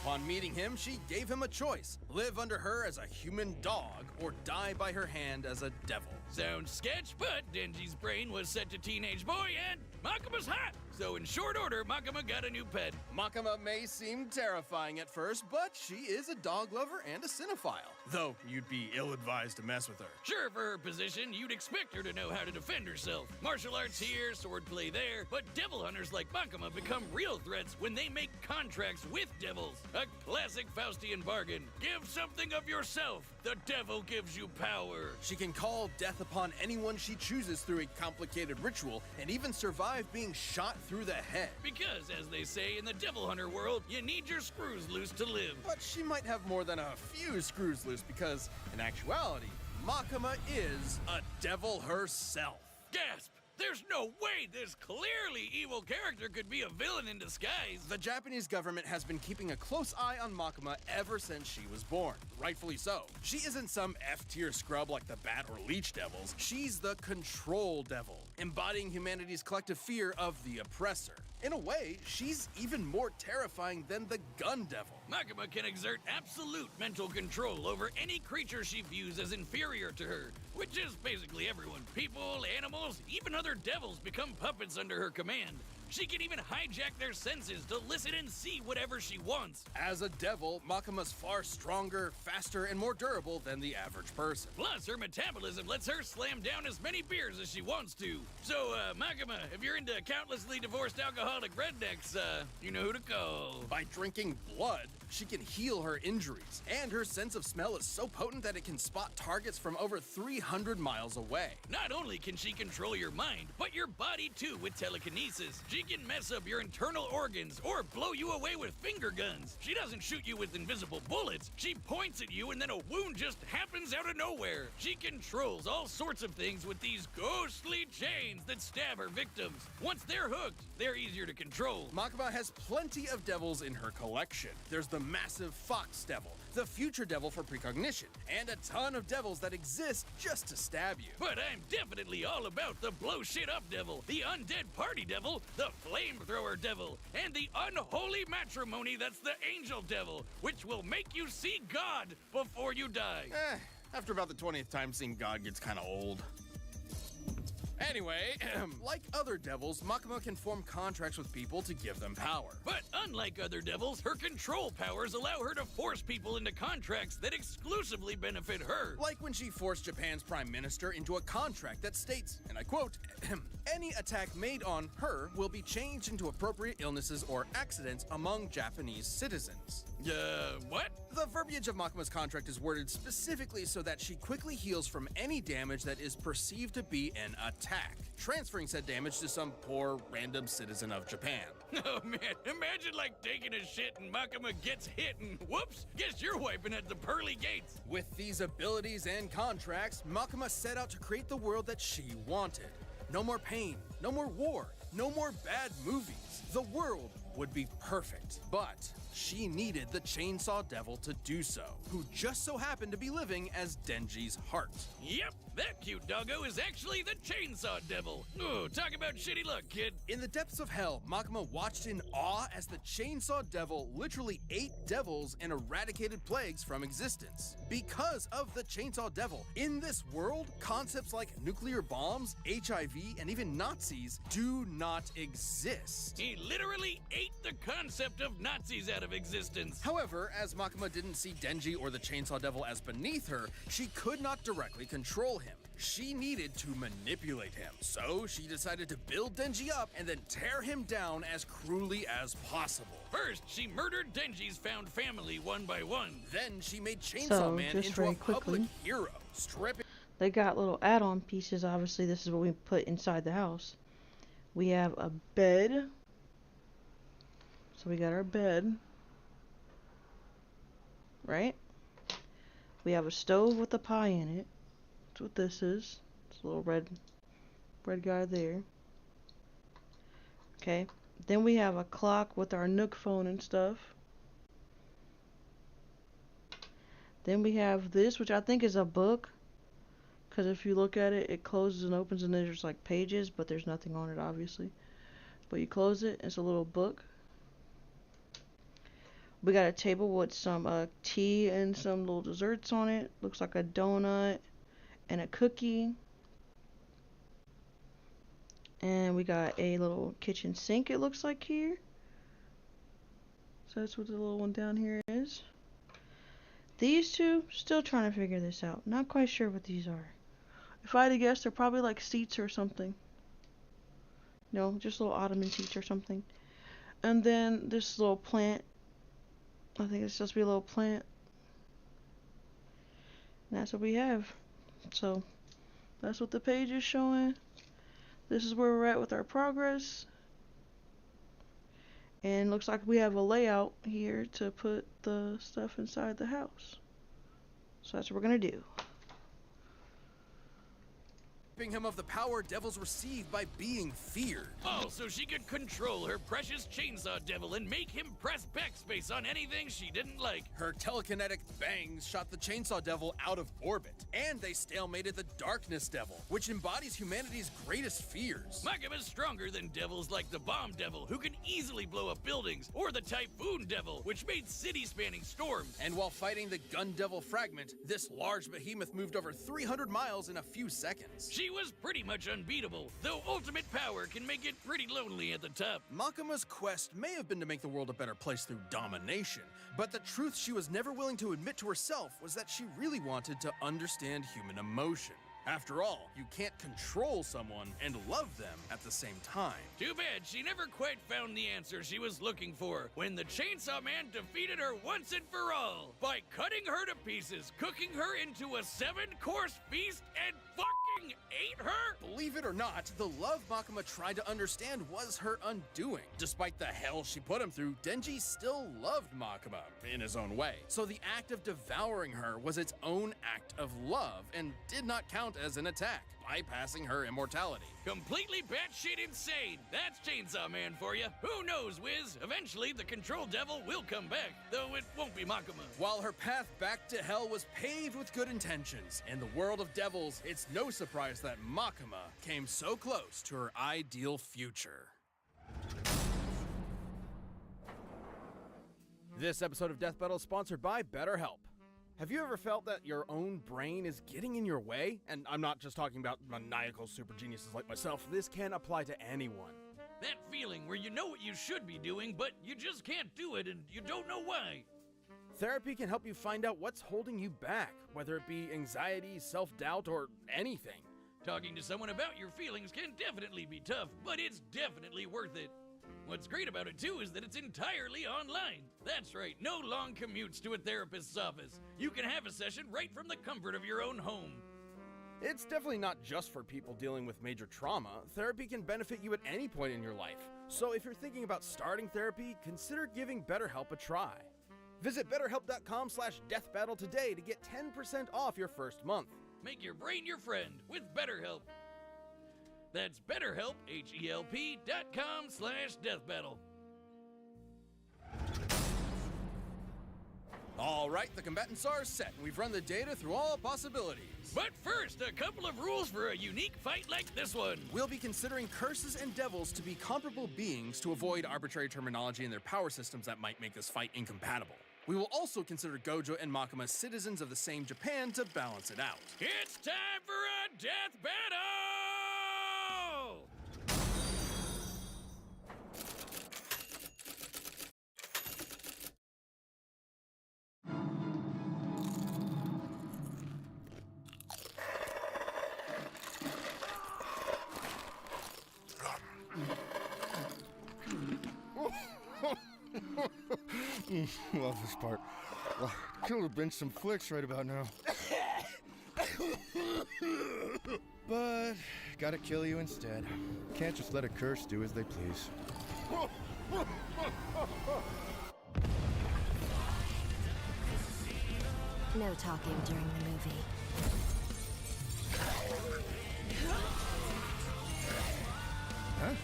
Upon meeting him, she gave him a choice. Live under her as a human dog or die by her hand as a devil. Sounds sketch, but Denji's brain was set to teenage boy and Makima's hot. So in short order, Makima got a new pet. Makima may seem terrifying at first, but she is a dog lover and a cinephile. Though you'd be ill-advised to mess with her. Sure, for her position, you'd expect her to know how to defend herself. Martial arts here, swordplay there, but devil hunters like Makima become real threats when they make contracts with devils. A classic Faustian bargain. Give something of yourself. The devil gives you power. She can call death upon anyone she chooses through a complicated ritual and even survive being shot through the head. Because, as they say in the devil hunter world, you need your screws loose to live. But she might have more than a few screws loose because, in actuality, Makima is a devil herself. Gasp! There's no way this clearly evil character could be a villain in disguise. The Japanese government has been keeping a close eye on Makima ever since she was born. Rightfully so. She isn't some F-tier scrub like the Bat or Leech devils. She's the Control Devil, embodying humanity's collective fear of the oppressor. In a way, she's even more terrifying than the Gun Devil. Makima can exert absolute mental control over any creature she views as inferior to her, which is basically everyone. People, animals, even other devils become puppets under her command. She can even hijack their senses to listen and see whatever she wants. As a devil, Makima's far stronger, faster, and more durable than the average person. Plus, her metabolism lets her slam down as many beers as she wants to. So, Makima, if you're into countlessly divorced alcoholic rednecks, you know who to call. By drinking blood, she can heal her injuries, and her sense of smell is so potent that it can spot targets from over 300 miles away. Not only can she control your mind, but your body too with telekinesis. She can mess up your internal organs or blow you away with finger guns. She doesn't shoot you with invisible bullets. She points at you and then a wound just happens out of nowhere. She controls all sorts of things with these ghostly chains that stab her victims. Once they're hooked, they're easier to control. Makima has plenty of devils in her collection. There's the massive Fox Devil, the Future Devil for precognition, and a ton of devils that exist just to stab you. But I'm definitely all about the blow shit up devil, the undead party devil, the flamethrower devil, and the unholy matrimony that's the angel devil, which will make you see God before you die. After about the 20th time, seeing God gets kind of old. Anyway, like other devils, Makima can form contracts with people to give them power. But unlike other devils, her control powers allow her to force people into contracts that exclusively benefit her. Like when she forced Japan's prime minister into a contract that states, and I quote, any attack made on her will be changed into appropriate illnesses or accidents among Japanese citizens. What? The verbiage of Makima's contract is worded specifically so that she quickly heals from any damage that is perceived to be an attack, transferring said damage to some poor random citizen of Japan. Oh man, imagine like taking a shit and Makima gets hit and whoops, guess you're wiping at the pearly gates. With these abilities and contracts, Makima set out to create the world that she wanted. No more pain, no more war, no more bad movies. The world would be perfect, but she needed the Chainsaw Devil to do so, who just so happened to be living as Denji's heart. Yep, that cute doggo is actually the Chainsaw Devil. Oh, talk about shitty luck, kid. In the depths of hell, Makima watched in awe as the Chainsaw Devil literally ate devils and eradicated plagues from existence. Because of the Chainsaw Devil, in this world, concepts like nuclear bombs, HIV, and even Nazis do not exist. He literally ate ate the concept of Nazis out of existence. However, as Makima didn't see Denji or the Chainsaw Devil as beneath her, she could not directly control him. She needed to manipulate him. So she decided to build Denji up and then tear him down as cruelly as possible. First, she murdered Denji's found family one by one. Then she made Chainsaw So, Man just into very a public quickly. hero, stripping. They got little add-on pieces. Obviously, this is what we put inside the house. We have a bed. So we got our bed. Right? We have a stove with a pie in it. That's what this is. It's a little red guy there. Okay. Then we have a clock with our Nook phone and stuff. Then we have this, which I think is a book. Because if you look at it, it closes and opens and there's like pages, but there's nothing on it, obviously. But you close it, it's a little book. We got a table with some tea and some little desserts on it. Looks like a donut and a cookie. And we got a little kitchen sink, it looks like here. So that's what the little one down here is. These two, still trying to figure this out. Not quite sure what these are. If I had to guess, they're probably like seats or something. No, just little ottoman seats or something. And then this little plant. I think it's supposed to be a little plant. And that's what we have. So, that's what the page is showing. This is where we're at with our progress. And looks like we have a layout here to put the stuff inside the house. So that's what we're going to do. Stripping him of the power devils receive by being feared. Oh, so she could control her precious Chainsaw Devil and make him press backspace on anything she didn't like. Her telekinetic bangs shot the Chainsaw Devil out of orbit, and they stalemated the Darkness Devil, which embodies humanity's greatest fears. Makima's stronger than devils like the Bomb Devil, who can easily blow up buildings, or the Typhoon Devil, which made city-spanning storms. And while fighting the Gun Devil Fragment, this large behemoth moved over 300 miles in a few seconds. She was pretty much unbeatable, though ultimate power can make it pretty lonely at the top. Makima's quest may have been to make the world a better place through domination, but the truth she was never willing to admit to herself was that she really wanted to understand human emotion. After all, you can't control someone and love them at the same time. Too bad she never quite found the answer she was looking for when the Chainsaw Man defeated her once and for all by cutting her to pieces, cooking her into a 7-course feast, and fucking ate her? Believe it or not, the love Makima tried to understand was her undoing. Despite the hell she put him through, Denji still loved Makima in his own way. So the act of devouring her was its own act of love and did not count as an attack, bypassing her immortality. Completely batshit insane. That's Chainsaw Man for you. Who knows, Wiz? Eventually, the Control Devil will come back, though it won't be Makima. While her path back to hell was paved with good intentions, in the world of devils, it's no surprise that Makima came so close to her ideal future. This episode of Death Battle is sponsored by BetterHelp. Have you ever felt that your own brain is getting in your way? And I'm not just talking about maniacal super geniuses like myself. This can apply to anyone. That feeling where you know what you should be doing, but you just can't do it and you don't know why. Therapy can help you find out what's holding you back, whether it be anxiety, self-doubt, or anything. Talking to someone about your feelings can definitely be tough, but it's definitely worth it. What's great about it, too, is that it's entirely online. That's right, no long commutes to a therapist's office. You can have a session right from the comfort of your own home. It's definitely not just for people dealing with major trauma. Therapy can benefit you at any point in your life. So if you're thinking about starting therapy, consider giving BetterHelp a try. Visit BetterHelp.com/deathbattle today to get 10% off your first month. Make your brain your friend with BetterHelp. That's BetterHelp, HELP.com/deathbattle. All right, the combatants are set, and we've run the data through all possibilities. But first, a couple of rules for a unique fight like this one. We'll be considering curses and devils to be comparable beings to avoid arbitrary terminology in their power systems that might make this fight incompatible. We will also consider Gojo and Makima citizens of the same Japan to balance it out. It's time for a death battle! Love this part. Could have been some flicks right about now. But gotta kill you instead. Can't just let a curse do as they please. No talking during the movie. Huh?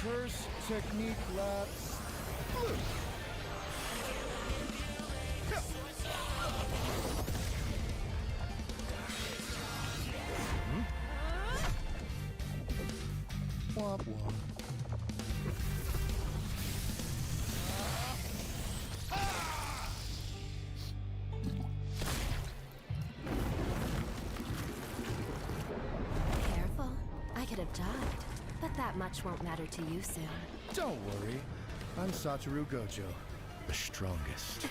First technique lapse. Womp womp. Careful. I could have died, but that much won't matter to you soon. Don't worry. I'm Satoru Gojo, the strongest.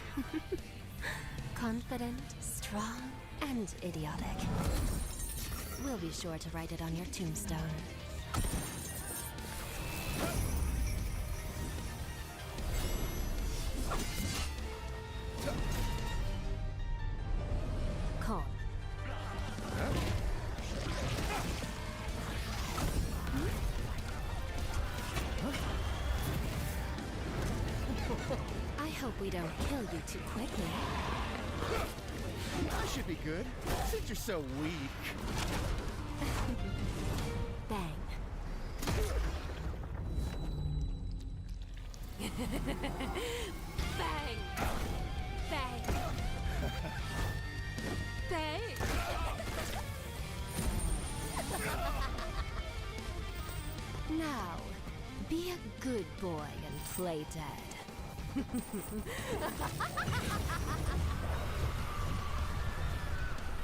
Confident, strong, and idiotic. We'll be sure to write it on your tombstone. Calm. I hope we don't kill you too quickly. I should be good, since you're so weak. Bang. Bang! Bang! Bang! Now, be a good boy and play dead.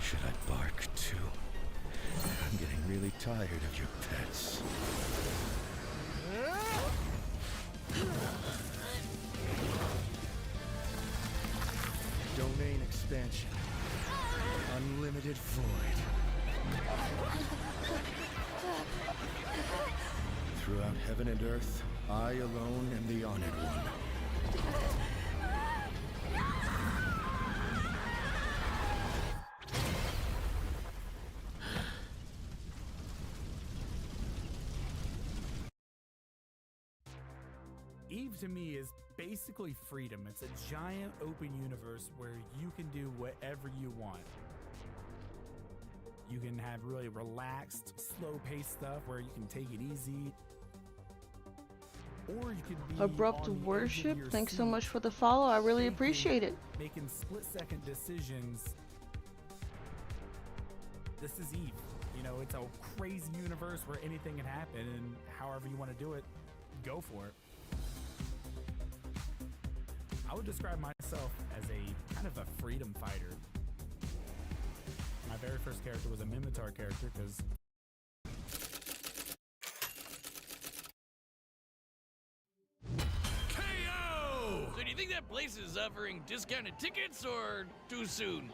Should I bark too? I'm getting really tired of your pets. Domain expansion. Unlimited void. Throughout heaven and earth, I alone am the honored one. Eve to me is basically freedom. It's a giant open universe where you can do whatever you want. You can have really relaxed, slow-paced stuff where you can take it easy. Or you could be Abrupt on the edge of Worship, your thanks so seat, much for the follow. I really thinking, appreciate it. Making split-second decisions. This is Eve. You know, it's a crazy universe where anything can happen, and however you want to do it, go for it. I would describe myself as a kind of a freedom fighter. My very first character was a Minotaur character because KO! So do you think that place is offering discounted tickets or too soon?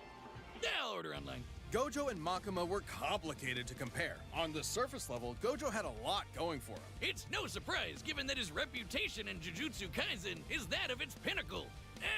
Yeah, I'll order online. Gojo and Makima were complicated to compare. On the surface level, Gojo had a lot going for him. It's no surprise, given that his reputation in Jujutsu Kaisen is that of its pinnacle.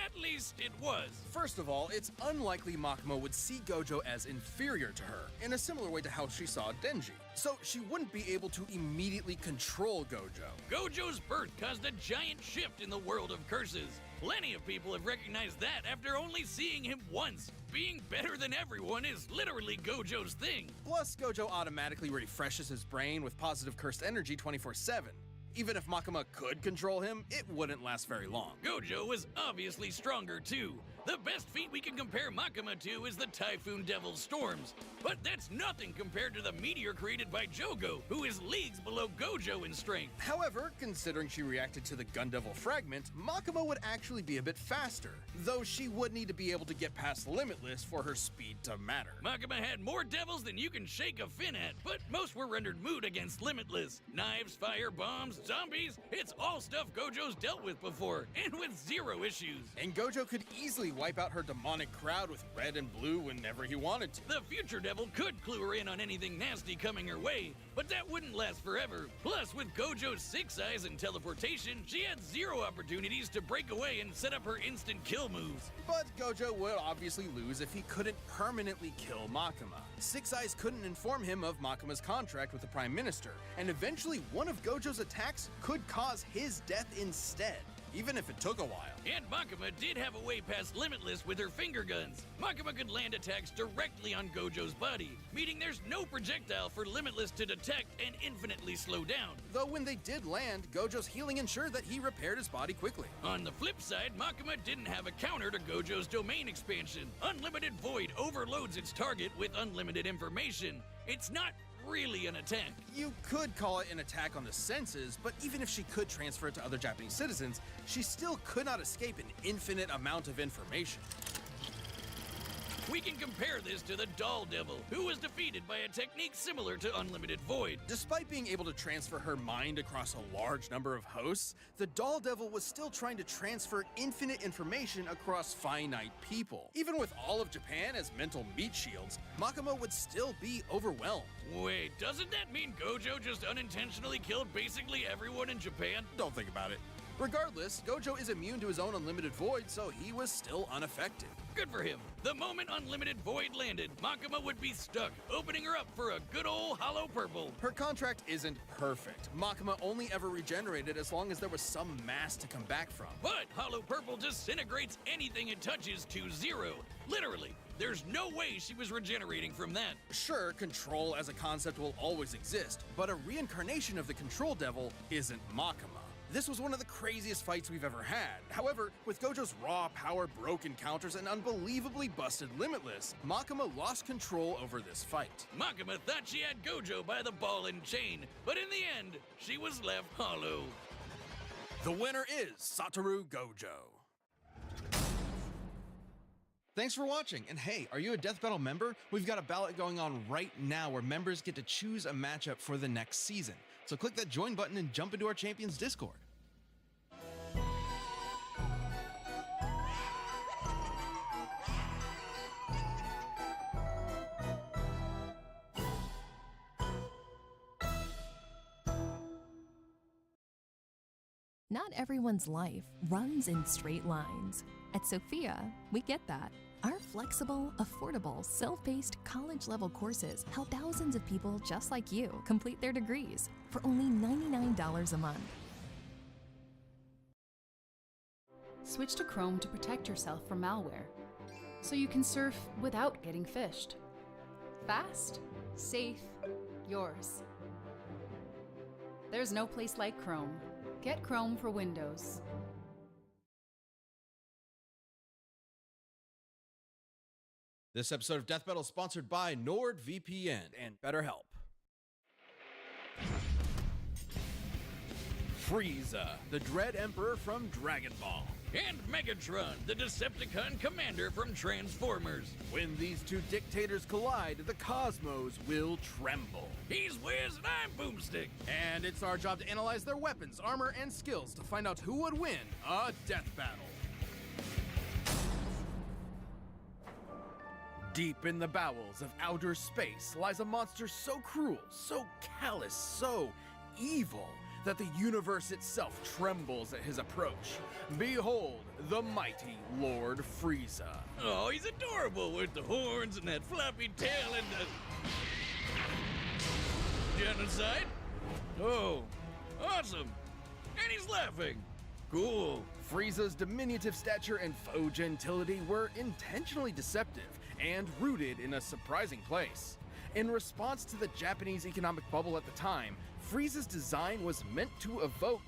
At least it was. First of all, it's unlikely Makima would see Gojo as inferior to her, in a similar way to how she saw Denji. So she wouldn't be able to immediately control Gojo. Gojo's birth caused a giant shift in the world of curses. Plenty of people have recognized that after only seeing him once. Being better than everyone is literally Gojo's thing. Plus, Gojo automatically refreshes his brain with positive cursed energy 24/7. Even if Makima could control him, it wouldn't last very long. Gojo was obviously stronger too. The best feat we can compare Makima to is the Typhoon Devil's Storms. But that's nothing compared to the meteor created by Jogo, who is leagues below Gojo in strength. However, considering she reacted to the Gun Devil fragment, Makima would actually be a bit faster, though she would need to be able to get past Limitless for her speed to matter. Makima had more devils than you can shake a fin at, but most were rendered moot against Limitless. Knives, fire, bombs, zombies, it's all stuff Gojo's dealt with before, and with zero issues. And Gojo could easily easily wipe out her demonic crowd with red and blue whenever he wanted to. The Future Devil could clue her in on anything nasty coming her way, but that wouldn't last forever. Plus, with Gojo's 6 eyes and teleportation, she had 0 opportunities to break away and set up her instant kill moves. But Gojo would obviously lose if he couldn't permanently kill Makima. 6 Eyes couldn't inform him of Makima's contract with the Prime Minister, and eventually one of Gojo's attacks could cause his death instead, even if it took a while. And Makima did have a way past Limitless with her finger guns. Makima could land attacks directly on Gojo's body, meaning there's no projectile for Limitless to detect and infinitely slow down. Though when they did land, Gojo's healing ensured that he repaired his body quickly. On the flip side, Makima didn't have a counter to Gojo's domain expansion. Unlimited Void overloads its target with unlimited information. It's not really an attack. You could call it an attack on the senses, but even if she could transfer it to other Japanese citizens, she still could not escape an infinite amount of information. We can compare this to the Doll Devil, who was defeated by a technique similar to Unlimited Void. Despite being able to transfer her mind across a large number of hosts, the Doll Devil was still trying to transfer infinite information across finite people. Even with all of Japan as mental meat shields, Makima would still be overwhelmed. Wait, doesn't that mean Gojo just unintentionally killed basically everyone in Japan? Don't think about it. Regardless, Gojo is immune to his own Unlimited Void, so he was still unaffected. Good for him. The moment Unlimited Void landed, Makima would be stuck, opening her up for a good old Hollow Purple. Her contract isn't perfect. Makima only ever regenerated as long as there was some mass to come back from. But Hollow Purple disintegrates anything it touches to 0. Literally. There's no way she was regenerating from that. Sure, control as a concept will always exist, but a reincarnation of the Control Devil isn't Makima. This was one of the craziest fights we've ever had. However, with Gojo's raw power, broken counters, and unbelievably busted Limitless, Makima lost control over this fight. Makima thought she had Gojo by the ball and chain, but in the end, she was left hollow. The winner is Satoru Gojo. Thanks for watching, and hey, are you a Death Battle member? We've got a ballot going on right now where members get to choose a matchup for the next season. So click that join button and jump into our Champions Discord. Not everyone's life runs in straight lines. At Sophia, we get that. Our flexible, affordable, self-paced college-level courses help thousands of people just like you complete their degrees for only $99 a month. Switch to Chrome to protect yourself from malware, so you can surf without getting phished. Fast, safe, yours. There's no place like Chrome. Get Chrome for Windows. This episode of Death Battle is sponsored by NordVPN and BetterHelp. Frieza, the Dread Emperor from Dragon Ball. And Megatron, the Decepticon commander from Transformers. When these two dictators collide, the cosmos will tremble. He's Wiz and I'm Boomstick. And it's our job to analyze their weapons, armor, and skills to find out who would win a death battle. Deep in the bowels of outer space lies a monster so cruel, so callous, so evil, that the universe itself trembles at his approach. Behold, the mighty Lord Frieza. Oh, he's adorable with the horns and that floppy tail and the... Genocide? Oh, awesome. And he's laughing. Cool. Frieza's diminutive stature and faux gentility were intentionally deceptive and rooted in a surprising place. In response to the Japanese economic bubble at the time, Frieza's design was meant to evoke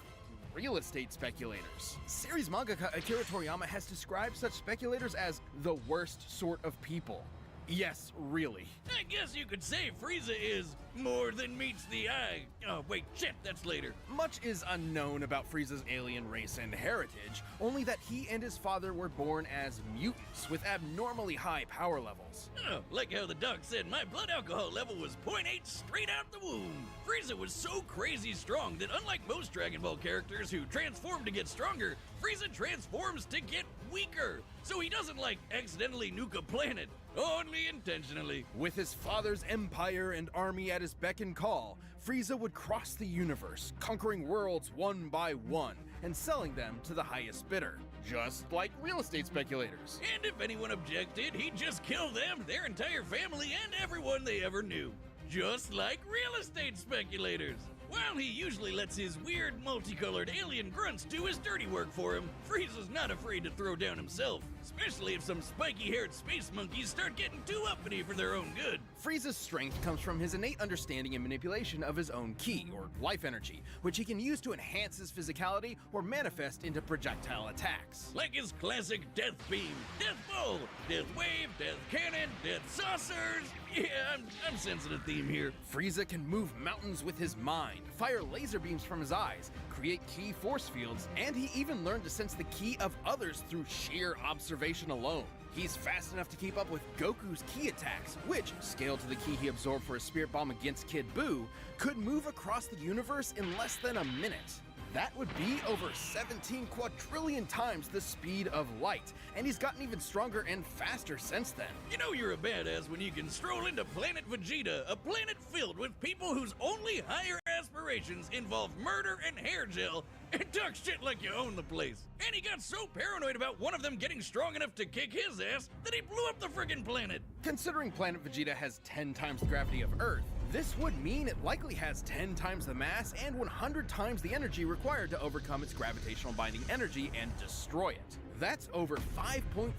real estate speculators. Series mangaka Akira Toriyama has described such speculators as the worst sort of people. Yes, really. I guess you could say Frieza is More than meets the eye. Oh, wait, shit, that's later. Much is unknown about Frieza's alien race and heritage, only that he and his father were born as mutants with abnormally high power levels. Oh, like how the doc said my blood alcohol level was 0.8 straight out the womb. Frieza was so crazy strong that unlike most Dragon Ball characters who transform to get stronger, Frieza transforms to get weaker. So he doesn't, like, accidentally nuke a planet. Only intentionally. With his father's empire and army at his beck and call, Frieza would cross the universe, conquering worlds one by one, and selling them to the highest bidder. Just like real estate speculators. And if anyone objected, he'd just kill them, their entire family, and everyone they ever knew. Just like real estate speculators. While he usually lets his weird, multicolored alien grunts do his dirty work for him, Frieza's not afraid to throw down himself, especially if some spiky-haired space monkeys start getting too uppity for their own good. Frieza's strength comes from his innate understanding and manipulation of his own ki, or life energy, which he can use to enhance his physicality or manifest into projectile attacks. Like his classic Death Beam, Death Bowl, Death Wave, Death Cannon, Death Saucers. Yeah, I'm sensing a theme here. Frieza can move mountains with his mind, fire laser beams from his eyes, create ki force fields, and he even learned to sense the ki of others through sheer observation alone. He's fast enough to keep up with Goku's ki attacks, which, scaled to the ki he absorbed for his Spirit Bomb against Kid Buu, could move across the universe in less than a minute. That would be over 17 quadrillion times the speed of light, and he's gotten even stronger and faster since then. You know you're a badass when you can stroll into Planet Vegeta, a planet filled with people whose only higher aspirations involve murder and hair gel, and talk shit like you own the place. And he got so paranoid about one of them getting strong enough to kick his ass that he blew up the friggin' planet. Considering Planet Vegeta has 10 times the gravity of Earth, this would mean it likely has 10 times the mass and 100 times the energy required to overcome its gravitational binding energy and destroy it. That's over 5.3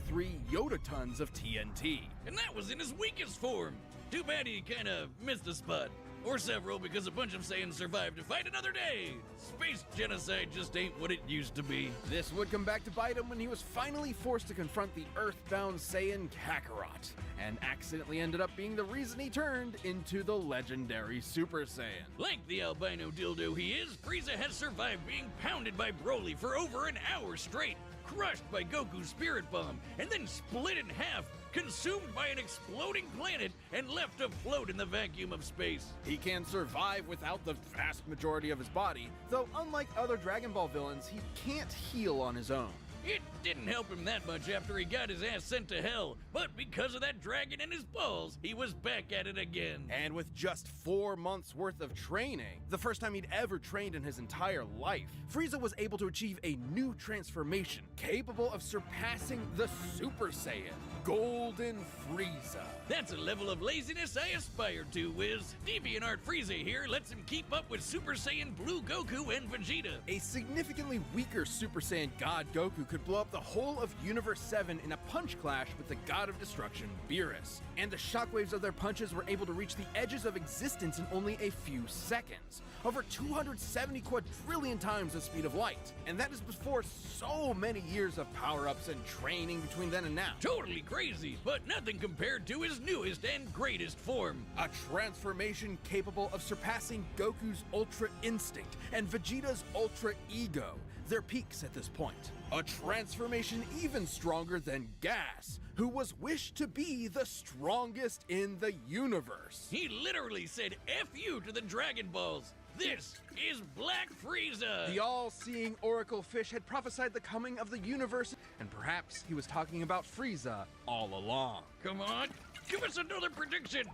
yotatons of TNT. And that was in his weakest form. Too bad he kinda missed a spot. Or several, because a bunch of Saiyans survived to fight another day. Space genocide just ain't what it used to be. This would come back to bite him when he was finally forced to confront the Earthbound Saiyan Kakarot, and accidentally ended up being the reason he turned into the legendary Super Saiyan. Like the albino dildo he is, Frieza has survived being pounded by Broly for over an hour straight, crushed by Goku's Spirit Bomb, and then split in half, consumed by an exploding planet, and left to float in the vacuum of space. He can survive without the vast majority of his body, though unlike other Dragon Ball villains, he can't heal on his own. It didn't help him that much after he got his ass sent to hell, but because of that dragon in his balls, he was back at it again. And with just 4 months worth of training, the first time he'd ever trained in his entire life, Frieza was able to achieve a new transformation capable of surpassing the Super Saiyan, Golden Frieza. That's a level of laziness I aspire to, Wiz. DeviantArt Frieza here lets him keep up with Super Saiyan Blue Goku and Vegeta. A significantly weaker Super Saiyan God Goku could blow up the whole of Universe 7 in a punch clash with the God of Destruction, Beerus. And the shockwaves of their punches were able to reach the edges of existence in only a few seconds. Over 270 quadrillion times the speed of light. And that is before so many years of power-ups and training between then and now. Totally crazy, but nothing compared to his newest and greatest form. A transformation capable of surpassing Goku's Ultra Instinct and Vegeta's Ultra Ego, their peaks at this point. A transformation even stronger than Gas, who was wished to be the strongest in the universe. He literally said F you to the Dragon Balls. This is Black Frieza! The all-seeing Oracle Fish had prophesied the coming of the universe, and perhaps he was talking about Frieza all along. Come on, give us another prediction!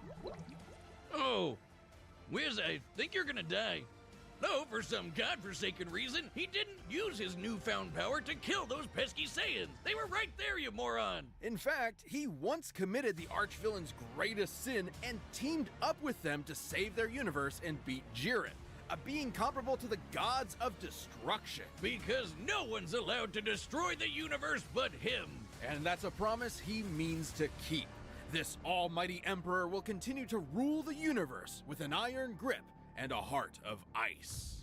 Oh, Wiz, I think you're gonna die. No, for some godforsaken reason, he didn't use his newfound power to kill those pesky Saiyans. They were right there, you moron! In fact, he once committed the archvillain's greatest sin and teamed up with them to save their universe and beat Jiren, a being comparable to the gods of destruction. Because no one's allowed to destroy the universe but him. And that's a promise he means to keep. This almighty emperor will continue to rule the universe with an iron grip and a heart of ice.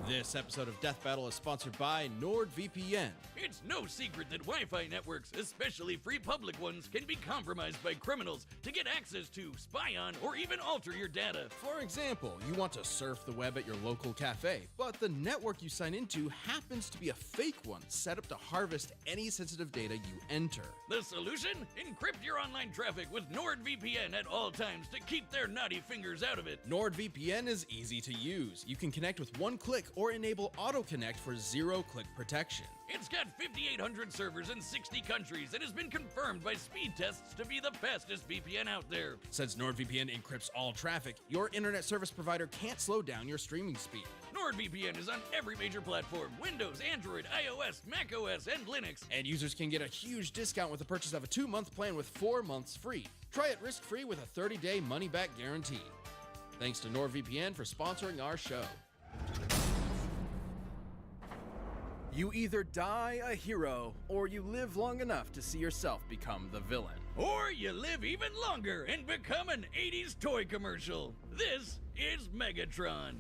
This episode of Death Battle is sponsored by NordVPN. It's no secret that Wi-Fi networks, especially free public ones, can be compromised by criminals to get access to, spy on, or even alter your data. For example, you want to surf the web at your local cafe, but the network you sign into happens to be a fake one set up to harvest any sensitive data you enter. The solution? Encrypt your online traffic with NordVPN at all times to keep their naughty fingers out of it. NordVPN is easy to use. You can connect with one click or enable auto-connect for zero-click protection. It's got 5,800 servers in 60 countries and has been confirmed by speed tests to be the fastest VPN out there. Since NordVPN encrypts all traffic, your internet service provider can't slow down your streaming speed. NordVPN is on every major platform: Windows, Android, iOS, macOS, and Linux. And users can get a huge discount with the purchase of a 2-month plan with 4 months free. Try it risk-free with a 30-day money-back guarantee. Thanks to NordVPN for sponsoring our show. You either die a hero, or you live long enough to see yourself become the villain. Or you live even longer and become an 80s toy commercial. This is Megatron.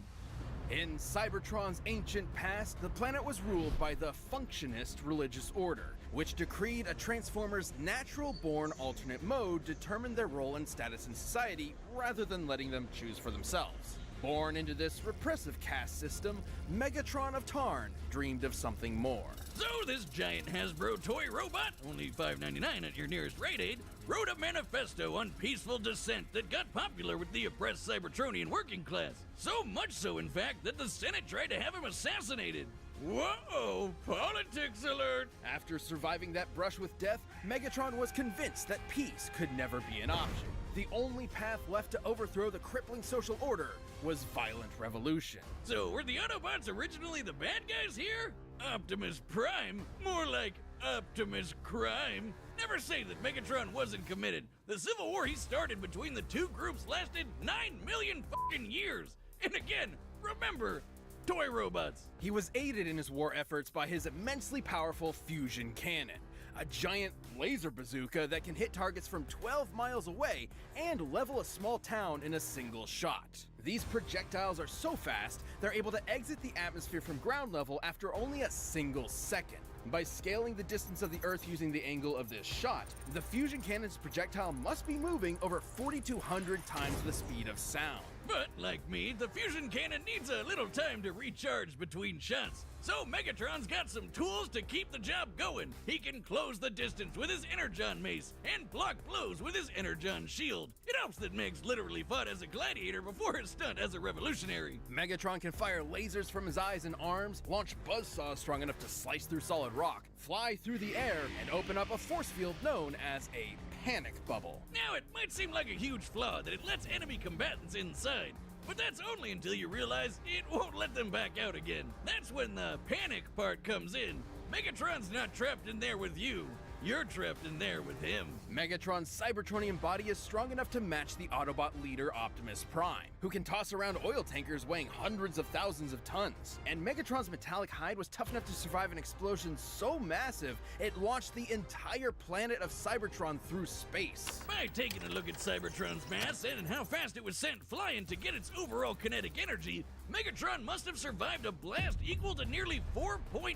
In Cybertron's ancient past, the planet was ruled by the Functionist religious order, which decreed a Transformer's natural-born alternate mode determined their role and status in society, rather than letting them choose for themselves. Born into this repressive caste system, Megatron of Tarn dreamed of something more. So this giant Hasbro toy robot, only $5.99 at your nearest Rite Aid, wrote a manifesto on peaceful dissent that got popular with the oppressed Cybertronian working class. So much so, in fact, that the Senate tried to have him assassinated. Whoa, politics alert! After surviving that brush with death, Megatron was convinced that peace could never be an option. The only path left to overthrow the crippling social order was violent revolution. So were the Autobots originally the bad guys here? Optimus Prime? More like Optimus Crime? Never say that Megatron wasn't committed. The civil war he started between the two groups lasted 9 million fucking years. And again, remember, toy robots. He was aided in his war efforts by his immensely powerful fusion cannon, a giant laser bazooka that can hit targets from 12 miles away and level a small town in a single shot. These projectiles are so fast, they're able to exit the atmosphere from ground level after only a single second. By scaling the distance of the Earth using the angle of this shot, the fusion cannon's projectile must be moving over 4,200 times the speed of sound. But, like me, the fusion cannon needs a little time to recharge between shots. So Megatron's got some tools to keep the job going. He can close the distance with his Energon mace and block blows with his Energon shield. It helps that Meg's literally fought as a gladiator before his stunt as a revolutionary. Megatron can fire lasers from his eyes and arms, launch buzzsaws strong enough to slice through solid rock, fly through the air, and open up a force field known as a panic bubble. Now, it might seem like a huge flaw that it lets enemy combatants inside, but that's only until you realize it won't let them back out again. That's when the panic part comes in. Megatron's not trapped in there with you. You're trapped in there with him. Megatron's Cybertronian body is strong enough to match the Autobot leader Optimus Prime, who can toss around oil tankers weighing hundreds of thousands of tons. And Megatron's metallic hide was tough enough to survive an explosion so massive, it launched the entire planet of Cybertron through space. By taking a look at Cybertron's mass and how fast it was sent flying to get its overall kinetic energy, Megatron must have survived a blast equal to nearly 4.5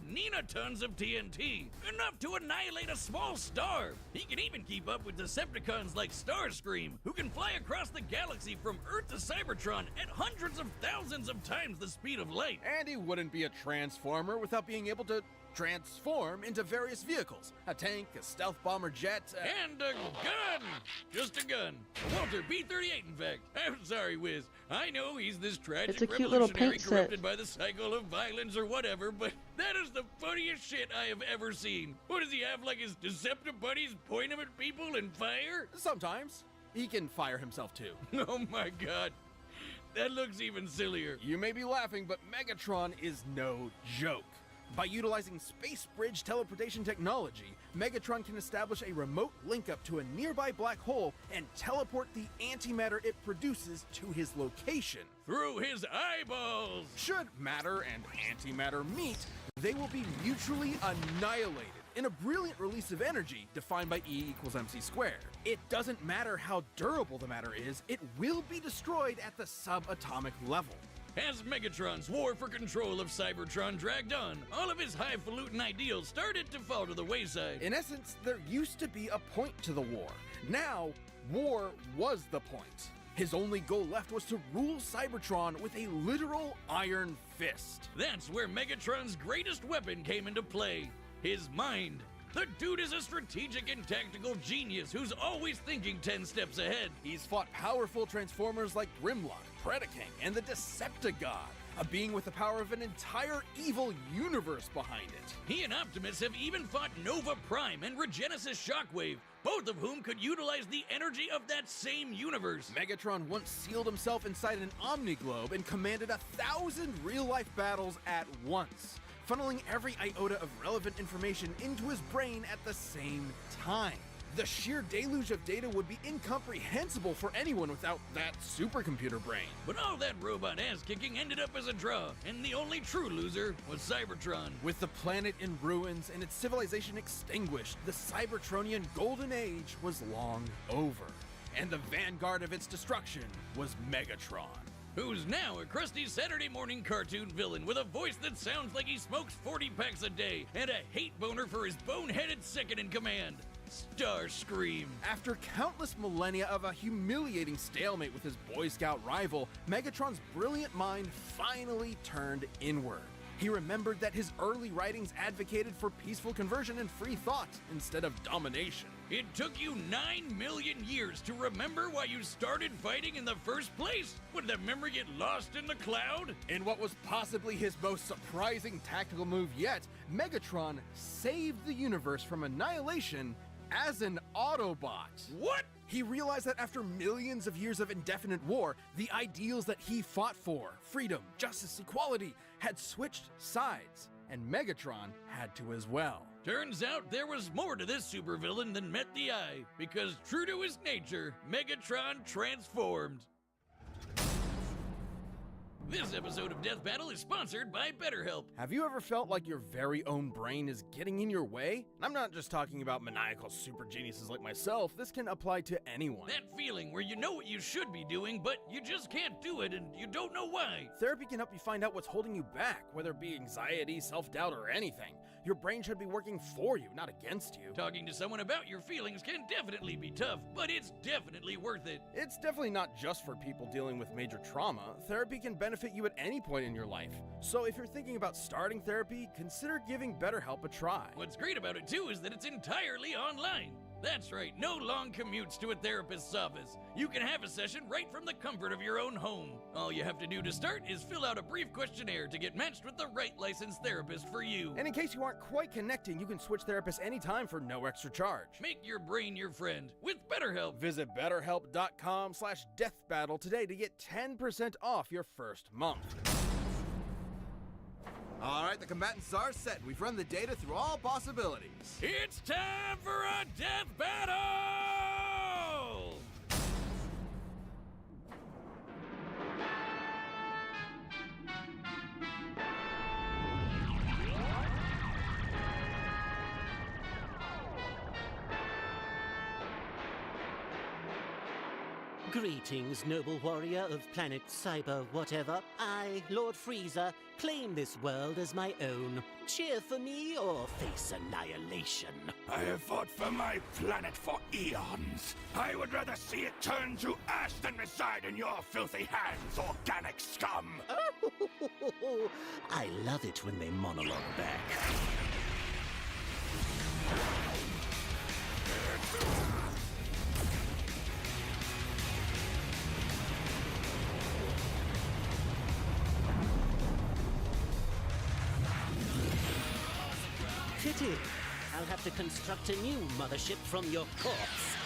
Nenatons of TNT, enough to annihilate a small star. He can even keep up with Decepticons like Starscream, who can fly across the galaxy from Earth to Cybertron at hundreds of thousands of times the speed of light. And he wouldn't be a Transformer without being able to transform into various vehicles. A tank, a stealth bomber jet, and a gun! Just a gun. Walter B-38, in fact. I'm sorry, Wiz. I know he's this tragic revolutionary corrupted by the cycle of violence or whatever, but that is the funniest shit I have ever seen. What does he have, like his Deceptive buddies point him at people and fire? Sometimes. He can fire himself too. Oh my god. That looks even sillier. You may be laughing, but Megatron is no joke. By utilizing space bridge teleportation technology, Megatron can establish a remote link-up to a nearby black hole and teleport the antimatter it produces to his location. Through his eyeballs! Should matter and antimatter meet, they will be mutually annihilated in a brilliant release of energy defined by E equals mc squared. It doesn't matter how durable the matter is, it will be destroyed at the subatomic level. As Megatron's war for control of Cybertron dragged on, all of his highfalutin ideals started to fall to the wayside. In essence, there used to be a point to the war. Now, war was the point. His only goal left was to rule Cybertron with a literal iron fist. That's where Megatron's greatest weapon came into play, his mind. The dude is a strategic and tactical genius who's always thinking 10 steps ahead. He's fought powerful Transformers like Grimlock, Predaking, and the Decepticon, a being with the power of an entire evil universe behind it. He and Optimus have even fought Nova Prime and Regenesis Shockwave, both of whom could utilize the energy of that same universe. Megatron once sealed himself inside an Omniglobe and commanded 1,000 real-life battles at once, funneling every iota of relevant information into his brain at the same time. The sheer deluge of data would be incomprehensible for anyone without that supercomputer brain. But all that robot ass-kicking ended up as a draw, and the only true loser was Cybertron. With the planet in ruins and its civilization extinguished, the Cybertronian Golden Age was long over, and the vanguard of its destruction was Megatron. Who's now a crusty Saturday morning cartoon villain with a voice that sounds like he smokes 40 packs a day and a hate boner for his boneheaded second in command, Starscream. After countless millennia of a humiliating stalemate with his Boy Scout rival, Megatron's brilliant mind finally turned inward. He remembered that his early writings advocated for peaceful conversion and free thought instead of domination. It took you 9 million years to remember why you started fighting in the first place? Would the memory get lost in the cloud? In what was possibly his most surprising tactical move yet, Megatron saved the universe from annihilation as an Autobot. What? He realized that after millions of years of indefinite war, the ideals that he fought for, freedom, justice, equality, had switched sides, and Megatron had to as well. Turns out there was more to this supervillain than met the eye, because true to his nature, Megatron transformed. This episode of Death Battle is sponsored by BetterHelp. Have you ever felt like your very own brain is getting in your way? I'm not just talking about maniacal super geniuses like myself. This can apply to anyone. That feeling where you know what you should be doing, but you just can't do it and you don't know why. Therapy can help you find out what's holding you back, whether it be anxiety, self-doubt, or anything. Your brain should be working for you, not against you. Talking to someone about your feelings can definitely be tough, but it's definitely worth it. It's definitely not just for people dealing with major trauma. Therapy can benefit you at any point in your life. So if you're thinking about starting therapy, consider giving BetterHelp a try. What's great about it too is that it's entirely online. That's right, no long commutes to a therapist's office. You can have a session right from the comfort of your own home. All you have to do to start is fill out a brief questionnaire to get matched with the right licensed therapist for you. And in case you aren't quite connecting, you can switch therapists anytime for no extra charge. Make your brain your friend with BetterHelp. Visit BetterHelp.com/deathbattle today to get 10% off your first month. All right, the combatants are set. We've run the data through all possibilities. It's time for a death battle! Greetings, noble warrior of planet Cyber whatever. I, Lord Frieza, claim this world as my own. Cheer for me or face annihilation. I have fought for my planet for eons. I would rather see it turn to ash than reside in your filthy hands, organic scum! Oh, I love it when they monologue back. Pity. I'll have to construct a new mothership from your corpse.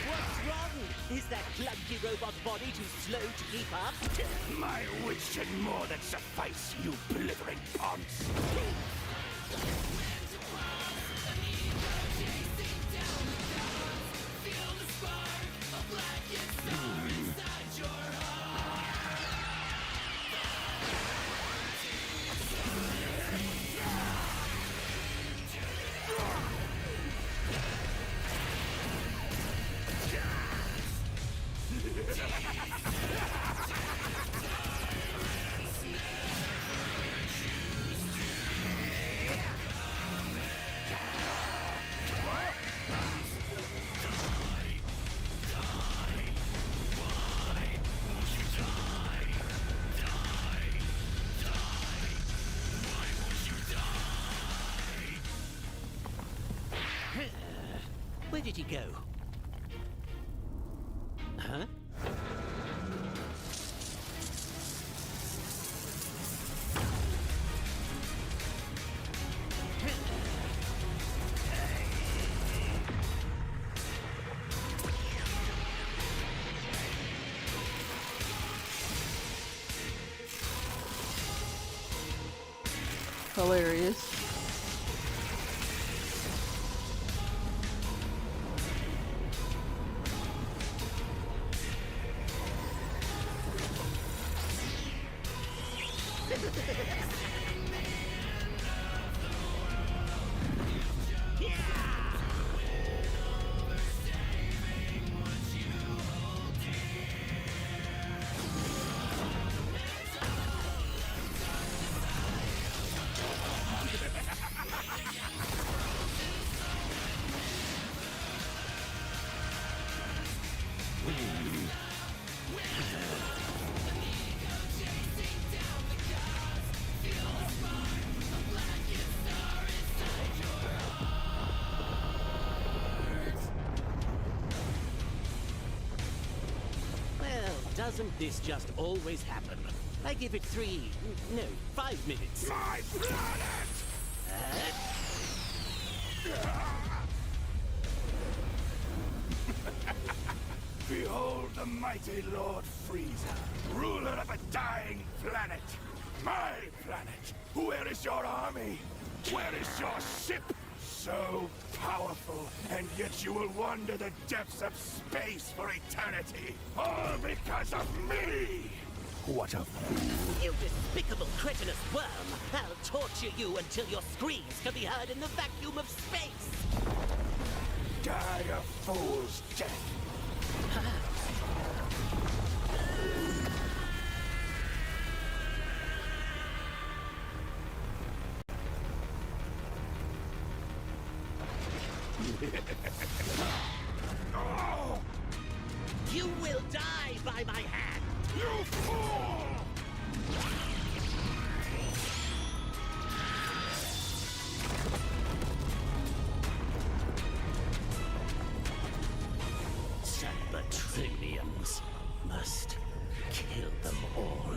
What's wrong? Is that clunky robot body too slow to keep up? My wit should more than suffice, you blithering ponce! Where did he go? Huh? Hilarious. Doesn't this just always happen? I give it 5 minutes. My planet! Behold the mighty Lord Frieza, ruler of a dying planet. My planet. Where is your army? Where is your ship? So powerful, and yet you will wander the depths of space for eternity. All because of me! What a fool. You despicable cretinous worm! I'll torture you until your screams can be heard in the vacuum of space! Die a fool's death! You will die by my hand! You fool! Cybertronians must kill them all.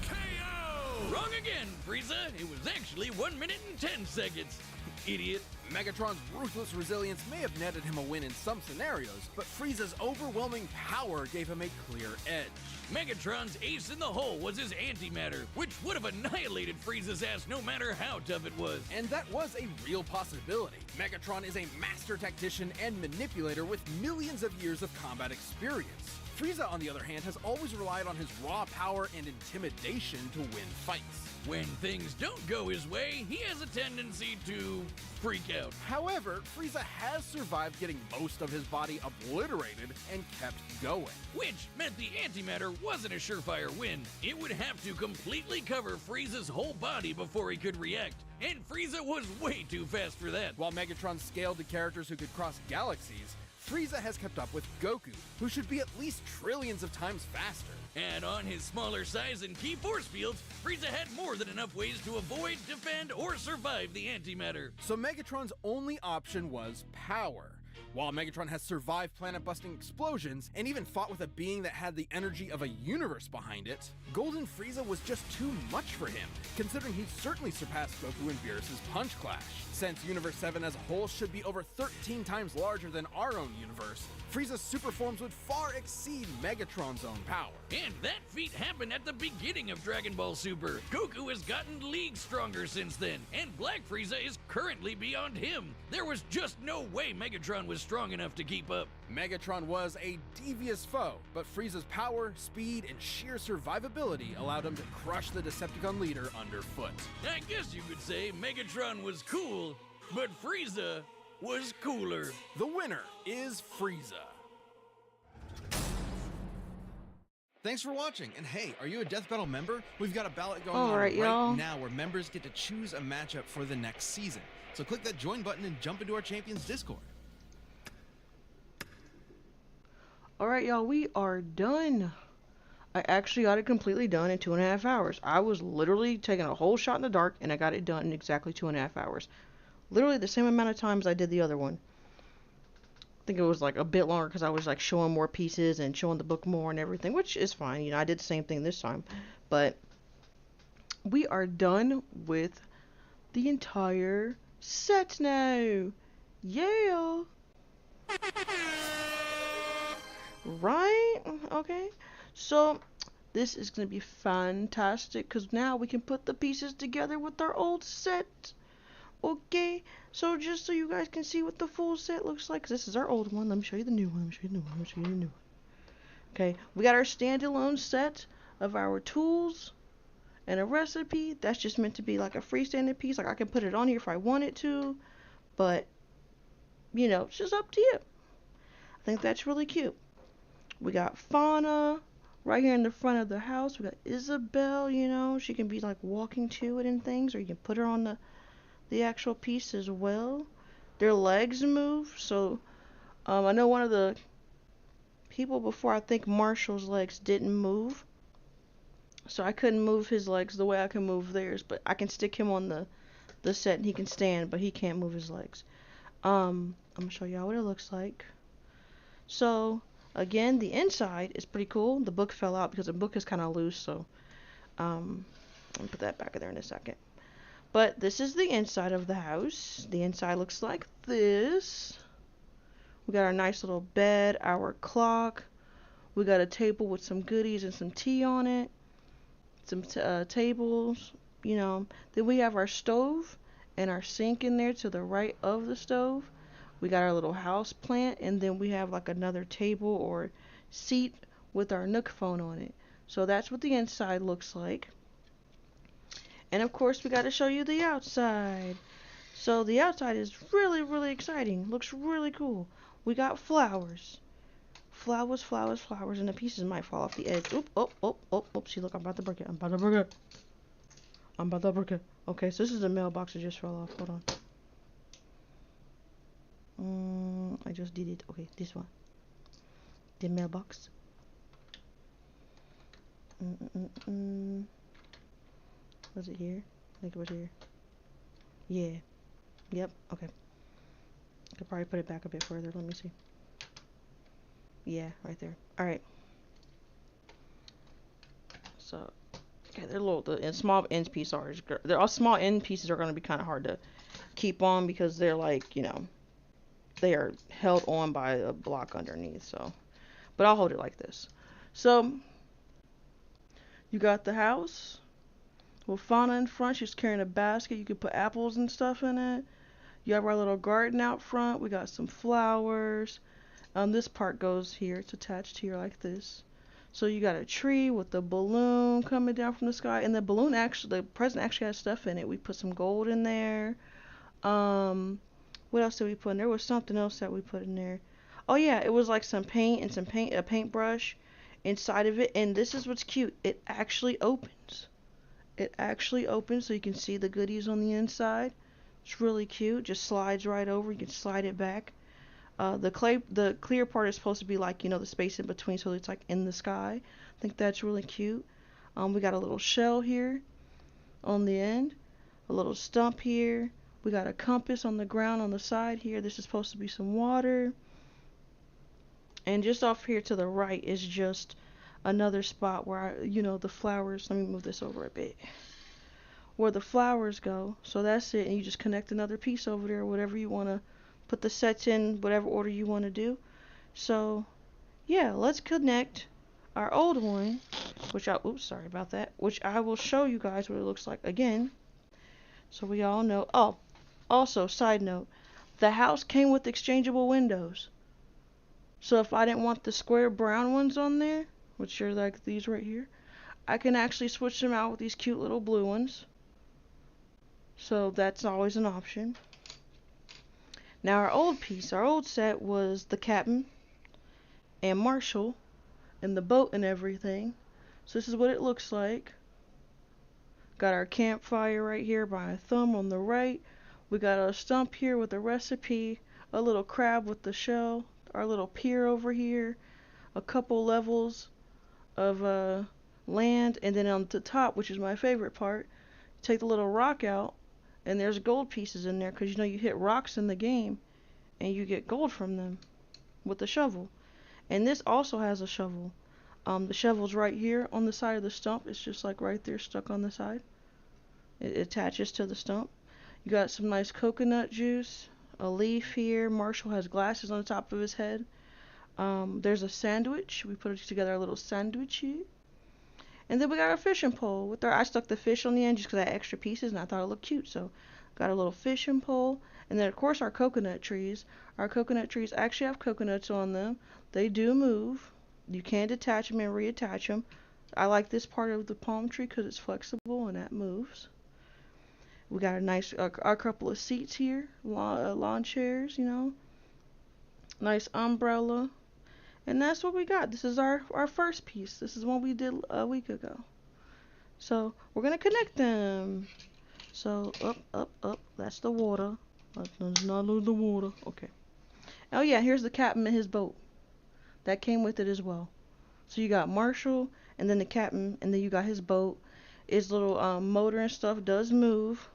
KO! Wrong again, Frieza. It was actually 1 minute and 10 seconds. Idiot. Megatron's ruthless resilience may have netted him a win in some scenarios, but Frieza's overwhelming power gave him a clear edge. Megatron's ace in the hole was his antimatter, which would have annihilated Frieza's ass no matter how tough it was. And that was a real possibility. Megatron is a master tactician and manipulator with millions of years of combat experience. Frieza, on the other hand, has always relied on his raw power and intimidation to win fights. When things don't go his way, he has a tendency to freak out. However, Frieza has survived getting most of his body obliterated and kept going. Which meant the antimatter wasn't a surefire win. It would have to completely cover Frieza's whole body before he could react. And Frieza was way too fast for that. While Megatron scaled to characters who could cross galaxies, Frieza has kept up with Goku, who should be at least trillions of times faster. And on his smaller size and key force fields, Frieza had more than enough ways to avoid, defend, or survive the antimatter. So Megatron's only option was power. While Megatron has survived planet-busting explosions and even fought with a being that had the energy of a universe behind it, Golden Frieza was just too much for him, considering he'd certainly surpassed Goku in Beerus' Punch Clash. Since Universe 7 as a whole should be over 13 times larger than our own universe, Frieza's super forms would far exceed Megatron's own power. And that feat happened at the beginning of Dragon Ball Super. Goku has gotten leagues stronger since then, and Black Frieza is currently beyond him. There was just no way Megatron was strong enough to keep up. Megatron was a devious foe, but Frieza's power, speed, and sheer survivability allowed him to crush the Decepticon leader underfoot. I guess you could say Megatron was cool, but Frieza was cooler. The winner is Frieza. Thanks for watching, and hey, are you a Death Battle member? We've got a ballot going on right now where members get to choose a matchup for the next season. So click that join button and jump into our Champions Discord. Alright, y'all, we are done. I actually got it completely done in 2.5 hours. I was literally taking a whole shot in the dark, and I got it done in exactly 2.5 hours. Literally the same amount of times I did the other one. I think it was like a bit longer because I was like showing more pieces and showing the book more and everything, which is fine. You know, I did the same thing this time. But we are done with the entire set now. Yeah. Right? Okay. So this is going to be fantastic because now we can put the pieces together with our old set. Okay, so just so you guys can see what the full set looks like, 'cause this is our old one. Let me show you the new one. Okay, we got our standalone set of our tools and a recipe. That's just meant to be like a freestanding piece. Like I can put it on here if I wanted to, but you know, it's just up to you. I think that's really cute. We got Fauna right here in the front of the house. We got Isabelle, you know, she can be like walking to it and things, or you can put her on the actual piece as well. Their legs move, so I know one of the people before, I think Marshall's legs didn't move, so I couldn't move his legs the way I can move theirs, but I can stick him on the set and he can stand, but he can't move his legs. I'm gonna show y'all what it looks like. So again, the inside is pretty cool. The book fell out because the book is kind of loose, so I'll put that back in there in a second. But this is the inside of the house. The inside looks like this. We got our nice little bed, our clock. We got a table with some goodies and some tea on it. Some tables, you know. Then we have our stove and our sink in there to the right of the stove. We got our little house plant, and then we have like another table or seat with our Nook phone on it. So that's what the inside looks like. And of course we got to show you the outside. So the outside is really, really exciting. Looks really cool. We got flowers. Flowers, and the pieces might fall off the edge. Oop, see, look, I'm about to break it. Okay, so this is the mailbox that just fell off. Hold on. I just did it. Okay, this one. The mailbox. Was it here? I think it was here. Yeah. Yep. Okay. I could probably put it back a bit further. Let me see. Yeah, right there. Alright. So, okay, they're little. The small end pieces are. They're all small end pieces are going to be kind of hard to keep on because they're like, you know, they are held on by a block underneath. So, but I'll hold it like this. So, you got the house. With Fauna in front, she's carrying a basket. You can put apples and stuff in it. You have our little garden out front. We got some flowers. This part goes here. It's attached here like this. So you got a tree with the balloon coming down from the sky. And the balloon actually, the present actually has stuff in it. We put some gold in there. What else did we put in there? There was something else that we put in there. Oh yeah, it was like some paint and a paintbrush inside of it. And this is what's cute. It actually opens. It actually opens so you can see the goodies on the inside. It's really cute. Just slides right over. You can slide it back. The clear part is supposed to be like, you know, the space in between, so it's like in the sky. I think that's really cute. We got a little shell here on the end. A little stump here. We got a compass on the ground on the side here. This is supposed to be some water. And just off here to the right is just another spot where you know, the flowers, let me move this over a bit, where the flowers go. So that's it, and you just connect another piece over there, whatever you want to put the sets in, whatever order you want to do. So yeah, let's connect our old one, which sorry about that, which I will show you guys what it looks like again, so we all know. Oh, also, side note, the house came with exchangeable windows, so if I didn't want the square brown ones on there, which are like these right here, I can actually switch them out with these cute little blue ones. So that's always an option. Now our old set was the captain and Marshall and the boat and everything. So this is what it looks like. Got our campfire right here by my thumb on the right. We got a stump here with a recipe, a little crab with the shell, our little pier over here, a couple levels of land, and then on the top, which is my favorite part, take the little rock out And there's gold pieces in there because you know you hit rocks in the game and you get gold from them with the shovel. And this also has a shovel. The shovel's right here on the side of the stump. It's just like right there stuck on the side. It attaches to the stump. You got some nice coconut juice, a leaf here. Marshall has glasses on the top of his head. There's a sandwich. We put together a little sandwich here. And then we got our fishing pole. I stuck the fish on the end just because I had extra pieces and I thought it looked cute. So got a little fishing pole. And then of course our coconut trees. Our coconut trees actually have coconuts on them. They do move. You can detach them and reattach them. I like this part of the palm tree because it's flexible and that moves. We got a nice, our couple of seats here, lawn chairs, you know. Nice umbrella. And that's what we got. This is our first piece. This is one we did a week ago. So we're going to connect them. So up. That's the water. Let's not lose the water. Okay. Oh yeah, here's the captain and his boat. That came with it as well. So you got Marshall and then the captain and then you got his boat. His little motor and stuff does move.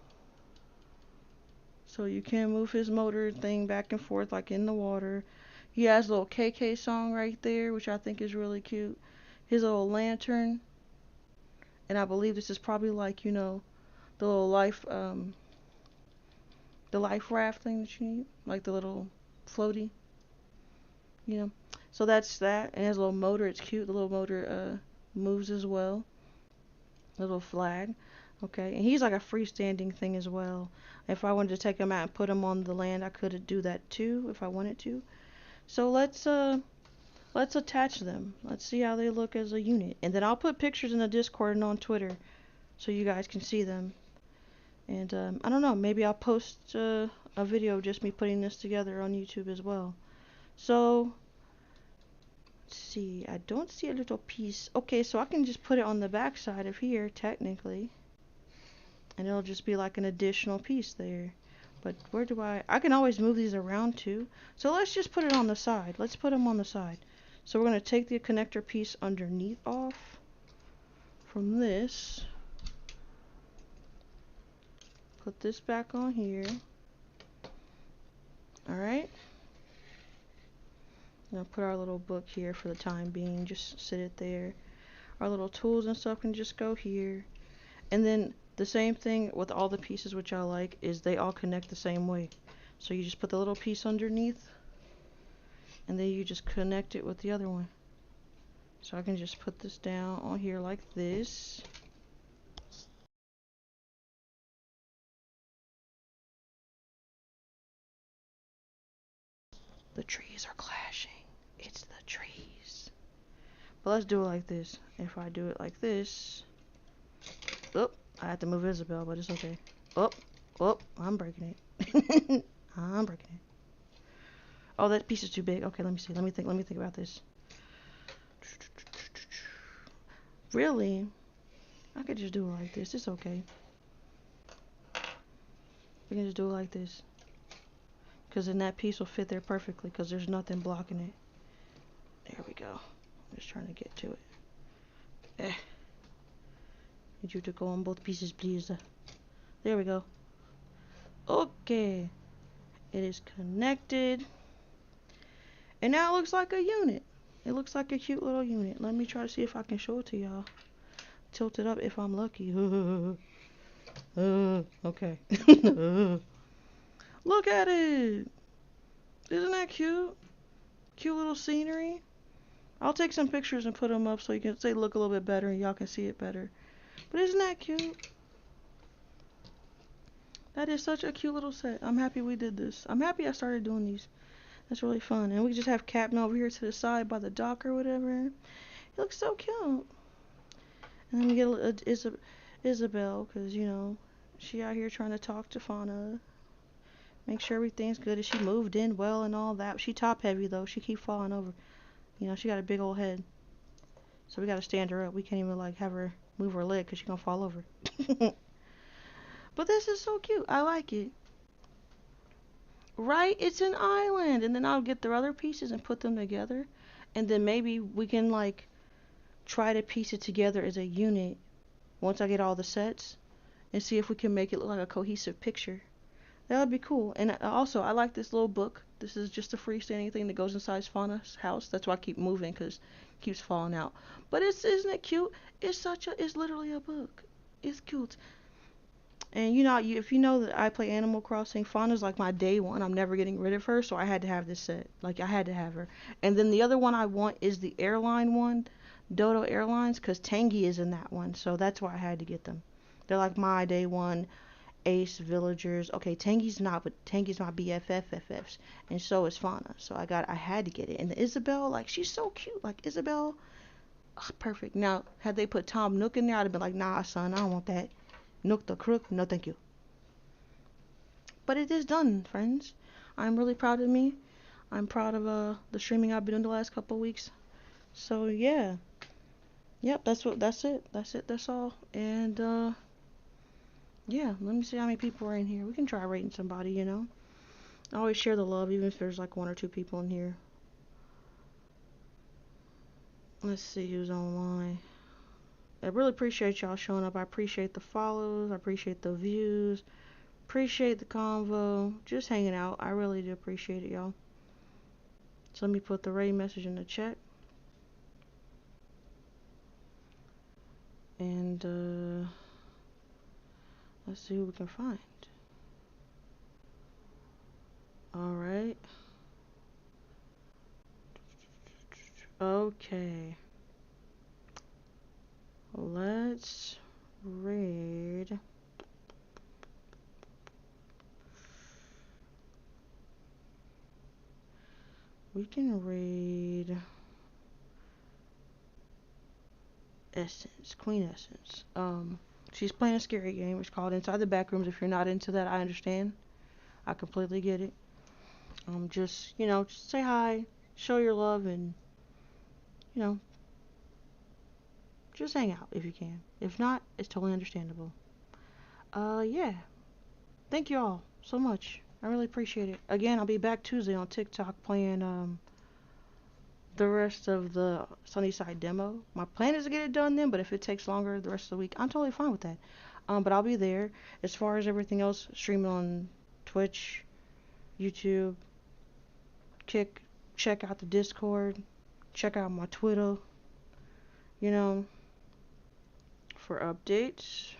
So you can move his motor thing back and forth like in the water. He has a little KK song right there, which I think is really cute. His little lantern. And I believe this is probably like, you know, the little life raft thing that you need. Like the little floaty. You know. So that's that. And it has a little motor. It's cute. The little motor moves as well. Little flag. Okay. And he's like a freestanding thing as well. If I wanted to take him out and put him on the land, I could do that too if I wanted to. So let's attach them. Let's see how they look as a unit. And then I'll put pictures in the Discord and on Twitter so you guys can see them. And I don't know, maybe I'll post a video of just me putting this together on YouTube as well. So let's see, I don't see a little piece. Okay, so I can just put it on the back side of here technically. And it'll just be like an additional piece there. But where do I can always move these around too. So let's just put it on the side. Let's put them on the side. So we're going to take the connector piece underneath off from this. Put this back on here. Alright. Now put our little book here for the time being. Just sit it there. Our little tools and stuff can just go here. And then the same thing with all the pieces, which I like, is they all connect the same way. So you just put the little piece underneath, and then you just connect it with the other one. So I can just put this down on here like this. The trees are clashing. It's the trees. But let's do it like this. If I do it like this, oop, I have to move Isabel, but it's okay. Oh, I'm breaking it. I'm breaking it. Oh, that piece is too big. Okay, let me see. Let me think about this. Really? I could just do it like this. It's okay. We can just do it like this. Because then that piece will fit there perfectly because there's nothing blocking it. There we go. I'm just trying to get to it. Need you to go on both pieces, please. There we go. Okay. It is connected. And now it looks like a unit. It looks like a cute little unit. Let me try to see if I can show it to y'all. Tilt it up if I'm lucky. Okay. Look at it. Isn't that cute? Cute little scenery. I'll take some pictures and put them up so you can say look a little bit better and y'all can see it better. But isn't that cute? That is such a cute little set. I'm happy we did this. I'm happy I started doing these. That's really fun. And we just have Captain over here to the side by the dock or whatever. He looks so cute. And then we get Isabel, because, you know, she out here trying to talk to Fauna. Make sure everything's good. And she moved in well and all that. She top heavy, though. She keep falling over. You know, she got a big old head. So we got to stand her up. We can't even, like, have her move her leg because she's going to fall over. But this is so cute. I like it. Right? It's an island. And then I'll get the other pieces and put them together. And then maybe we can, like, try to piece it together as a unit once I get all the sets. and see if we can make it look like a cohesive picture. That would be cool. And also, I like this little book. This is just a freestanding thing that goes inside Fauna's house. That's why I keep moving, because it keeps falling out. But isn't it cute? It's literally a book. It's cute. And you know, if you know that I play Animal Crossing, Fauna's like my day one. I'm never getting rid of her, so I had to have this set. Like, I had to have her. And then the other one I want is the airline one, Dodo Airlines, because Tangy is in that one. So that's why I had to get them. They're like my day one. Ace, Villagers. Okay, Tangy's not, but Tangy's my BFFs, and so is Fauna. So I had to get it. And the Isabelle, like, she's so cute. Like, Isabelle, perfect. Now, had they put Tom Nook in there, I'd have been like, nah, son, I don't want that. Nook the Crook, no thank you. But it is done, friends. I'm really proud of me. I'm proud of the streaming I've been doing the last couple of weeks. So yeah. Yep, that's it. That's all. And yeah, let me see how many people are in here. We can try rating somebody, you know. I always share the love, even if there's like 1 or 2 people in here. Let's see who's online. I really appreciate y'all showing up. I appreciate the follows. I appreciate the views. Appreciate the convo. Just hanging out. I really do appreciate it, y'all. So let me put the raid message in the chat. And let's see who we can find. Alright. Okay. Let's raid. We can raid Essence, Queen Essence. She's playing a scary game. It's called Inside the Backrooms. If you're not into that, I understand. I completely get it. Just, you know, just say hi, show your love, and, you know, just hang out if you can. If not, it's totally understandable. Yeah. Thank you all so much. I really appreciate it. Again, I'll be back Tuesday on TikTok playing the rest of the Sunnyside demo. My plan is to get it done then, but if it takes longer the rest of the week, I'm totally fine with that. But I'll be there. As far as everything else, streaming on Twitch, YouTube, check out the Discord, check out my Twitter, you know, for updates.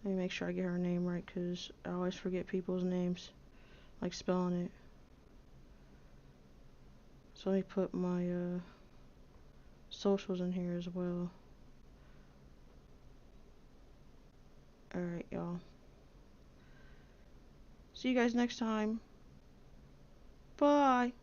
Let me make sure I get her name right, because I always forget people's names, like spelling it. So let me put my socials in here as well. Alright, y'all. See you guys next time. Bye.